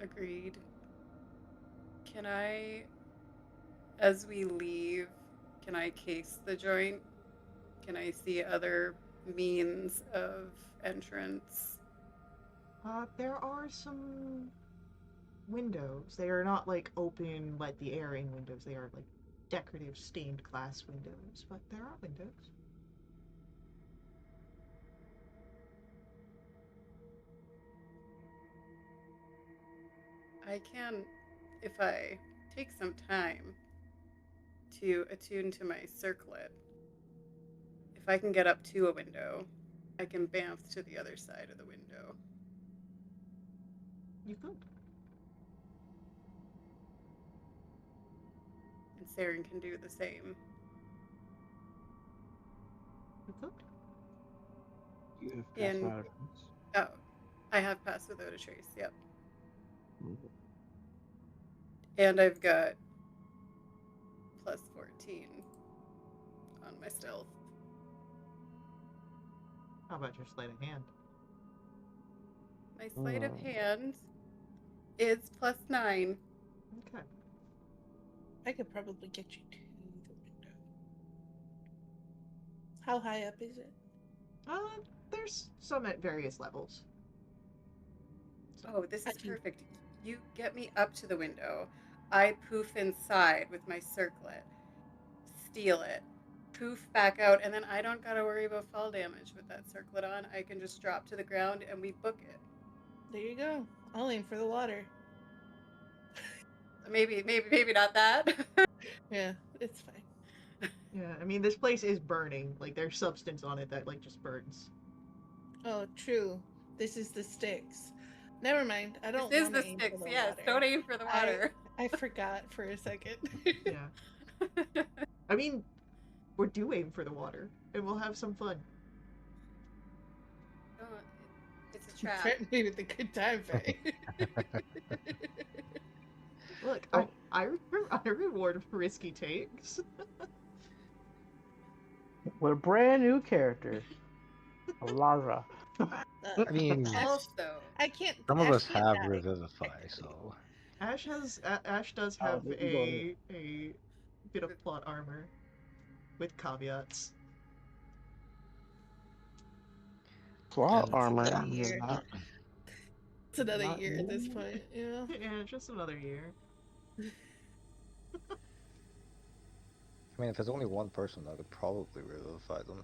Agreed. Can I, as we leave, can I case the joint? Can I see other means of entrance? There are some windows. They are not like open, let the air in windows. They are like decorative stained glass windows, but there are windows. I can, if I take some time to attune to my circlet, if I can get up to a window, I can bamf to the other side of the window. You could. And Saren can do the same. You could. You have passed And, out of this. oh, I have passed without a trace, yep. And I've got plus 14 on my stealth. How about your sleight of hand? My sleight of hand is plus 9. Okay. I could probably get you to the window. How high up is it? There's some at various levels. Oh, this I is can. perfect. You get me up to the window. I poof inside with my circlet, steal it, poof back out, and then I don't gotta worry about fall damage with that circlet on. I can just drop to the ground and we book it. There you go. I'll aim for the water. Maybe not that. Yeah, it's fine. Yeah, I mean this place is burning. Like there's substance on it that like just burns. Oh, true. This is the sticks. Never mind. I This don't is want to the aim for sticks. the Yes, water. don't aim for the water. I forgot for a second. Yeah. I mean, we're due aim for the water, and we'll have some fun. Oh, it's a trap. Threaten me with a good time, Faye. Look, Oh. I reward risky takes. With a brand new character. Lara. I mean, Also, I can't. some of Ash us can't have die. Revivify, so Ash does Oh, have you go ahead. a bit of plot armor with caveats. Plot and armor. Another I'm year. not. It's another Not year at this you. point. Yeah. Yeah, just another year. I mean, if there's only one person, I could probably revivify them.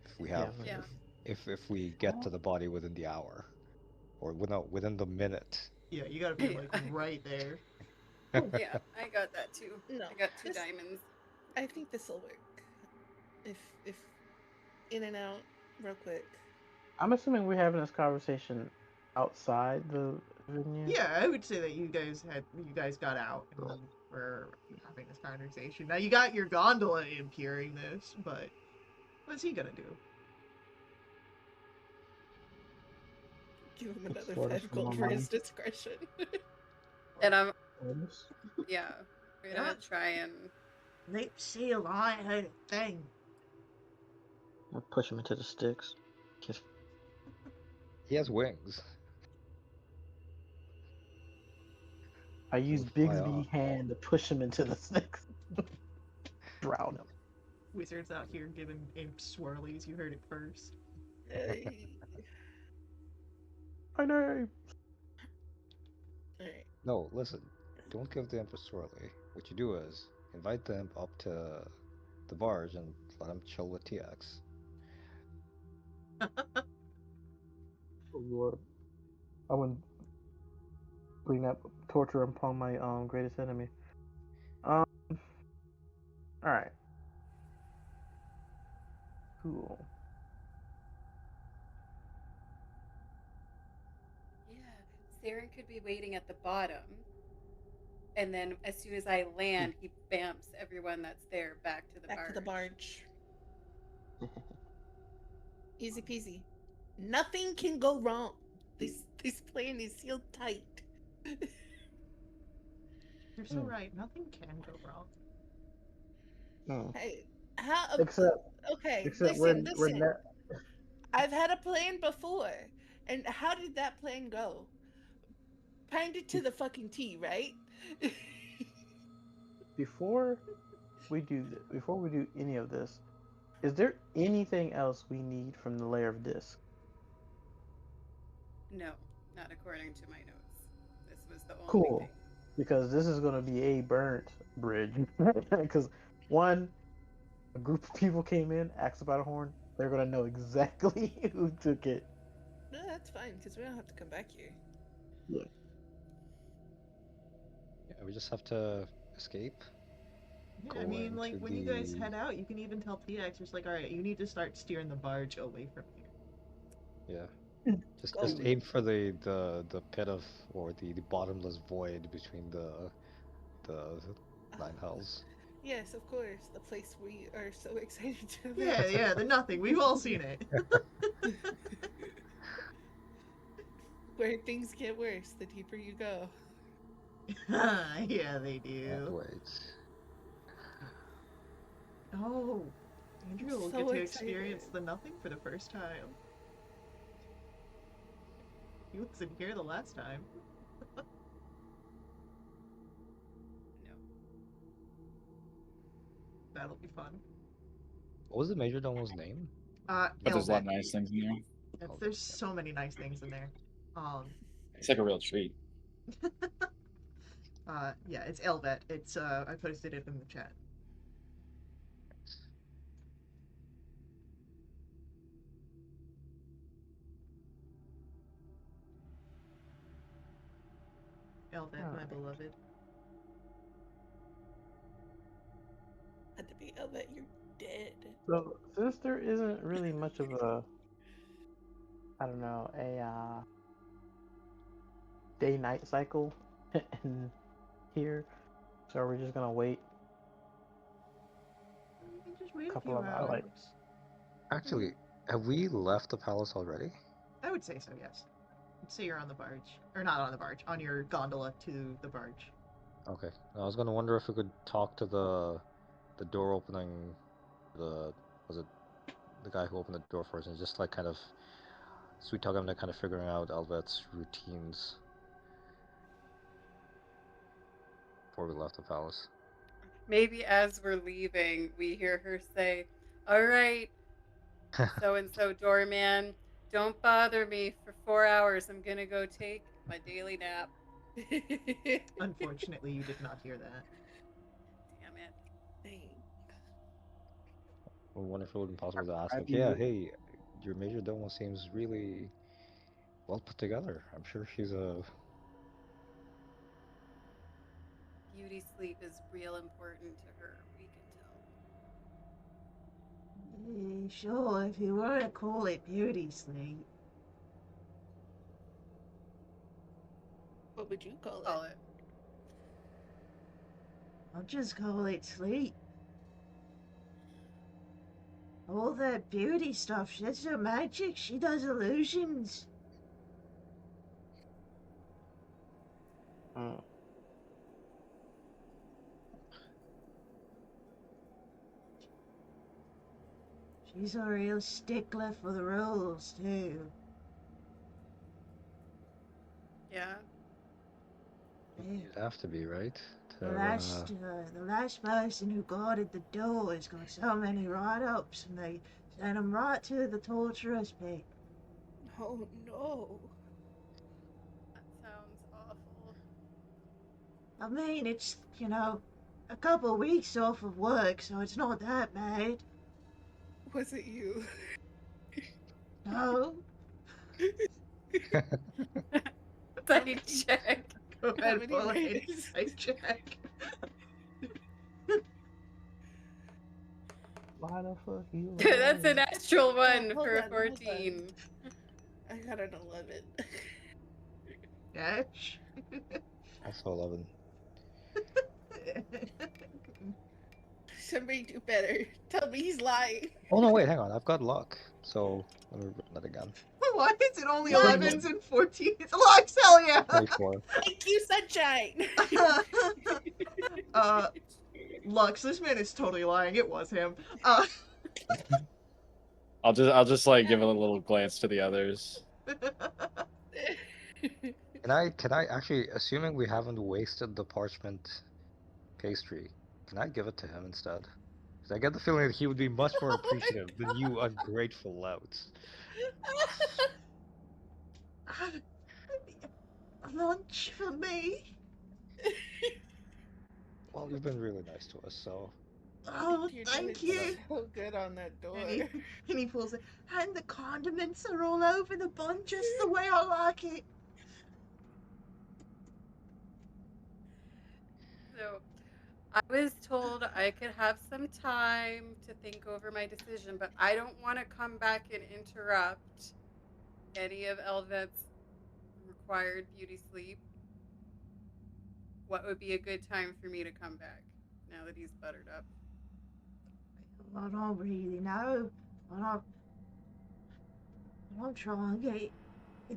If we Yeah. have, yeah, if we get to the body within the hour, or within the minute. Yeah, you gotta be like right there. yeah, I got that too. No, I got 2 this. diamonds. I think this will work. If in and out real quick. I'm assuming we're having this conversation outside the venue. Yeah, I would say that you guys got out and were having this conversation. Now you got your gondola imp hearing this, but what's he gonna do? Give him another Sort of 5 some more gold for his money. discretion. And I'm Bonus. yeah, we're Yeah. gonna try and Leap seal, I heard a thing. We'll push him into the sticks. Just He has wings. I use He'll fly Bigsby off. hand to push him into the sticks. Drown him. Wizards out here giving imp swirlies. You heard it first. My name. Alright. No, listen. Don't give the imp a swirly. What you do is invite the imp up to the barge and let him chill with TX. Oh Lord. I wouldn't bring that torture upon my greatest enemy. All right. Cool. yeah, Saren could be waiting at the bottom. And then as soon as I land, he bamps everyone that's there back to the Back barge. to the barge. Easy peasy. Nothing can go wrong. This plan is sealed tight. You're so right. Nothing can go wrong. Mm. Hey, how? Except Okay, when listen. that I've had a plan before, and how did that plan go? Planned it to the fucking T, right? before we do any of this, is there anything else we need from the layer of disc? No, not according to my notes. This was the only Cool. thing. Because this is going to be a burnt bridge. Because one, a group of people came in, asked about a horn. They're going to know exactly who took it. No, that's fine because we don't have to come back here. Yeah. Yeah, we just have to escape. Yeah, Go I mean, like into when you guys the- head out, you can even tell TX, just like, all right, you need to start steering the barge away from here. Yeah. Just Go. aim for the pit of or the bottomless void between the nine hells. Yes, of course. The place we are so excited to Yeah, yeah, the nothing. We've all seen it. Where things get worse the deeper you go. Yeah, they Can't do. wait. Oh, Andrew will So get to excited. experience the nothing for the first time. He wasn't here the last time. No. That'll be fun. What was the major domo's name? But there's a lot of Elvet. nice things in there. There's so many nice things in there. It's like a real treat. Yeah, it's Elvet. It's I posted it in the chat. Elvet, my Alright. beloved. Had to be Elvet, you're dead. So since there isn't really much of a, I don't know, a day-night cycle in here, so are we just gonna wait You can just wait a a couple few of hours. like? Actually, have we left the palace already? I would say so, yes. I'd say you're on the barge. Or not on the barge, on your gondola to the barge. Okay. I was gonna wonder if we could talk to the door opening, was it the guy who opened the door for us, and just like kind of sweet talk him, to kind of figuring out Alvet's routines before we left the palace. Maybe as we're leaving, we hear her say, "All right, so and so doorman, don't bother me for 4 hours. I'm gonna go take my daily nap." Unfortunately, you did not hear that. Damn it. Dang. I wonder if it would be possible to ask, Have like, yeah, you hey, your major domo seems really well put together. I'm sure she's a. Beauty sleep is real important to her. We can tell. Sure, if you want to call it beauty sleep. What would you call Call it? it. I'll just call it sleep. All that beauty stuff, that's her magic. She does illusions. Mm. She's a real stickler for the rules, too. Yeah. Yeah. You'd have to be, right? To, The last person who guarded the doors got so many write-ups, and they sent him right to the torturer's pit. Oh no. That sounds awful. I mean, it's, a couple of weeks off of work, so it's not that bad. Was it you? No, Study check. Go How ahead, many pull an minutes? insight check. Why the fuck you That's a lying? natural one Hold for a on, hold on. 14. I got an 11. Dash. also 11. Somebody do better. Tell me he's lying. Oh no, wait, hang on. I've got luck. So let me run that again. Why is it only What? 11s and 14s? Lux, hell yeah! 24. Thank you, sunshine. Lux, this man is totally lying. It was him. I'll just like give a little glance to the others. Can I actually, assuming we haven't wasted the parchment pastry, can I give it to him instead? Because I get the feeling that he would be much more appreciative than you ungrateful louts. lunch for me. Well, you've been really nice to us, so Oh, You're doing thank you. so good on that door. And he pulls it. And the condiments are all over the bun just the way I like it. So I was told I could have some time to think over my decision, but I don't want to come back and interrupt any of Elvet's required beauty sleep. What would be a good time for me to come back now that he's buttered up? I don't really know. I don't try and get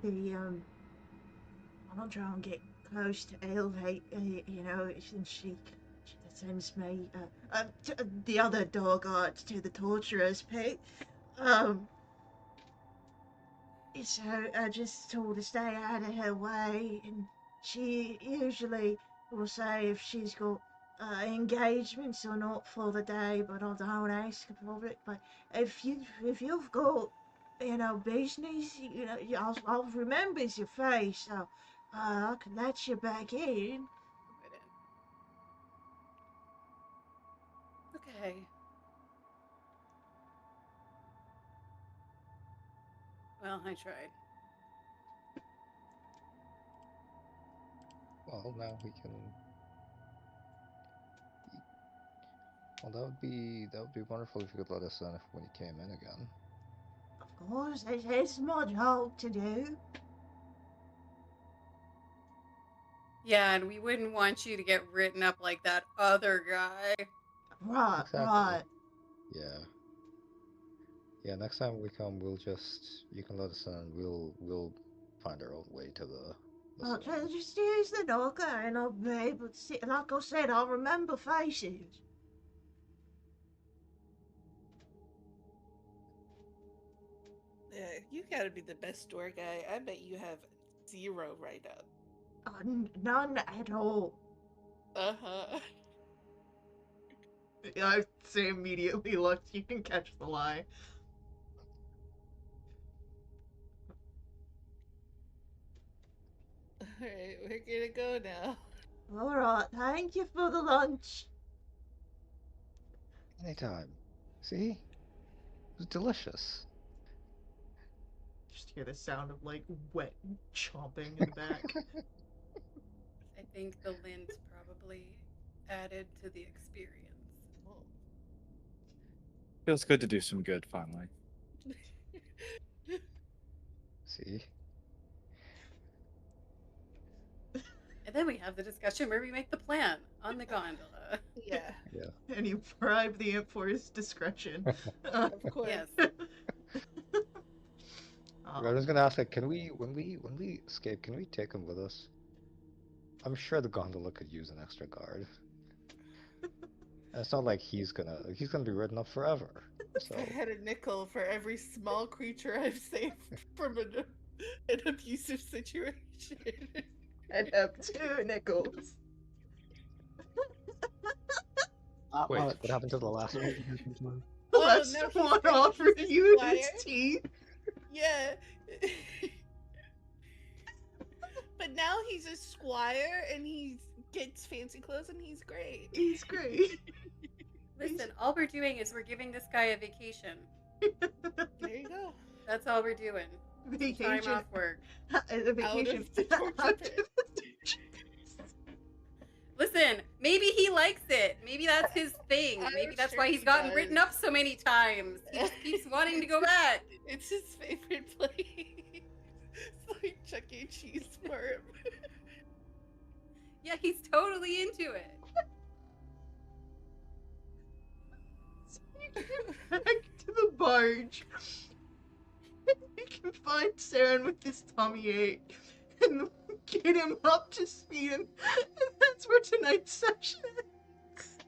the I don't try and get close to Elvate, since she sends me the other dog guards to the torturer's pit. Um, so I just told her to stay out of her way, and she usually will say if she's got engagements or not for the day, but I don't ask for it. But if you've got business, I'll remember your face, so I can let you back in. Okay. Well, I tried. well, now we can. Well, that would be wonderful if you could let us in if when you came in again. Of course, it's my job to do. Yeah, and we wouldn't want you to get written up like that other guy. Right, Exactly. right. Yeah. Yeah. Next time we come, you can let us in. We'll find our own way to the Well, cell. just use the knocker and I'll be able to see. Like I said, I'll remember faces. gotta be the best tour guy. I bet you have 0 write-up. None at all. Uh-huh. I'd say immediately, look, you can catch the lie. Alright, we're gonna go now. Alright, thank you for the lunch. Anytime. See? It was delicious. Just hear the sound of, like, wet chomping in the back. I think the lint probably added to the experience. Feels good to do some good finally. See? And then we have the discussion where we make the plan on the gondola. Yeah, And you bribe the imp for his discretion. of course. Yes. I was gonna ask, like, can we, when we escape, can we take him with us? I'm sure the gondola could use an extra guard. And it's not like he's gonna be ridden up forever. So I had a nickel for every small creature I've saved from an abusive situation. And have 2 nickels. wait, what happened to the last one? The Oh, last now he's one great. offered He's a you squire. his teeth. Yeah. But now he's a squire and he gets fancy clothes and he's great. He's great. Listen, all we're doing is we're giving this guy a vacation. There you go. That's all we're doing. Time Vacation. off work. A vacation. the torture Out pit. of the torture pit. Listen, maybe he likes it. Maybe that's his thing. I'm Maybe that's sure why he's he gotten does. written up so many times. He just keeps wanting to go back. It's his favorite place. It's like Chuck E. Cheese for him. Yeah, he's totally into it. So you get back to the barge. You can find Saren with his tummy ache and get him up to speed, and that's where tonight's session ends.